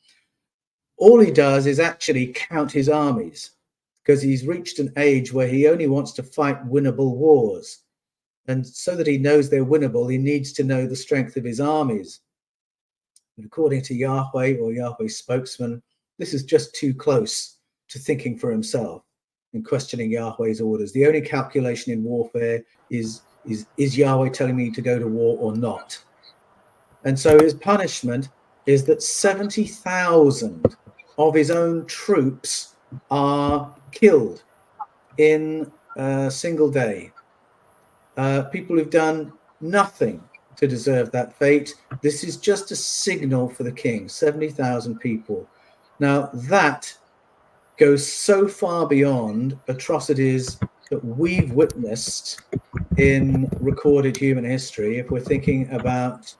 All he does is actually count his armies, because he's reached an age where he only wants to fight winnable wars. And so that he knows they're winnable, he needs to know the strength of his armies. And according to Yahweh or Yahweh's spokesman, this is just too close to thinking for himself and questioning Yahweh's orders. The only calculation in warfare is Yahweh telling me to go to war or not? And so his punishment is that 70,000 of his own troops are killed in a single day. People who've done nothing to deserve that fate. This is just a signal for the king, 70,000 people. Now, that goes so far beyond atrocities that we've witnessed in recorded human history. If we're thinking about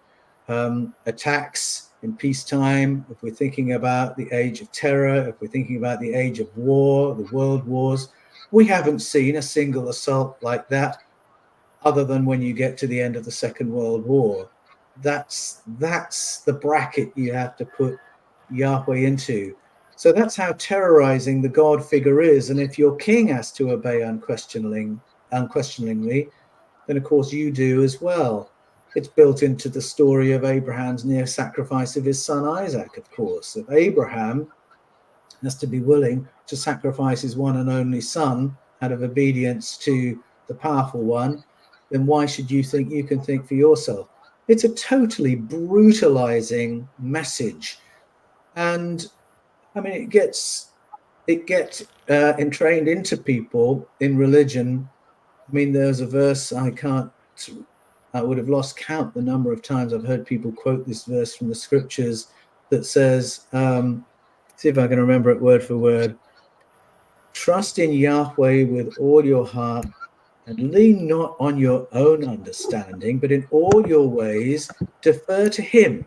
attacks in peacetime, if we're thinking about the age of terror, if we're thinking about the age of war, the world wars, we haven't seen a single assault like that, other than when you get to the end of the Second World War. That's the bracket you have to put Yahweh into. So that's how terrorizing the God figure is. And if your king has to obey unquestioningly, then of course you do as well. It's built into the story of Abraham's near sacrifice of his son Isaac, of course. If Abraham has to be willing to sacrifice his one and only son out of obedience to the powerful one, then why should you think you can think for yourself? It's a totally brutalizing message. And I mean, it gets entrained into people in religion. I mean, there's a verse I would have lost count the number of times I've heard people quote this verse from the scriptures that says, see if I can remember it word for word, trust in Yahweh with all your heart and lean not on your own understanding, but in all your ways defer to him,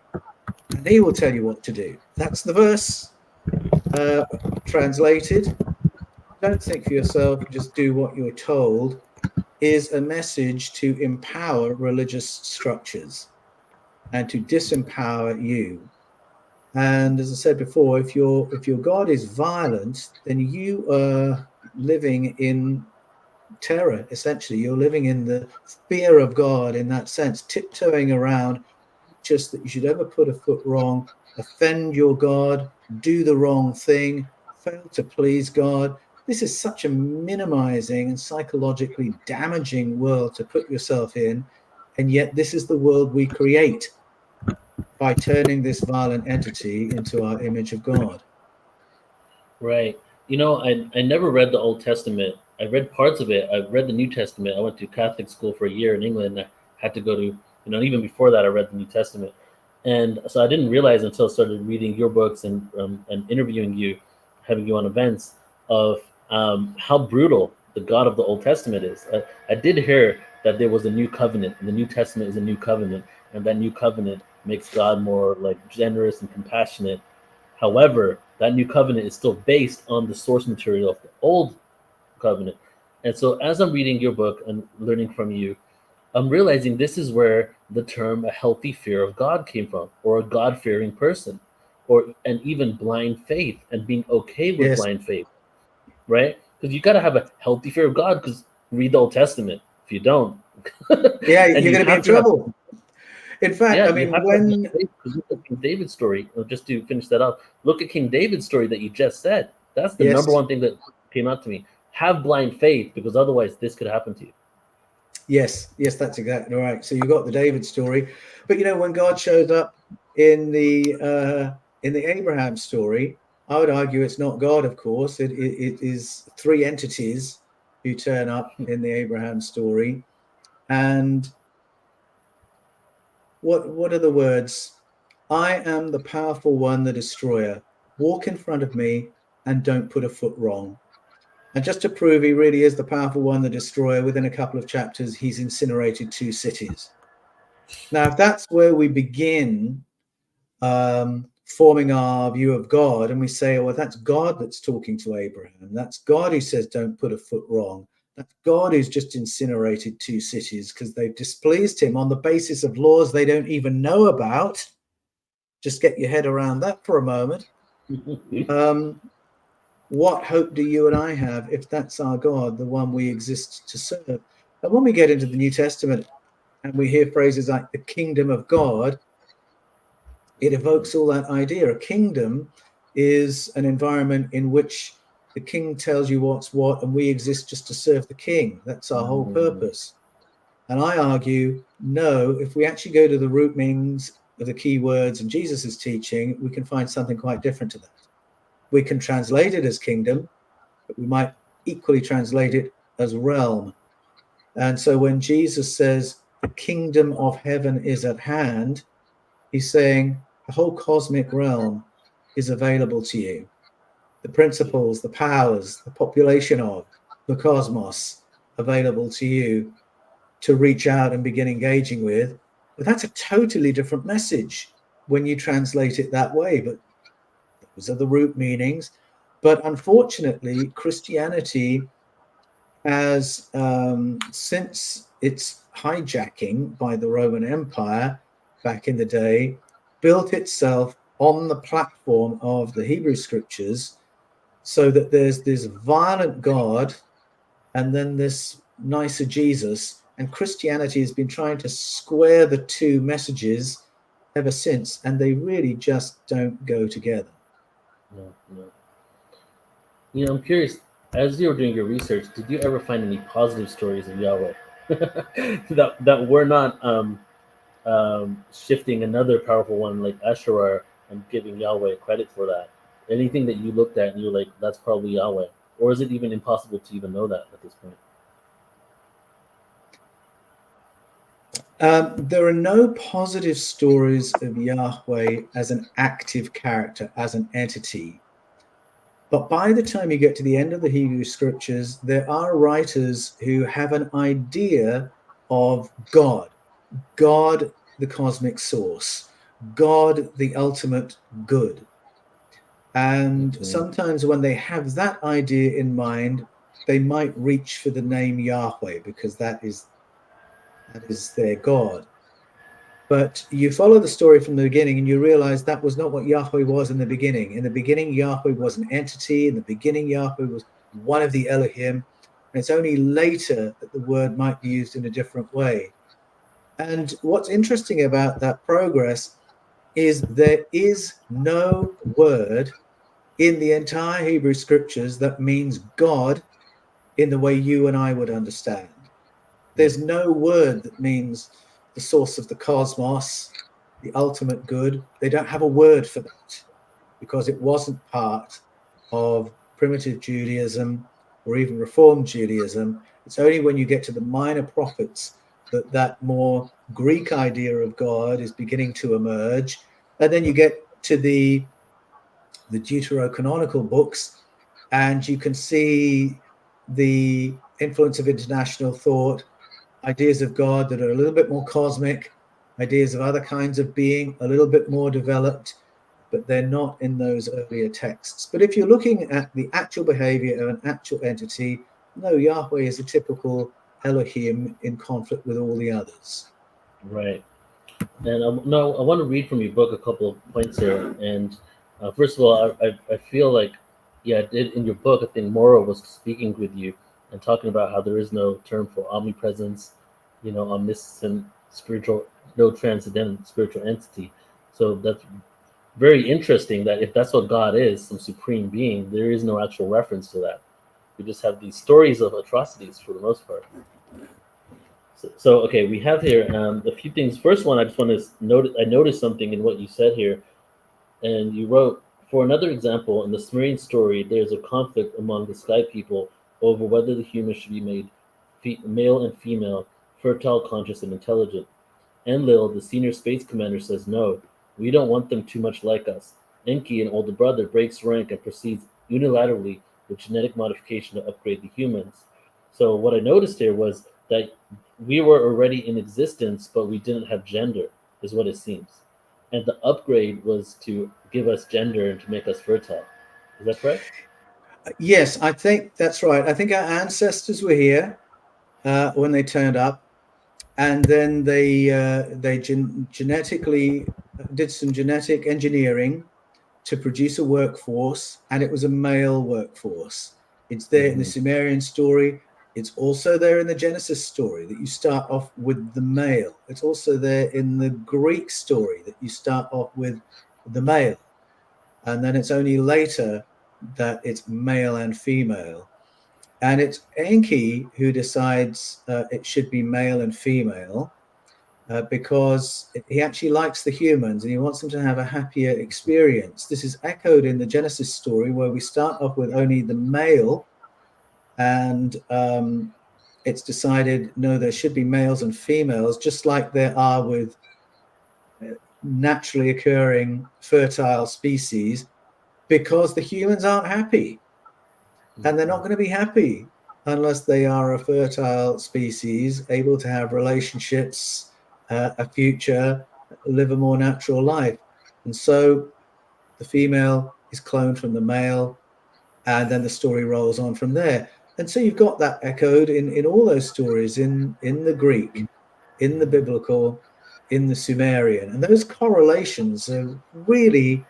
and he will tell you what to do. That's the verse. Translated, don't think for yourself, just do what you're told, is a message to empower religious structures. and to disempower you. And as I said before, if your God is violent, then you are living in terror. Essentially, you're living in the fear of God in that sense, tiptoeing around, just that you should ever put a foot wrong, offend your God, do the wrong thing, fail to please God. This is such a minimizing and psychologically damaging world to put yourself in. And yet this is the world we create by turning this violent entity into our image of God. Right. You know, I never read the Old Testament. I read parts of it. I read the New Testament. I went to Catholic school for a year in England. I had to go to, even before that, I read the New Testament. And so I didn't realize until I started reading your books and interviewing you, having you on events, of how brutal the God of the Old Testament is. I did hear that there was a new covenant, and the New Testament is a new covenant, and that new covenant makes God more like generous and compassionate. However, that new covenant is still based on the source material of the old covenant. And so as I'm reading your book and learning from you, I'm realizing this is where the term a healthy fear of God came from, or a God-fearing person, and even blind faith and being okay with Yes. blind faith, right? Because you got to have a healthy fear of God, because read the Old Testament. If you don't, Yeah, and you're you going to be in have to have, trouble. In fact, yeah, I you mean, have to have blind when, faith. Because look at King David's story. Just to finish that up, look at King David's story that you just said. That's the number yes, one thing that came out to me. Have blind faith, because otherwise this could happen to you. yes, that's exactly right. So you got the David story, but when God shows up in the Abraham story, I would argue it's not God. Of course, it is three entities who turn up in the Abraham story, and what are the words? I am the powerful one, the destroyer. Walk in front of me and don't put a foot wrong. And just to prove he really is the powerful one, the destroyer, within a couple of chapters, he's incinerated 2 cities. Now, if that's where we begin forming our view of God, and we say, oh, well, that's God that's talking to Abraham. That's God who says, don't put a foot wrong. That's God who's just incinerated 2 cities because they've displeased him on the basis of laws they don't even know about. Just get your head around that for a moment. What hope do you and I have if that's our God, the one we exist to serve? And when we get into the New Testament and we hear phrases like the kingdom of God, it evokes all that idea. A kingdom is an environment in which the king tells you what's what, and we exist just to serve the king. That's our whole purpose. And I argue, no, if we actually go to the root meanings of the key words in Jesus' teaching, we can find something quite different to that. We can translate it as kingdom, but we might equally translate it as realm. And so when Jesus says the kingdom of heaven is at hand, he's saying the whole cosmic realm is available to you. The principles, the powers, the population of the cosmos available to you to reach out and begin engaging with. But that's a totally different message when you translate it that way. But those are the root meanings. But unfortunately, Christianity has, since its hijacking by the Roman Empire back in the day, built itself on the platform of the Hebrew scriptures, so that there's this violent God and then this nicer Jesus. And Christianity has been trying to square the two messages ever since, and they really just don't go together. No. I'm curious, as you were doing your research, did you ever find any positive stories of Yahweh that were not shifting another powerful one like Asherah and giving Yahweh credit for that? Anything that you looked at and you're like, that's probably Yahweh? Or is it even impossible to even know that at this point? There are no positive stories of Yahweh as an active character, as an entity. But by the time you get to the end of the Hebrew scriptures, there are writers who have an idea of God, God, the cosmic source, God, the ultimate good. And sometimes when they have that idea in mind, they might reach for the name Yahweh because that is their God. But you follow the story from the beginning and you realize that was not what Yahweh was in the beginning. In the beginning, Yahweh was an entity. In the beginning, Yahweh was one of the Elohim. And it's only later that the word might be used in a different way. And what's interesting about that progress is there is no word in the entire Hebrew scriptures that means God in the way you and I would understand. There's no word that means the source of the cosmos, the ultimate good. They don't have a word for that because it wasn't part of primitive Judaism or even Reformed Judaism. It's only when you get to the minor prophets that that more Greek idea of God is beginning to emerge. And then you get to the deuterocanonical books, and you can see the influence of international thought, ideas of God that are a little bit more cosmic, ideas of other kinds of being a little bit more developed, but they're not in those earlier texts. But if you're looking at the actual behavior of an actual entity, no, Yahweh is a typical Elohim in conflict with all the others. Right. And I want to read from your book a couple of points here. And first of all, I feel like, yeah, in your book, I think Mora was speaking with you and talking about how there is no term for omnipresence, omniscient spiritual, no transcendent spiritual entity. So that's very interesting that if that's what God is, some supreme being, there is no actual reference to that. We just have these stories of atrocities for the most part. So okay, we have here a few things. First one, I just want to note. I noticed something in what you said here, and you wrote, for another example, in the Sumerian story, there's a conflict among the sky people over whether the humans should be made male and female, fertile, conscious, and intelligent. Enlil, the senior space commander, says no, we don't want them too much like us. Enki, an older brother, breaks rank and proceeds unilaterally with genetic modification to upgrade the humans. So what I noticed here was that we were already in existence, but we didn't have gender, is what it seems. And the upgrade was to give us gender and to make us fertile. Is that correct? Yes, I think that's right. I think our ancestors were here when they turned up, and then they genetically did some genetic engineering to produce a workforce, and it was a male workforce. It's there in the Sumerian story. It's also there in the Genesis story that you start off with the male. It's also there in the Greek story that you start off with the male. And then it's only later that it's male and female. And it's Enki who decides it should be male and female because he actually likes the humans and he wants them to have a happier experience. This is echoed in the Genesis story where we start off with only the male, and it's decided, no, there should be males and females, just like there are with naturally occurring fertile species, because the humans aren't happy. And they're not going to be happy unless they are a fertile species, able to have relationships, a future, live a more natural life. And so the female is cloned from the male, and then the story rolls on from there. And so you've got that echoed in all those stories, in the Greek, in the biblical, in the Sumerian. And those correlations are really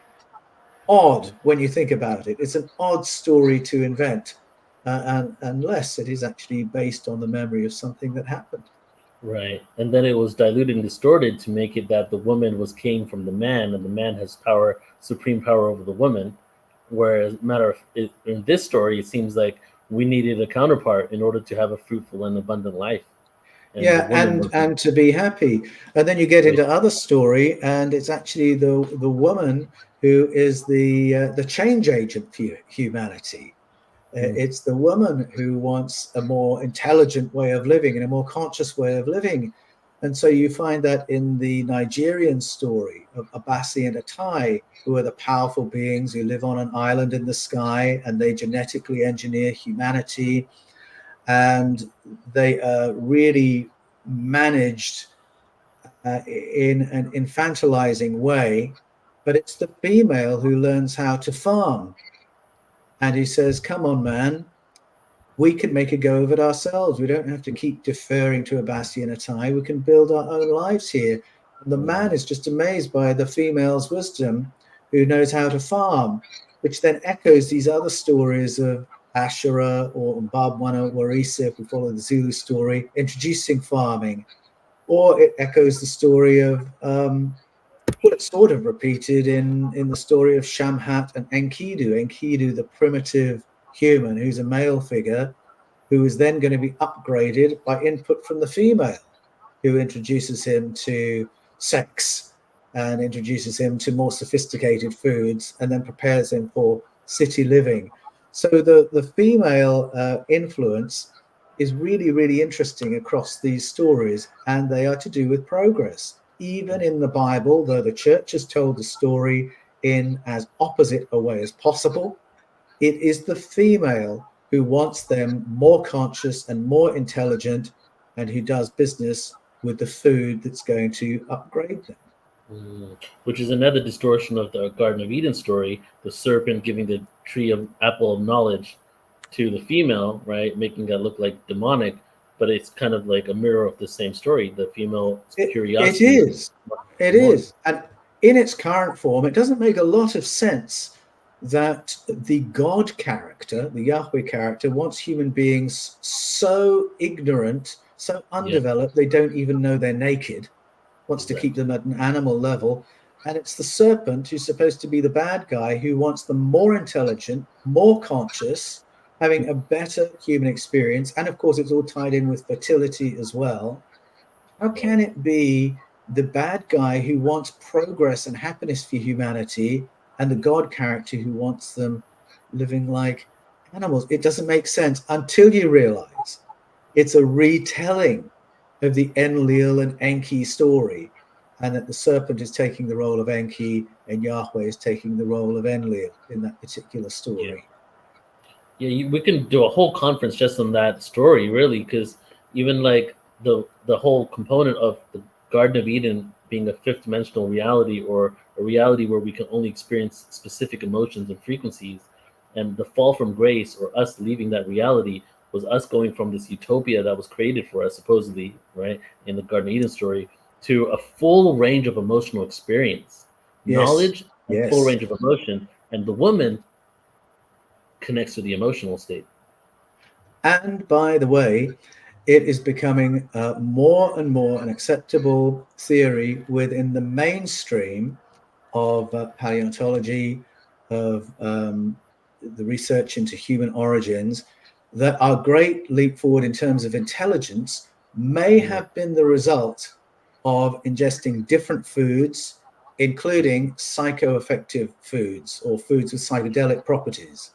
odd when you think about it. It's an odd story to invent, unless it is actually based on the memory of something that happened. Right. And then it was diluted and distorted to make it that the woman came from the man and the man has power, supreme power over the woman. Whereas in this story, it seems like we needed a counterpart in order to have a fruitful and abundant life. And to be happy. And then you get into other story, and it's actually the woman who is the change agent for humanity. It's the woman who wants a more intelligent way of living and a more conscious way of living. And so you find that in the Nigerian story of Abasi and Atai, who are the powerful beings who live on an island in the sky, and they genetically engineer humanity, and they are really managed in an infantilizing way. But it's the female who learns how to farm. And he says, come on, man, we can make a go of it ourselves. We don't have to keep deferring to Abasi and Atai. We can build our own lives here. And the man is just amazed by the female's wisdom, who knows how to farm, which then echoes these other stories of Asherah or Mbabwana Warisa, if we follow the Zulu story, introducing farming. Or it echoes the story of, well, it's sort of repeated in the story of Shamhat and Enkidu. Enkidu, the primitive human, who's a male figure, who is then going to be upgraded by input from the female, who introduces him to sex and introduces him to more sophisticated foods and then prepares him for city living. So the female influence is really, really interesting across these stories, and they are to do with progress. Even in the Bible, though the church has told the story in as opposite a way as possible, it is the female who wants them more conscious and more intelligent, and who does business with the food that's going to upgrade them. Which is another distortion of the Garden of Eden story, the serpent giving the tree of apple of knowledge to the female, right, making that look like demonic, but it's kind of like a mirror of the same story. The female curiosity. It is. And in its current form, it doesn't make a lot of sense that the God character, the Yahweh character, wants human beings so ignorant, so undeveloped, they don't even know they're naked, wants to keep them at an animal level. And it's the serpent who's supposed to be the bad guy, who wants them more intelligent, more conscious, having a better human experience. And of course, it's all tied in with fertility as well. How can it be the bad guy who wants progress and happiness for humanity and the God character who wants them living like animals? It doesn't make sense until you realize it's a retelling of the Enlil and Enki story, and that the serpent is taking the role of Enki and Yahweh is taking the role of Enlil in that particular story. We can do a whole conference just on that story, really, because even like the whole component of the Garden of Eden being a fifth dimensional reality, or a reality where we can only experience specific emotions and frequencies, and the fall from grace, or us leaving that reality, was us going from this utopia that was created for us, supposedly, right, in the Garden of Eden story, to a full range of emotional experience, knowledge, and full range of emotion. And the woman connects to the emotional state. And by the way, it is becoming more and more an acceptable theory within the mainstream of paleontology, of the research into human origins, that our great leap forward in terms of intelligence may have been the result of ingesting different foods, including psychoaffective foods or foods with psychedelic properties.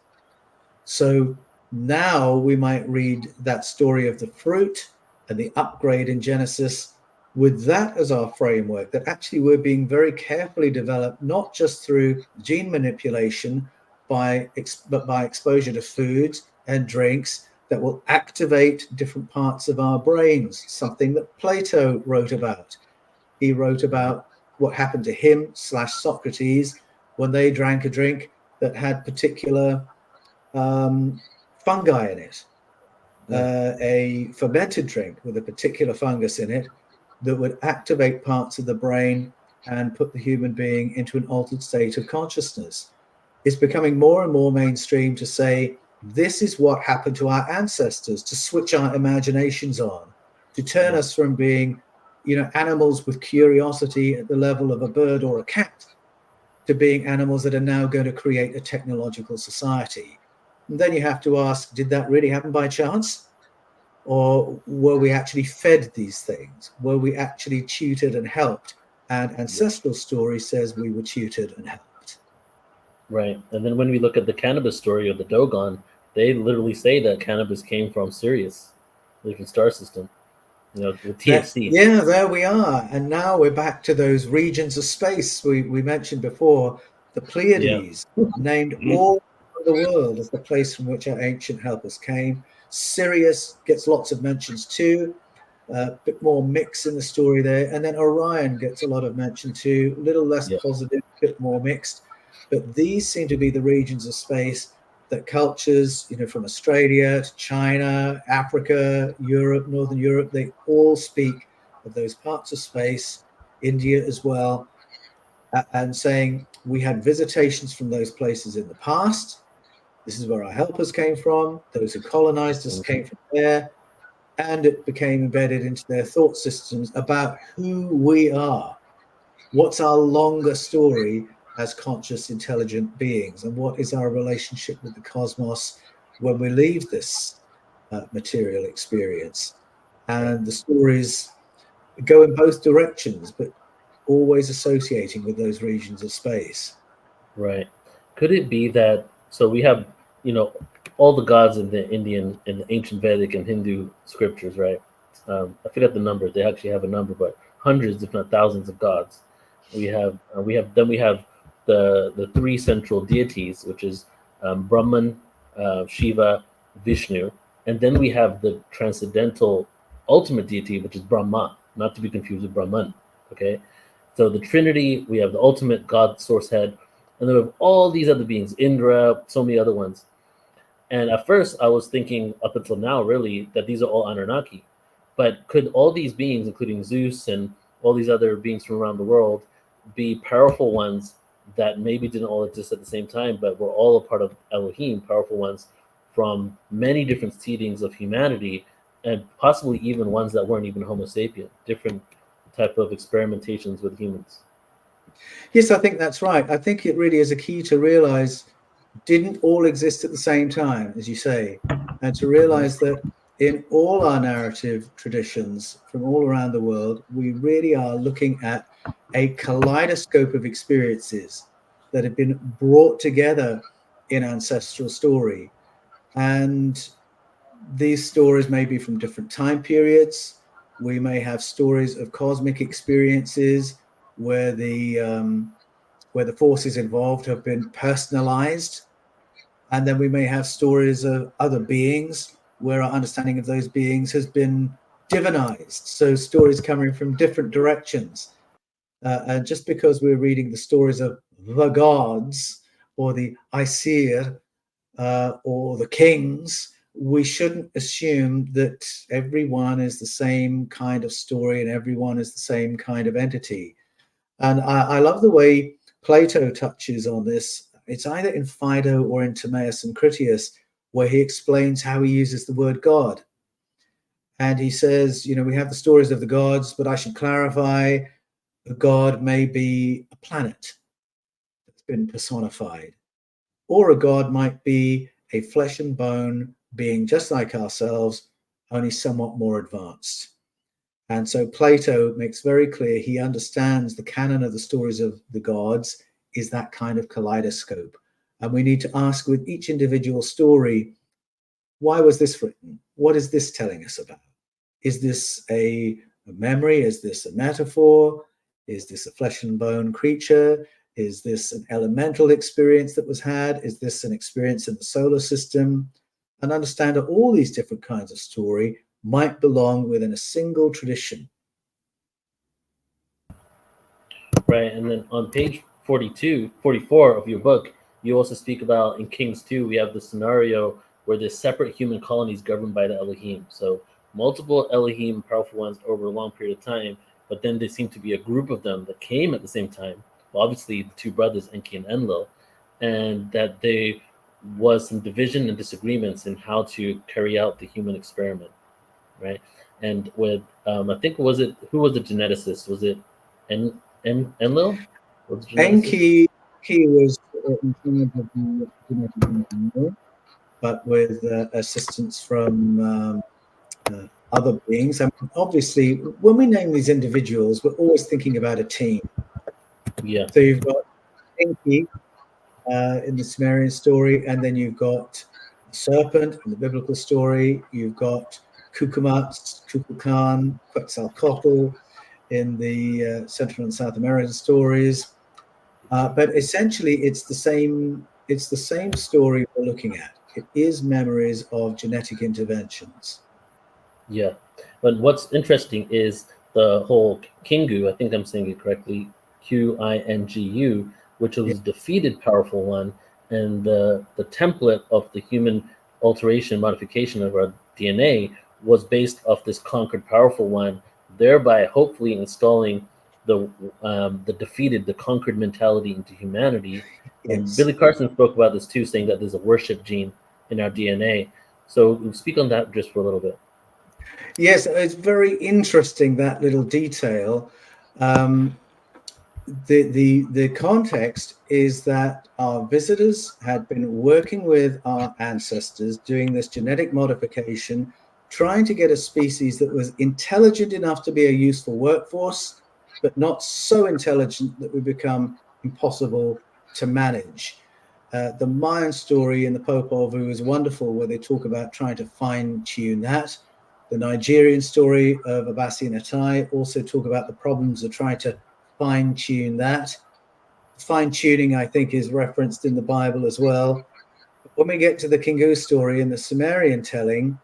So now we might read that story of the fruit and the upgrade in Genesis with that as our framework, that actually we're being very carefully developed, not just through gene manipulation, but by exposure to foods and drinks that will activate different parts of our brains, something that Plato wrote about. He wrote about what happened to him / Socrates when they drank a drink that had particular fungi in it, a fermented drink with a particular fungus in it that would activate parts of the brain and put the human being into an altered state of consciousness. It's becoming more and more mainstream to say, this is what happened to our ancestors, to switch our imaginations on, to turn us from being, animals with curiosity at the level of a bird or a cat, to being animals that are now going to create a technological society. And then you have to ask, did that really happen by chance? Or were we actually fed these things? Were we actually tutored and helped? And ancestral story says we were tutored and helped. Right. And then when we look at the cannabis story of the Dogon, they literally say that cannabis came from Sirius, the different star system, the THC. There we are. And now we're back to those regions of space we mentioned before, the Pleiades, named all over the world as the place from which our ancient helpers came. Sirius gets lots of mentions too, a bit more mix in the story there. And then Orion gets a lot of mention too, a little less positive, a bit more mixed. But these seem to be the regions of space that cultures, from Australia to China, Africa, Europe, Northern Europe, they all speak of those parts of space India as well, and saying we had visitations from those places in the past. This is where our helpers came from. Those who colonized us came from there. And it became embedded into their thought systems about who we are. What's our longer story as conscious, intelligent beings? And what is our relationship with the cosmos when we leave this material experience? And the stories go in both directions, but always associating with those regions of space. Right. Could it be that, so we have, all the gods in the Indian, in the ancient Vedic and Hindu scriptures, right? I forget the number. They actually have a number, but hundreds, if not thousands, of gods. We have the three central deities, which is Brahman, Shiva, Vishnu, and then we have the transcendental ultimate deity, which is Brahma, not to be confused with Brahman. Okay, so the Trinity, we have the ultimate God source head, and then we have all these other beings, Indra, so many other ones. And at first, I was thinking, up until now, really, that these are all Anunnaki. But could all these beings, including Zeus and all these other beings from around the world, be powerful ones that maybe didn't all exist at the same time, but were all a part of Elohim, powerful ones from many different seedings of humanity, and possibly even ones that weren't even Homo sapien, different type of experimentations with humans? Yes, I think that's right. I think it really is a key to realize didn't all exist at the same time, as you say, and to realize that in all our narrative traditions from all around the world, we really are looking at a kaleidoscope of experiences that have been brought together in ancestral story. And these stories may be from different time periods. We may have stories of cosmic experiences where the forces involved have been personalized. And then we may have stories of other beings where our understanding of those beings has been divinized. So stories coming from different directions. And just because we're reading the stories of the gods or the Aesir or the kings, we shouldn't assume that everyone is the same kind of story and everyone is the same kind of entity. And I love the way Plato touches on this. It's either in Phaedo or in Timaeus and Critias, where he explains how he uses the word God. And he says, we have the stories of the gods, but I should clarify a god may be a planet that's been personified, or a god might be a flesh and bone being just like ourselves, only somewhat more advanced. And so Plato makes very clear he understands the canon of the stories of the gods is that kind of kaleidoscope. And we need to ask with each individual story, why was this written? What is this telling us about? Is this a memory? Is this a metaphor? Is this a flesh and bone creature? Is this an elemental experience that was had? Is this an experience in the solar system? And understand that all these different kinds of story might belong within a single tradition. Right. And then on page 44 of your book, you also speak about in Kings 2, we have the scenario where there's separate human colonies governed by the Elohim. So multiple Elohim, powerful ones over a long period of time, but then there seemed to be a group of them that came at the same time. Well, obviously, the two brothers, Enki and Enlil, and that there was some division and disagreements in how to carry out the human experiment, right? And with, I think, who was the geneticist? Was it Enlil? Enki was in charge of the genetic engineering, but with assistance from other beings. I mean, obviously, when we name these individuals, we're always thinking about a team. Yeah. So you've got Enki in the Sumerian story, and then you've got the serpent in the biblical story. You've got Kukumats, Kukulkan, Quetzalcoatl in the Central and South American stories. But essentially, it's the same story we're looking at. It is memories of genetic interventions. Yeah. But what's interesting is the whole Kingu, I think I'm saying it correctly, Qingu, which was a defeated powerful one, and the template of the human alteration modification of our DNA was based off this conquered powerful one, thereby hopefully installing the defeated, the conquered mentality into humanity. And Yes. Billy Carson spoke about this too, saying that there's a worship gene in our DNA. So speak on that just for a little bit. Yes, it's very interesting, that little detail. The context is that our visitors had been working with our ancestors, doing this genetic modification, trying to get a species that was intelligent enough to be a useful workforce, but not so intelligent that we become impossible to manage. The Mayan story in the Popol Vuh is wonderful, where they talk about trying to fine-tune that. The Nigerian story of Abasi and Atai also talk about the problems of trying to fine-tune that. Fine-tuning, I think, is referenced in the Bible as well. When we get to the Kingu story in the Sumerian telling,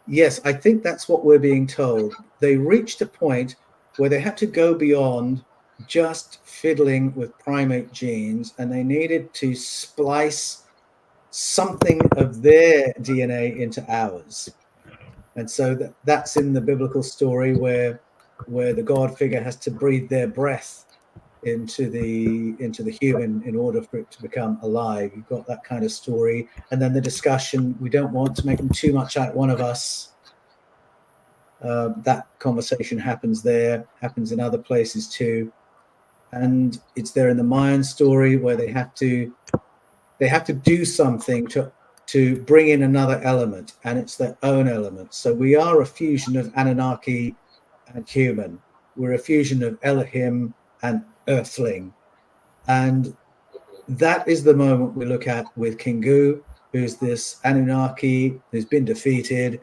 yes, I think that's what we're being told. They reached a point where they had to go beyond just fiddling with primate genes, and they needed to splice something of their DNA into ours. And so that's in the biblical story where the God figure has to breathe their breath into the human in order for it to become alive. You've got that kind of story, and then the discussion. We don't want to make them too much like one of us. That conversation happens there, happens in other places too, and it's there in the Mayan story where they have to do something to bring in another element, and it's their own element. So we are a fusion of Anunnaki and human. We're a fusion of Elohim and Earthling. And that is the moment we look at with Kingu, who's this Anunnaki who's been defeated.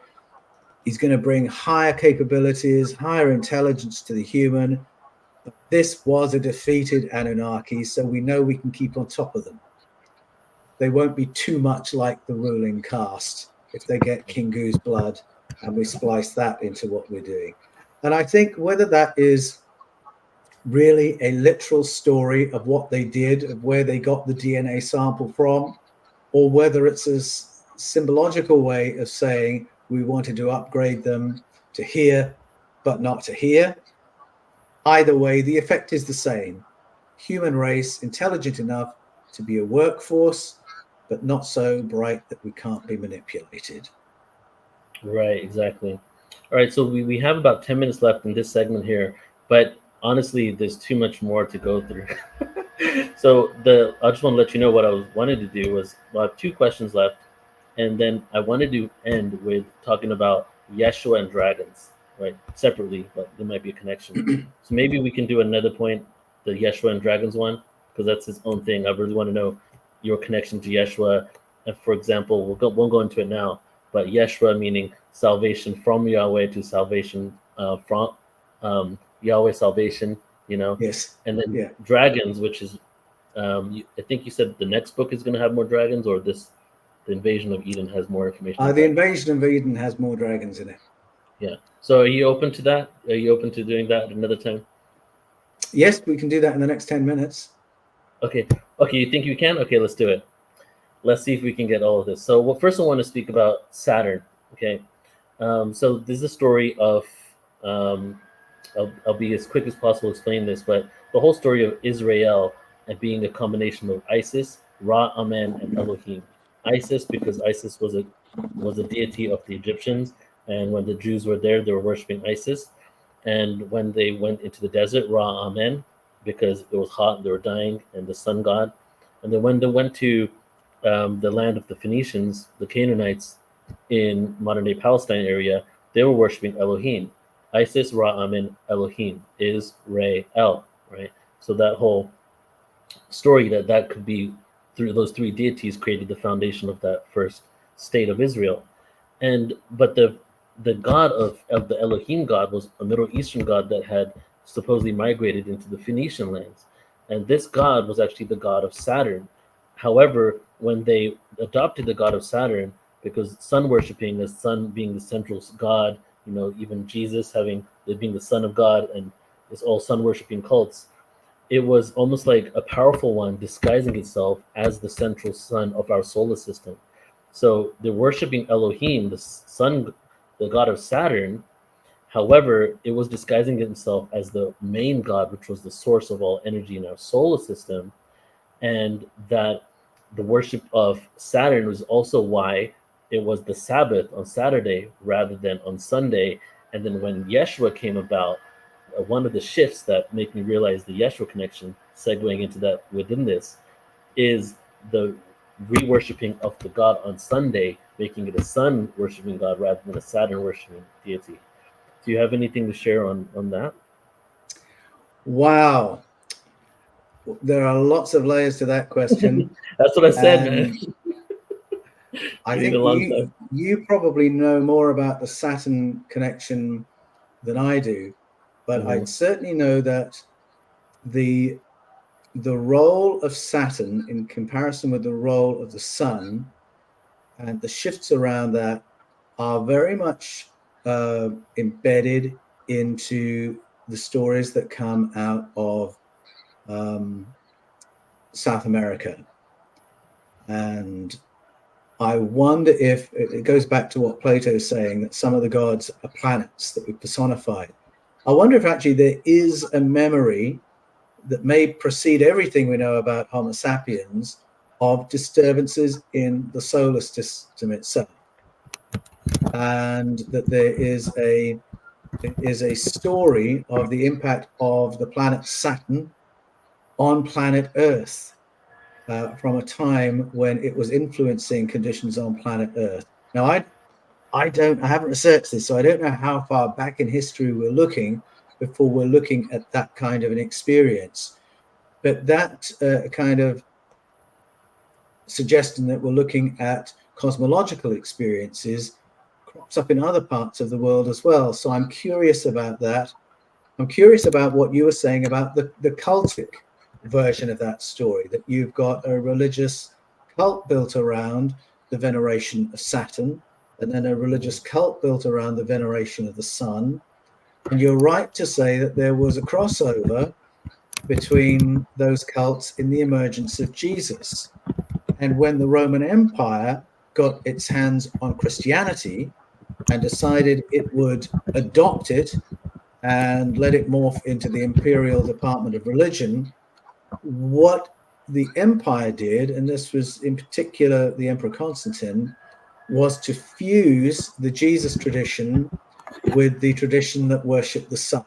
He's going to bring higher capabilities, higher intelligence to the human. But this was a defeated Anunnaki, so we know we can keep on top of them. They won't be too much like the ruling caste if they get Kingu's blood and we splice that into what we're doing. And I think whether that is really a literal story of what they did, of where they got the DNA sample from, or whether it's a symbological way of saying we wanted to upgrade them to here, but not to here. Either way, the effect is the same. Human race, intelligent enough to be a workforce, but not so bright that we can't be manipulated. Right, exactly. All right, so we have about 10 minutes left in this segment here, but honestly, there's too much more to go through. So I just want to let you know what I wanted to do was I have two questions left, and then I wanted to end with talking about Yeshua and dragons, right? Separately, but there might be a connection. So maybe we can do another point, the Yeshua and dragons one, because that's his own thing. I really want to know your connection to Yeshua. And for example, won't go into it now, but Yeshua meaning salvation from Yahweh to salvation from Yahweh salvation, Yes. and then Yeah. dragons, which is I think you said the next book is going to have more dragons, or the Invasion of Eden has more information. The Invasion of Eden has more dragons in it. Yeah. So are you open to that? Are you open to doing that another time? Yes, we can do that in the next 10 minutes. Okay. You think you can? Okay, let's do it. Let's see if we can get all of this. So first I want to speak about Saturn. Okay. So this is a story of I'll be as quick as possible explaining this, but the whole story of Israel and being a combination of Isis, Ra, Amen, and Elohim. Isis, because Isis was a deity of the Egyptians, and when the Jews were there, they were worshiping Isis. And when they went into the desert, Ra, Amen, because it was hot and they were dying, and the sun god. And then when they went to the land of the Phoenicians, the Canaanites in modern day Palestine area, they were worshiping Elohim. Isis, Ra, Amen, Elohim is Re, El, right? So that whole story that could be through those three deities created the foundation of that first state of Israel. But the god of the Elohim god was a Middle Eastern god that had supposedly migrated into the Phoenician lands. And this god was actually the god of Saturn. However, when they adopted the god of Saturn, because sun worshiping, the sun being the central god, even Jesus being the son of God, and it's all sun worshiping cults, it was almost like a powerful one disguising itself as the central sun of our solar system. So they're worshiping Elohim, the sun, the god of Saturn. However, it was disguising itself as the main god, which was the source of all energy in our solar system, and that the worship of Saturn was also why it was the Sabbath on Saturday rather than on Sunday. And then when Yeshua came about, one of the shifts that make me realize the Yeshua connection, segueing into that within this, is the re-worshipping of the god on Sunday, making it a sun worshipping god rather than a Saturn worshipping deity. Do you have anything to share on that? Wow. There are lots of layers to that question. That's what I said, And man. I Reading a think long time. you probably know more about the Saturn connection than I do, but I Mhm. certainly know that the role of Saturn in comparison with the role of the sun and the shifts around that are very much embedded into the stories that come out of South America. And I wonder if it goes back to what Plato is saying, that some of the gods are planets that we personified. I wonder if actually there is a memory that may precede everything we know about Homo sapiens of disturbances in the solar system itself. And that there is a story of the impact of the planet Saturn on planet Earth from a time when it was influencing conditions on planet Earth. Now, I haven't researched this, so I don't know how far back in history we're looking before we're looking at that kind of an experience. But that kind of suggestion that we're looking at cosmological experiences crops up in other parts of the world as well. So I'm curious about that. I'm curious about what you were saying about the cultic version of that story, that you've got a religious cult built around the veneration of Saturn, and then a religious cult built around the veneration of the sun. And you're right to say that there was a crossover between those cults in the emergence of Jesus. And when the Roman Empire got its hands on Christianity and decided it would adopt it and let it morph into the Imperial Department of Religion, what the empire did, and this was in particular the Emperor Constantine, was to fuse the Jesus tradition with the tradition that worshipped the sun.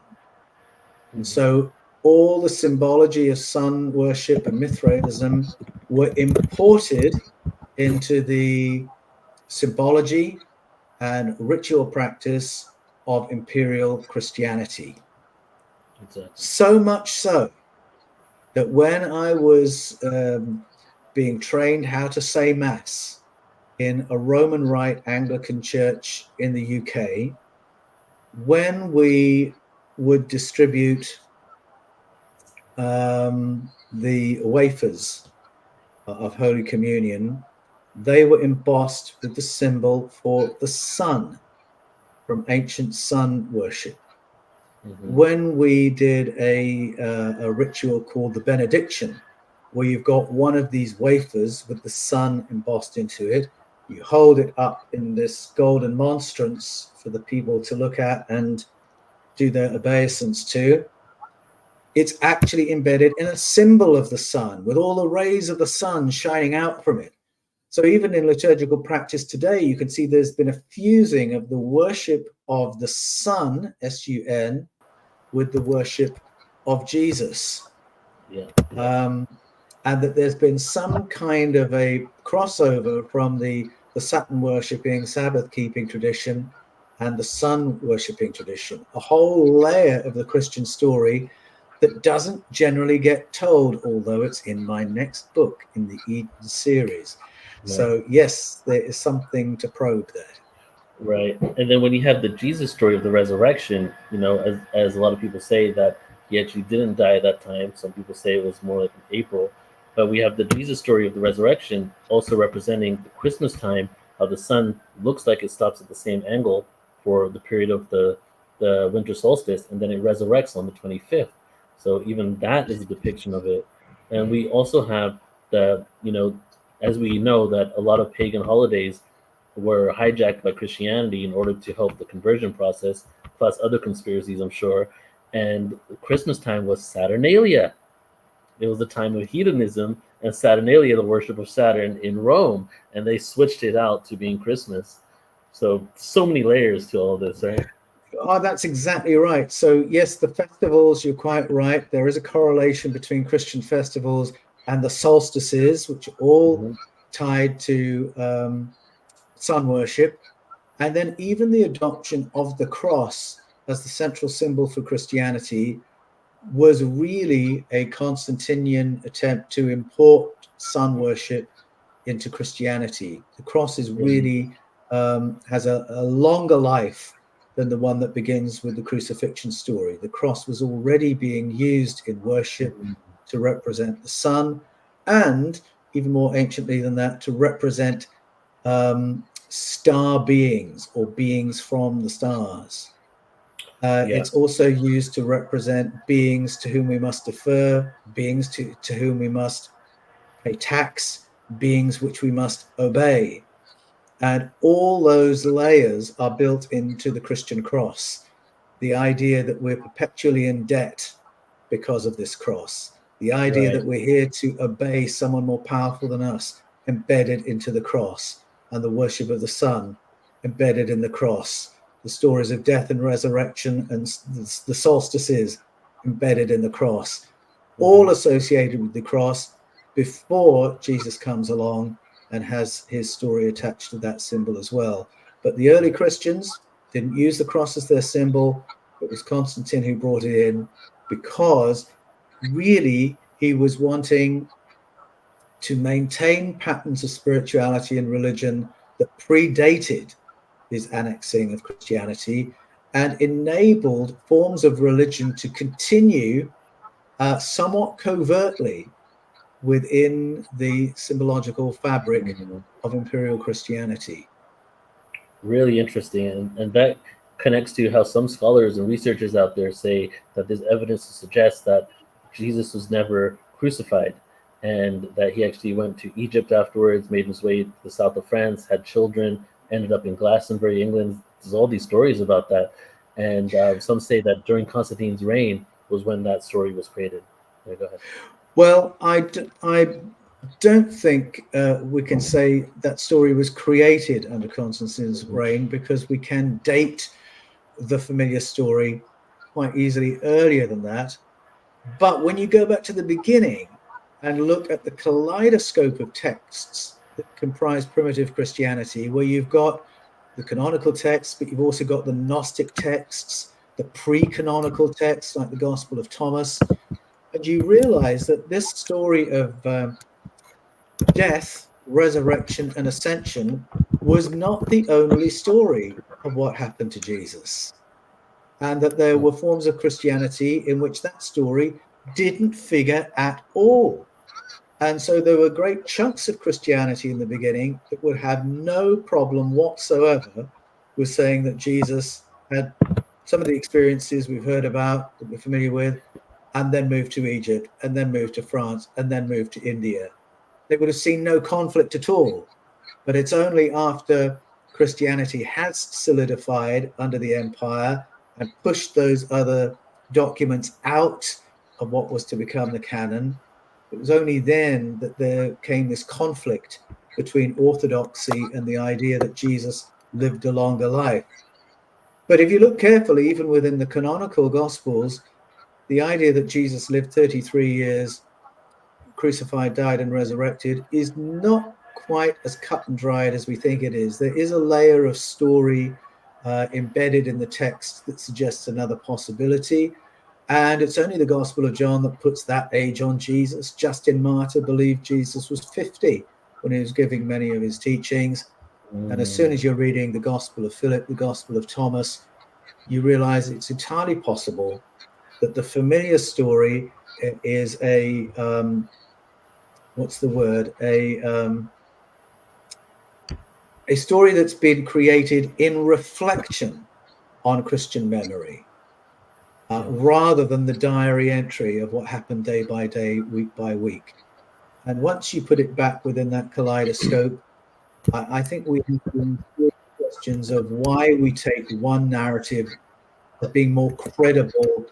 And so all the symbology of sun worship and Mithraism were imported into the symbology and ritual practice of imperial Christianity. Exactly. So much so that when I was being trained how to say Mass in a Roman Rite Anglican church in the UK, when we would distribute the wafers of Holy Communion, they were embossed with the symbol for the sun from ancient sun worship. When we did a ritual called the benediction, where you've got one of these wafers with the sun embossed into it, you hold it up in this golden monstrance for the people to look at and do their obeisance to. It's actually embedded in a symbol of the sun with all the rays of the sun shining out from it. So even in liturgical practice today, you can see there's been a fusing of the worship of the sun, S-U-N, with the worship of Jesus. And that there's been some kind of a crossover from the Saturn worshipping, Sabbath keeping tradition and the sun worshipping tradition, a whole layer of the Christian story that doesn't generally get told, although it's in my next book in the Eden series. Right. So yes, there is something to probe there. Right. And then when you have the Jesus story of the resurrection, you know, as a lot of people say that he actually didn't die at that time. Some people say it was more like in April. But we have the Jesus story of the resurrection also representing the Christmas time, how the sun looks like it stops at the same angle for the period of the winter solstice, and then it resurrects on the 25th. So even that is a depiction of it. And we also have the, you know, as we know that a lot of pagan holidays were hijacked by Christianity in order to help the conversion process. plus other conspiracies, I'm sure. And Christmas time was Saturnalia. It was the time of hedonism and Saturnalia, the worship of Saturn in Rome, and they switched it out to being Christmas. So many layers to all this, right? Oh, that's exactly right. So yes, the festivals, you're quite right. There is a correlation between Christian festivals and the solstices, which are all tied to sun worship. And then even the adoption of the cross as the central symbol for Christianity was really a Constantinian attempt to import sun worship into Christianity. The cross is really has a longer life than the one that begins with the crucifixion story. The cross was already being used in worship to represent the sun, and even more anciently than that, to represent star beings or beings from the stars. It's also used to represent beings to whom we must defer, beings to whom we must pay tax, beings which we must obey. And all those layers are built into the Christian cross. The idea that we're perpetually in debt because of this cross. The idea that we're here to obey someone more powerful than us, embedded into the cross. And the worship of the sun, embedded in the cross. The stories of death and resurrection and the solstices, embedded in the cross. All associated with the cross before Jesus comes along and has his story attached to that symbol as well. But the early Christians didn't use the cross as their symbol. It was Constantine who brought it in, because really he was wanting to maintain patterns of spirituality and religion that predated his annexing of Christianity and enabled forms of religion to continue somewhat covertly within the symbological fabric of imperial Christianity. Really interesting. And that connects to how some scholars and researchers out there say that there's evidence to suggest that Jesus was never crucified, and that he actually went to Egypt afterwards, made his way to the south of France, had children, ended up in Glastonbury, England. There's all these stories about that. And some say that during Constantine's reign was when that story was created. Yeah, go ahead. Well, I don't think we can say that story was created under Constantine's reign, because we can date the familiar story quite easily earlier than that. But when you go back to the beginning and look at the kaleidoscope of texts that comprise primitive Christianity, where you've got the canonical texts, but you've also got the Gnostic texts, the pre-canonical texts like the Gospel of Thomas, and you realize that this story of death, resurrection, and ascension was not the only story of what happened to Jesus, and that there were forms of Christianity in which that story didn't figure at all. And so there were great chunks of Christianity in the beginning that would have no problem whatsoever with saying that Jesus had some of the experiences we've heard about, that we're familiar with, and then moved to Egypt, and then moved to France, and then moved to India. They would have seen no conflict at all. But it's only after Christianity has solidified under the empire and pushed those other documents out of what was to become the canon, it was only then that there came this conflict between orthodoxy and the idea that Jesus lived a longer life. But if you look carefully, even within the canonical Gospels, the idea that Jesus lived 33 years, crucified, died, and resurrected is not quite as cut and dried as we think it is. There is a layer of story embedded in the text that suggests another possibility. And it's only the Gospel of John that puts that age on Jesus. Justin Martyr believed Jesus was 50 when he was giving many of his teachings. And as soon as you're reading the Gospel of Philip, the Gospel of Thomas, you realize it's entirely possible that the familiar story is a a story that's been created in reflection on Christian memory, rather than the diary entry of what happened day by day, week by week. And once you put it back within that kaleidoscope, I think we have to answer questions of why we take one narrative as being more credible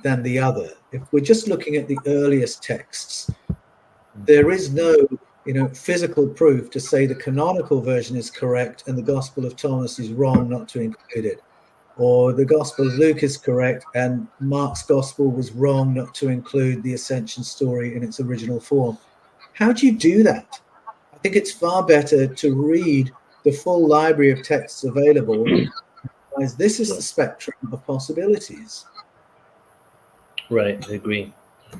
than the other. If we're just looking at the earliest texts, there is no, physical proof to say the canonical version is correct and the Gospel of Thomas is wrong not to include it, or the Gospel of Luke is correct and Mark's Gospel was wrong not to include the Ascension story in its original form. How do you do that? I think it's far better to read the full library of texts available, as this is the spectrum of possibilities. Right, I agree.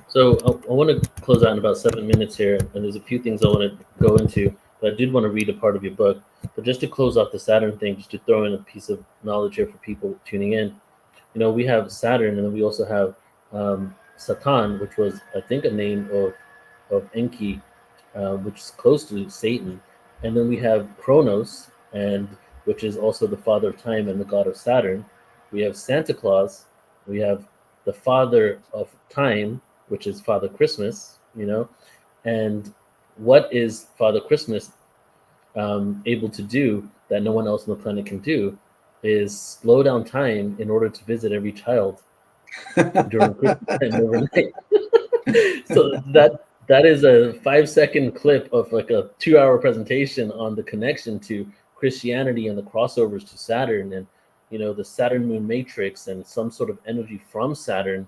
So I want to close out in about 7 minutes here, and there's a few things I want to go into, but I did want to read a part of your book. But just to close off the Saturn thing, just to throw in a piece of knowledge here for people tuning in, we have Saturn, and then we also have Satan, which was, I think, a name of Enki, which is close to Satan. And then we have Kronos, and which is also the father of time and the god of Saturn. We have Santa Claus. We have the father of time, which is Father Christmas, and what is Father Christmas able to do that no one else on the planet can do is slow down time in order to visit every child during Christmas time overnight. So that is a 5-second clip of like a 2-hour presentation on the connection to Christianity and the crossovers to Saturn, and the Saturn moon matrix and some sort of energy from Saturn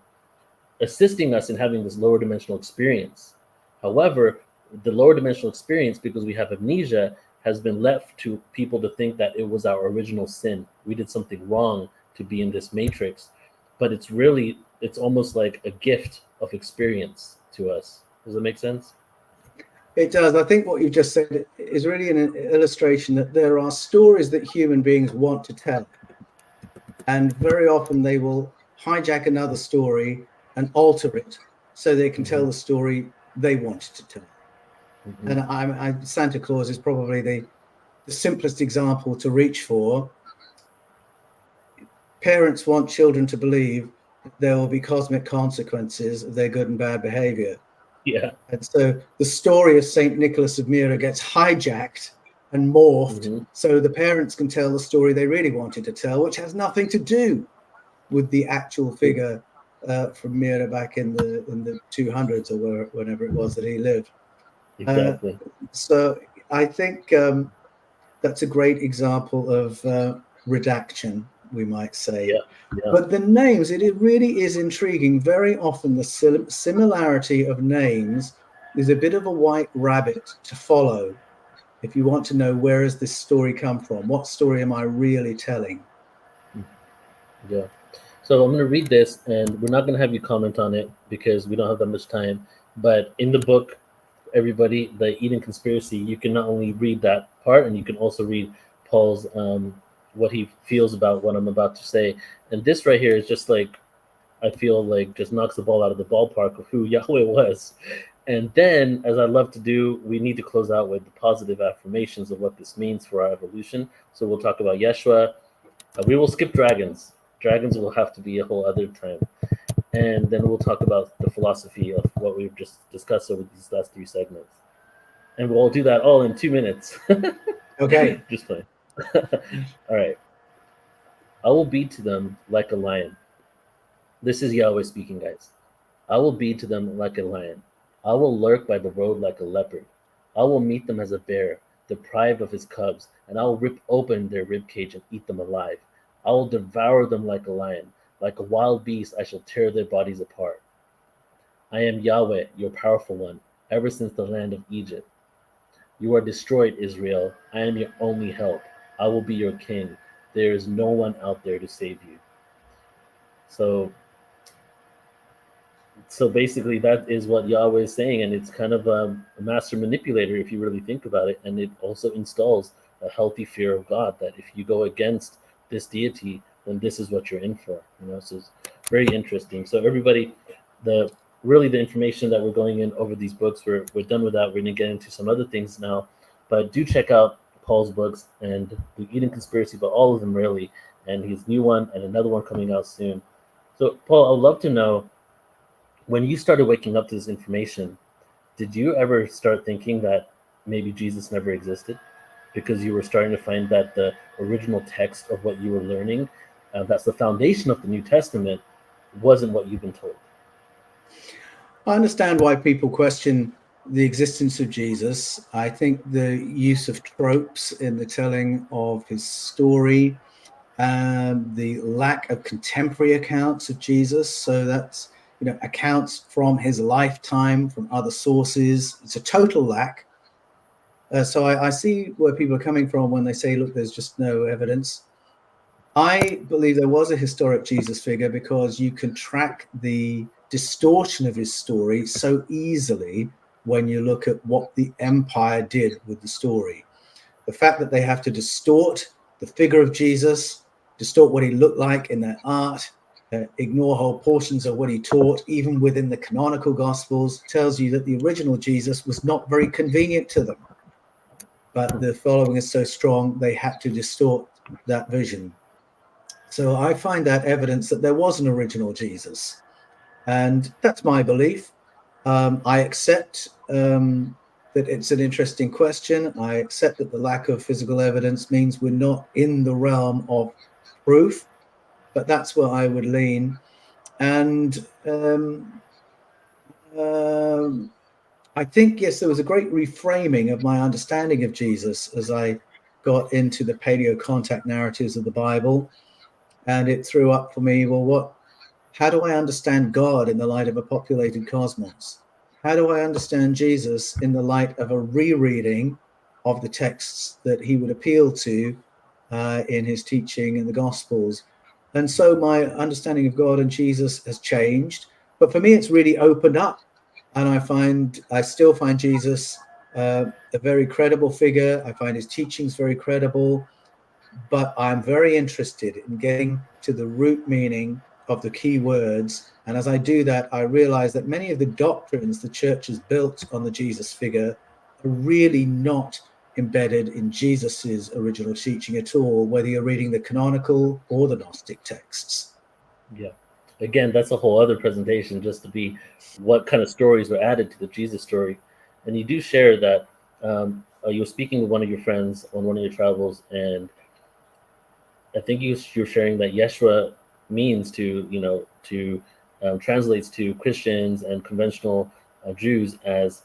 assisting us in having this lower dimensional experience. However, the lower dimensional experience, because we have amnesia, has been left to people to think that it was our original sin. We did something wrong to be in this matrix, but it's almost like a gift of experience to us. Does that make sense? It does. I think what you just said is really an illustration that there are stories that human beings want to tell. And very often they will hijack another story and alter it so they can tell the story they wanted to tell. And Santa Claus is probably the simplest example to reach for. Parents want children to believe that there will be cosmic consequences of their good and bad behavior. Yeah. And so the story of Saint Nicholas of Myra gets hijacked and morphed so the parents can tell the story they really wanted to tell, which has nothing to do with the actual figure from Myra back in the 200s or whenever it was that he lived. Exactly. So I think that's a great example of redaction, we might say. Yeah. But the names, it really is intriguing. Very often the similarity of names is a bit of a white rabbit to follow if you want to know, where has this story come from? What story am I really telling? Yeah. So I'm going to read this, and we're not going to have you comment on it because we don't have that much time. But in the book, everybody, the Eden Conspiracy, you can not only read that part, and you can also read Paul's what he feels about what I'm about to say. And this right here is just like, I feel like just knocks the ball out of the ballpark of who Yahweh was. And then, as I love to do, we need to close out with the positive affirmations of what this means for our evolution. So we'll talk about Yeshua. We will skip dragons. Dragons will have to be a whole other time. And then we'll talk about the philosophy of what we've just discussed over these last 3 segments. And we'll do that all in 2 minutes. Okay. Just playing. All right. I will be to them like a lion. This is Yahweh speaking, guys. I will be to them like a lion. I will lurk by the road like a leopard. I will meet them as a bear, deprived of his cubs, and I will rip open their ribcage and eat them alive. I will devour them like a lion. Like a wild beast, I shall tear their bodies apart. I am Yahweh, your powerful one, ever since the land of Egypt. You are destroyed, Israel. I am your only help. I will be your king. There is no one out there to save you. So basically that is what Yahweh is saying, and it's kind of a master manipulator if you really think about it, and it also installs a healthy fear of God, that if you go against this deity, then this is what you're in for. So it's very interesting. So everybody, the information that we're going in over these books, we're done with that. We're going to get into some other things now, but do check out Paul's books and the Eden Conspiracy, but all of them really, and his new one and another one coming out soon. So Paul, I'd love to know, when you started waking up to this information, did you ever start thinking that maybe Jesus never existed? Because you were starting to find that the original text of what you were learning that's the foundation of the New Testament, wasn't what you've been told. I understand why people question the existence of Jesus. I think the use of tropes in the telling of his story, the lack of contemporary accounts of Jesus, so that's accounts from his lifetime from other sources. It's a total lack. So I see where people are coming from when they say, look, there's just no evidence. I believe there was a historic Jesus figure because you can track the distortion of his story so easily when you look at what the empire did with the story. The fact that they have to distort the figure of Jesus, distort what he looked like in their art, ignore whole portions of what he taught, even within the canonical gospels, tells you that the original Jesus was not very convenient to them. But the following is so strong, they had to distort that vision. So I find that evidence that there was an original Jesus. And that's my belief. I accept that it's an interesting question. I accept that the lack of physical evidence means we're not in the realm of proof, but that's where I would lean. And I think, yes, there was a great reframing of my understanding of Jesus as I got into the paleo-contact narratives of the Bible. And it threw up for me, well, how do I understand God in the light of a populated cosmos? How do I understand Jesus in the light of a rereading of the texts that he would appeal to in his teaching in the Gospels? And so my understanding of God and Jesus has changed. But for me, it's really opened up. And I still find Jesus a very credible figure. I find his teachings very credible. But I'm very interested in getting to the root meaning of the key words. And as I do that, I realize that many of the doctrines the church has built on the Jesus figure are really not embedded in Jesus's original teaching at all, whether you're reading the canonical or the Gnostic texts. Yeah. Again, that's a whole other presentation just to be what kind of stories were added to the Jesus story. And you do share that you were speaking with one of your friends on one of your travels, and I think you're sharing that Yeshua means translates to Christians and conventional Jews as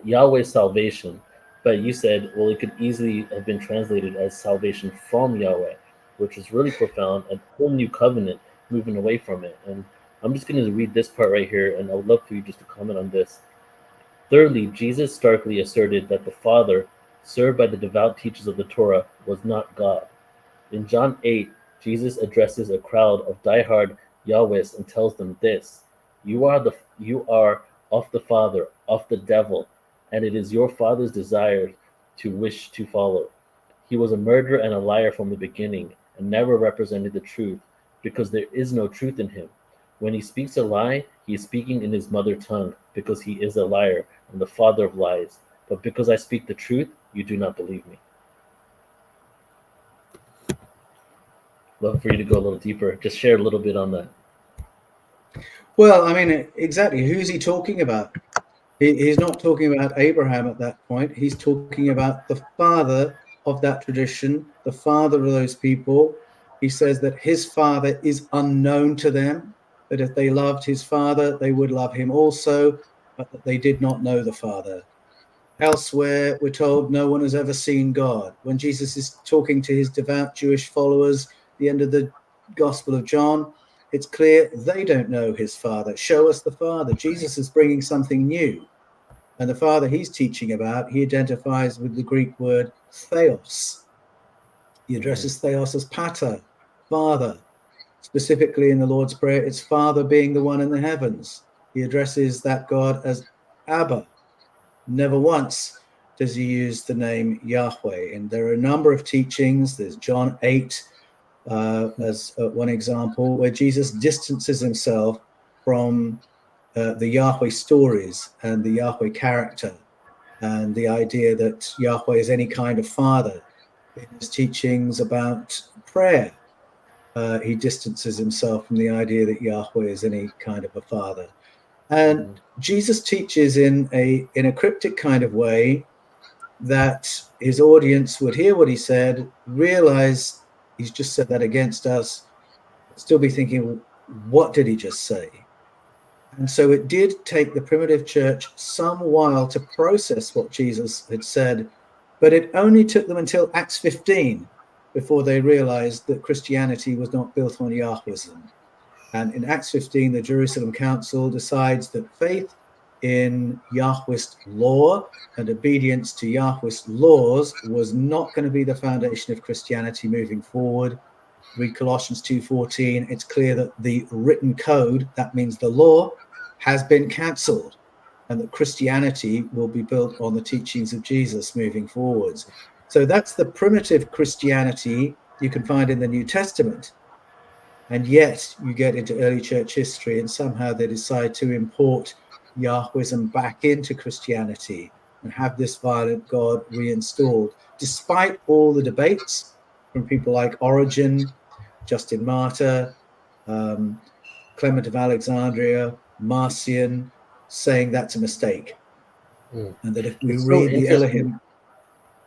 Yahweh's salvation. But you said, well, it could easily have been translated as salvation from Yahweh, which is really profound, a whole new covenant moving away from it. And I'm just going to read this part right here, and I would love for you just to comment on this. Thirdly, Jesus starkly asserted that the Father, served by the devout teachers of the Torah, was not God. In John 8, Jesus addresses a crowd of diehard Yahwists and tells them this: You are of the Father, of the devil, and it is your father's desire to wish to follow. He was a murderer and a liar from the beginning, and never represented the truth, because there is no truth in him. When he speaks a lie, he is speaking in his mother tongue, because he is a liar and the father of lies. But because I speak the truth, you do not believe me. Love for you to go a little deeper. Just share a little bit on that. Well, I mean, exactly. Who's he talking about? He's not talking about Abraham at that point. He's talking about the father of that tradition, the father of those people. He says that his father is unknown to them, that if they loved his father, they would love him also, but that they did not know the father. Elsewhere, we're told no one has ever seen God. When Jesus is talking to his devout Jewish followers, the end of the Gospel of John, it's clear they don't know his father. Show us the father. Jesus is bringing something new. And the father he's teaching about, he identifies with the Greek word theos. He addresses theos as pater, father. Specifically in the Lord's Prayer, it's Father being the one in the heavens. He addresses that God as Abba. Never once does he use the name Yahweh. And there are a number of teachings. There's John 8 as one example, where Jesus distances himself from the Yahweh stories and the Yahweh character and the idea that Yahweh is any kind of father. In his teachings about prayer, he distances himself from the idea that Yahweh is any kind of a father. And Jesus teaches in a cryptic kind of way that his audience would hear what he said, realize he's just said that against us, still be thinking, what did he just say? And so it did take the primitive church some while to process what Jesus had said, but it only took them until Acts 15 before they realized that Christianity was not built on Yahwism. And in Acts 15, the Jerusalem Council decides that faith in Yahweh's law and obedience to Yahweh's laws was not going to be the foundation of Christianity moving forward. Read Colossians 2:14. It's clear that the written code, that means the law, has been cancelled, and that Christianity will be built on the teachings of Jesus moving forwards. So that's the primitive Christianity you can find in the New Testament. And yet you get into early church history, and somehow they decide to import Yahwism back into Christianity and have this violent God reinstalled, despite all the debates from people like Origen, Justin Martyr, Clement of Alexandria, Marcion, saying that's a mistake. And that if we read the Elohim,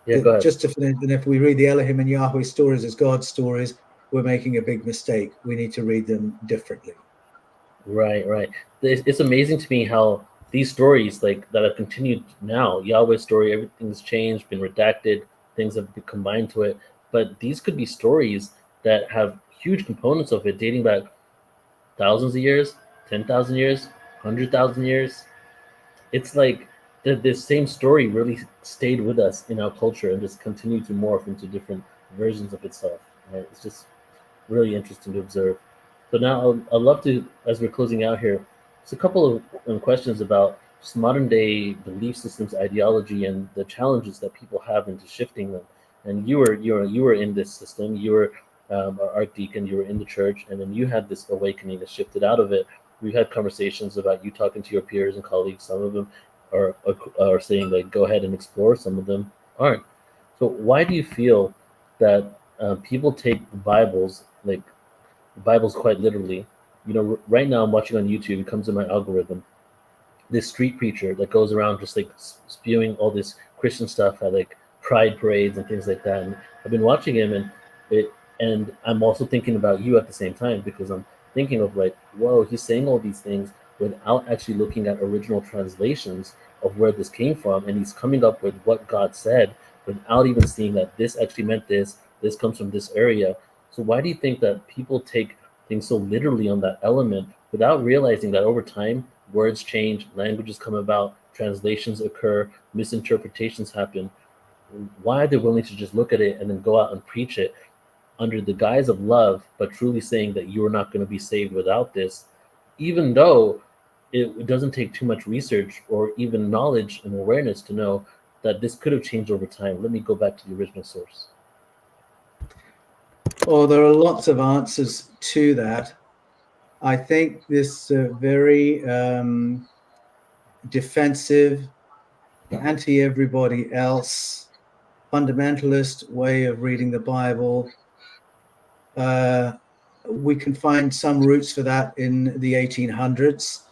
just to finish, and if we read the Elohim and Yahweh stories as God's stories, we're making a big mistake. We need to read them differently. Right. It's amazing to me how these stories like that have continued now. Yahweh's story, everything's changed, been redacted, things have been combined to it. But these could be stories that have huge components of it dating back thousands of years, 10,000 years, 100,000 years. It's like this same story really stayed with us in our culture and just continued to morph into different versions of itself. Right? It's just really interesting to observe. So now I'd love to, as we're closing out here, just a couple of questions about just modern day belief systems, ideology, and the challenges that people have into shifting them. And you were in this system. You were our archdeacon. You were in the church, and then you had this awakening that shifted out of it. We've had conversations about you talking to your peers and colleagues. Some of them are saying like, go ahead and explore. Some of them aren't. So why do you feel that people take the Bibles quite literally? You know, right now I'm watching on YouTube. It comes in my algorithm. This street preacher that goes around just like spewing all this Christian stuff at like pride parades and things like that. And I've been watching him, and I'm also thinking about you at the same time, because I'm thinking of like, whoa, he's saying all these things without actually looking at original translations of where this came from, and he's coming up with what God said without even seeing that this actually meant this comes from this area. So why do you think that people take things so literally on that element without realizing that over time words change, languages come about, translations occur, misinterpretations happen? Why are they willing to just look at it and then go out and preach it under the guise of love, but truly saying that you're not going to be saved without this, even though it doesn't take too much research or even knowledge and awareness to know that this could have changed over time? Let me go back to the original source. Well, there are lots of answers to that. I think this very defensive, anti-everybody else, fundamentalist way of reading the Bible, we can find some roots for that in the 1800s,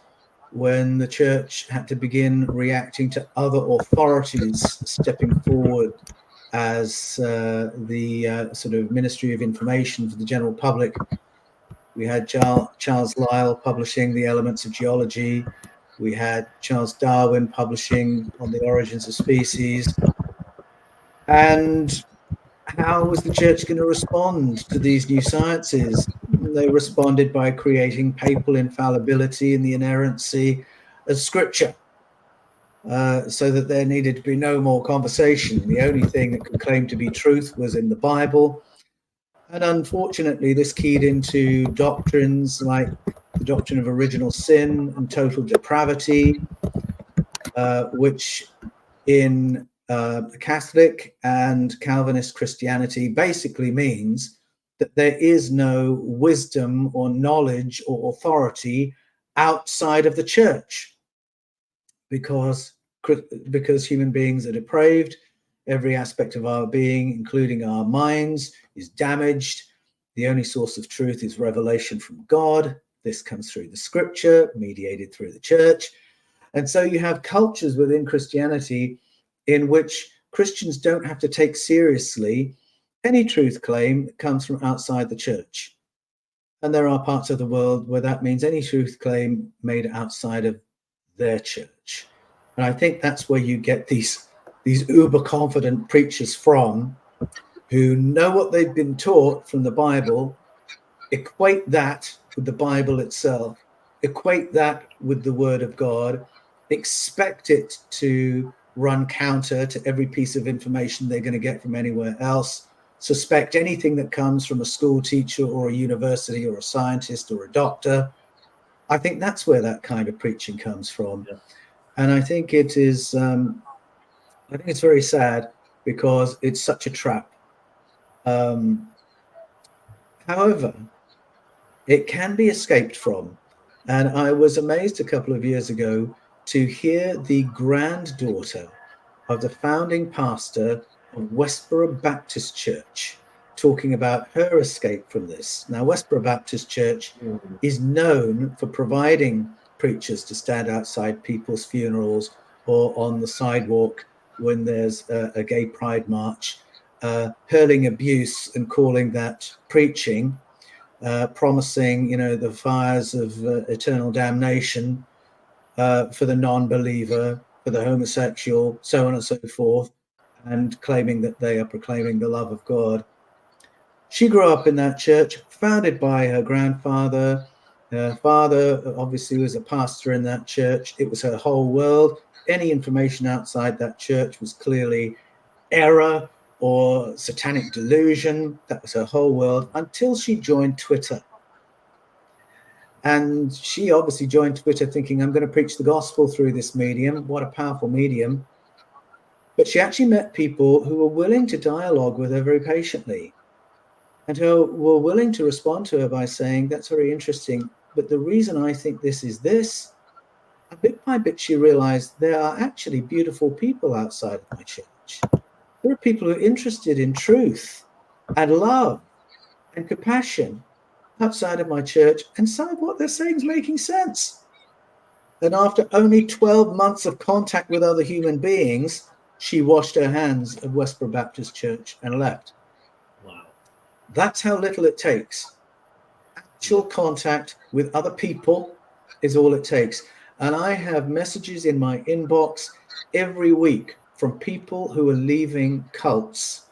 when the church had to begin reacting to other authorities stepping forward as the sort of Ministry of Information for the general public. We had Charles Lyell publishing The Elements of Geology. We had Charles Darwin publishing On the Origins of Species. And how was the church going to respond to these new sciences? They responded by creating papal infallibility and the inerrancy of Scripture, so that there needed to be no more conversation. The only thing that could claim to be truth was in the Bible. And unfortunately, this keyed into doctrines like the doctrine of original sin and total depravity, which in Catholic and Calvinist Christianity basically means that there is no wisdom or knowledge or authority outside of the church, because human beings are depraved. Every aspect of our being, including our minds, is damaged. The only source of truth is revelation from God. This comes through the Scripture, mediated through the church. And so you have cultures within Christianity in which Christians don't have to take seriously any truth claim comes from outside the church. And there are parts of the world where that means any truth claim made outside of their church. And I think that's where you get these uber confident preachers from, who know what they've been taught from the Bible, equate that with the Bible itself, equate that with the Word of God, expect it to run counter to every piece of information they're going to get from anywhere else, suspect anything that comes from a school teacher or a university or a scientist or a doctor. I think that's where that kind of preaching comes from. Yeah. And I think it is, I think it's very sad because it's such a trap. However, it can be escaped from. And I was amazed a couple of years ago to hear the granddaughter of the founding pastor of Westboro Baptist Church talking about her escape from this. Now, Westboro Baptist Church is known for providing preachers to stand outside people's funerals or on the sidewalk when there's a gay pride march, hurling abuse and calling that preaching, promising, the fires of eternal damnation for the non-believer, for the homosexual, so on and so forth, and claiming that they are proclaiming the love of God. She grew up in that church, founded by her grandfather. Her father obviously was a pastor in that church. It was her whole world. Any information outside that church was clearly error or satanic delusion. That was her whole world until she joined Twitter. And she obviously joined Twitter thinking, I'm going to preach the gospel through this medium. What a powerful medium. But she actually met people who were willing to dialogue with her very patiently and who were willing to respond to her by saying, that's very interesting, but the reason I think this is this, and bit by bit she realized there are actually beautiful people outside of my church. There are people who are interested in truth and love and compassion outside of my church, and some of what they're saying is making sense. And after only 12 months of contact with other human beings, she washed her hands of Westboro Baptist Church and left. Wow. That's how little it takes. Actual contact with other people is all it takes. And I have messages in my inbox every week from people who are leaving cults,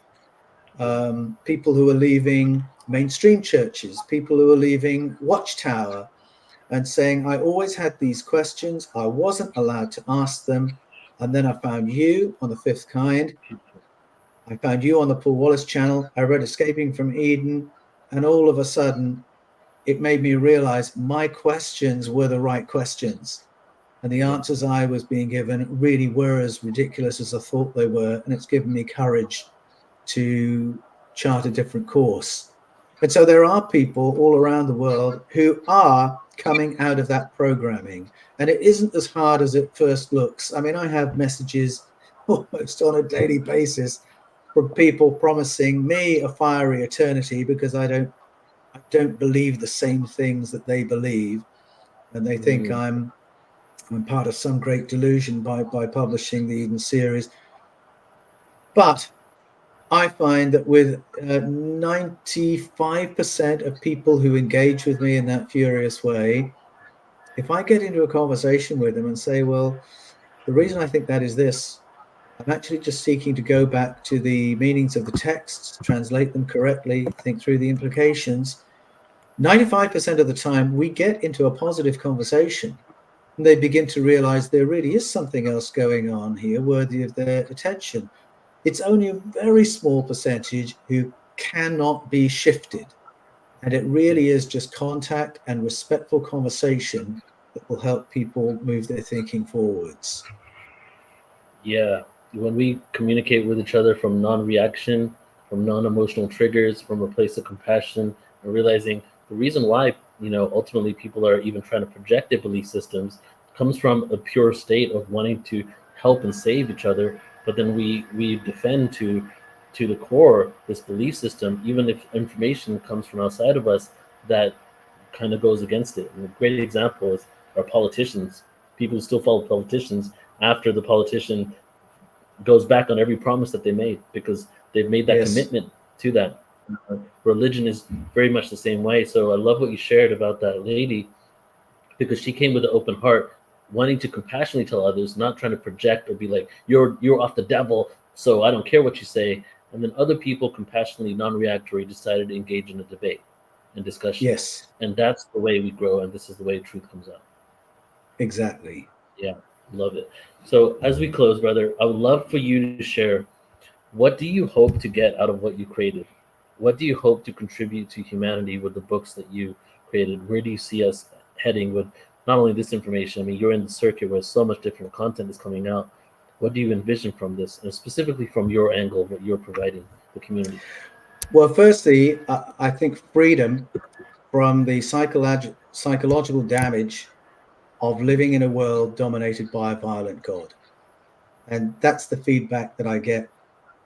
people who are leaving mainstream churches, people who are leaving Watchtower, and saying, I always had these questions, I wasn't allowed to ask them, and then I found you on The Fifth Kind, I found you on the Paul Wallace channel, I read Escaping from Eden, and all of a sudden it made me realize my questions were the right questions, and the answers I was being given really were as ridiculous as I thought they were, and it's given me courage to chart a different course. And so there are people all around the world who are coming out of that programming, and it isn't as hard as it first looks. I mean, I have messages almost on a daily basis from people promising me a fiery eternity because I don't believe the same things that they believe, and they think I'm part of some great delusion by publishing the Eden series. But I find that with 95% of people who engage with me in that furious way, if I get into a conversation with them and say, well, the reason I think that is this, I'm actually just seeking to go back to the meanings of the texts, translate them correctly, think through the implications. 95% of the time, we get into a positive conversation and they begin to realize there really is something else going on here worthy of their attention. It's only a very small percentage who cannot be shifted. And it really is just contact and respectful conversation that will help people move their thinking forwards. Yeah. When we communicate with each other from non-reaction, from non-emotional triggers, from a place of compassion, and realizing the reason why, ultimately people are even trying to project their belief systems comes from a pure state of wanting to help and save each other. But then we defend to the core this belief system, even if information comes from outside of us that kind of goes against it. And a great example is our politicians. People who still follow politicians after the politician goes back on every promise that they made because they've made that commitment to that. Religion is very much the same way. So I love what you shared about that lady, because she came with an open heart, wanting to compassionately tell others, not trying to project or be like, you're off the devil, so I don't care what you say. And then other people, compassionately, non-reactory, decided to engage in a debate and discussion. Yes, And that's the way we grow, and this is the way truth comes out. exactly. Yeah, love it. So as we close, brother, I would love for you to share, what do you hope to get out of what you created? What do you hope to contribute to humanity with the books that you created? Where do you see us heading with not only this information? I mean, you're in the circuit where so much different content is coming out. What do you envision from this, and specifically from your angle, what you're providing the community? Well, firstly, I think freedom from the psychological damage of living in a world dominated by a violent God. And that's the feedback that I get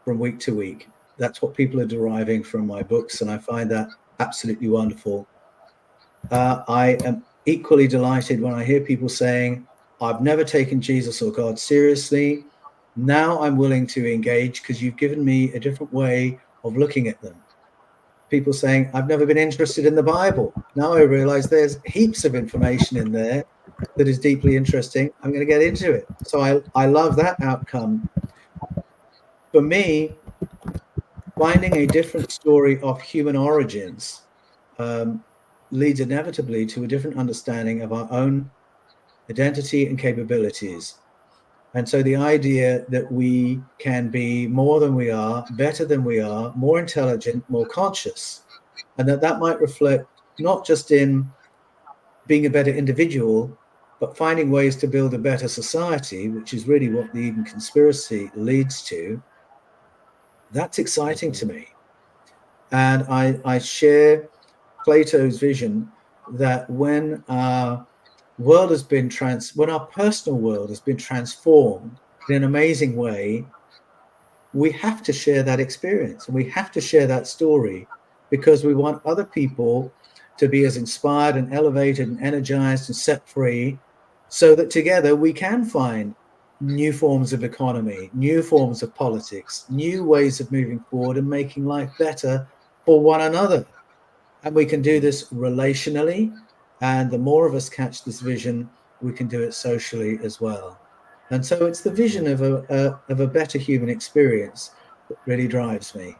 from week to week. That's what people are deriving from my books. And I find that absolutely wonderful. I am equally delighted when I hear people saying, I've never taken Jesus or God seriously. Now I'm willing to engage because you've given me a different way of looking at them. People saying, I've never been interested in the Bible. Now I realize there's heaps of information in there that is deeply interesting. I'm going to get into it. So I love that outcome. For me, finding a different story of human origins um, leads inevitably to a different understanding of our own identity and capabilities. And so the idea that we can be more than we are, better than we are, more intelligent, more conscious, and that might reflect not just in being a better individual, but finding ways to build a better society, which is really what the Eden conspiracy leads to. That's exciting to me. And I share Plato's vision that when our world has been when our personal world has been transformed in an amazing way, we have to share that experience and we have to share that story because we want other people to be as inspired and elevated and energized and set free so that together we can find new forms of economy, new forms of politics, new ways of moving forward and making life better for one another. And we can do this relationally. And the more of us catch this vision, we can do it socially as well. And so it's the vision of a better human experience that really drives me.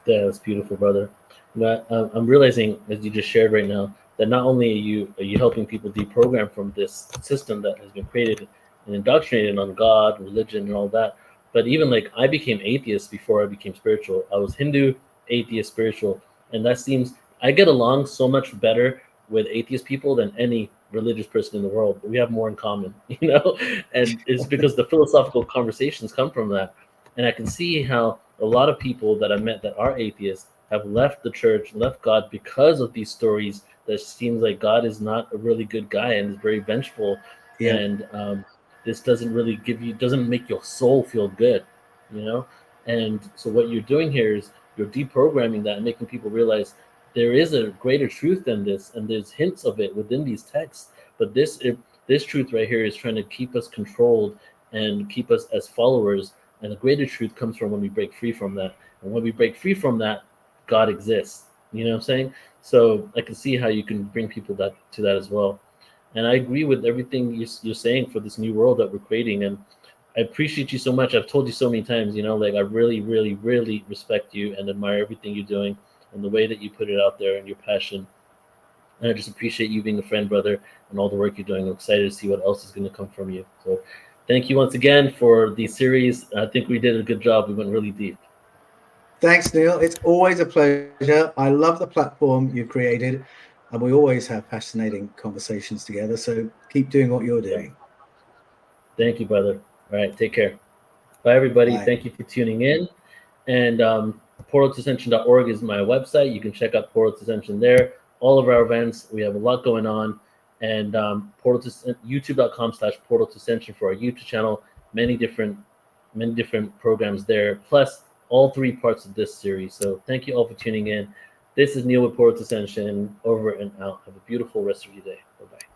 Yeah, that's beautiful, brother. I'm realizing, as you just shared right now, that not only are you helping people deprogram from this system that has been created and indoctrinated on God, religion, and all that, but even like I became atheist before I became spiritual. I was Hindu, atheist, spiritual, and that seems I get along so much better with atheist people than any religious person in the world. We have more in common, and it's because the philosophical conversations come from that, and I can see how a lot of people that I met that are atheists have left the church, left God because of these stories that seems like God is not a really good guy and is very vengeful. Yeah. And this doesn't really doesn't make your soul feel good, you know? And so what you're doing here is you're deprogramming that and making people realize there is a greater truth than this, and there's hints of it within these texts. But this truth right here is trying to keep us controlled and keep us as followers, and the greater truth comes from when we break free from that. And when we break free from that, God exists. You know what I'm saying? So I can see how you can bring people to that as well. And I agree with everything you're saying for this new world that we're creating. And I appreciate you so much. I've told you so many times, like I really, really, really respect you and admire everything you're doing and the way that you put it out there and your passion. And I just appreciate you being a friend, brother, and all the work you're doing. I'm excited to see what else is going to come from you. So thank you once again for the series. I think we did a good job. We went really deep. Thanks, Neil. It's always a pleasure. I love the platform you created, and we always have fascinating conversations together. So keep doing what you're Yeah. doing. Thank you, brother. All right. Take care. Bye, everybody. Bye. Thank you for tuning in. And portaltoascension.org is my website. You can check out Portal to Ascension there. All of our events. We have a lot going on. And youtube.com/Portal to Ascension for our YouTube channel. Many different programs there. Plus all 3 parts of this series. So thank you all for tuning in. This is Neil with Portal to Ascension. Over and out. Have a beautiful rest of your day. Bye-bye.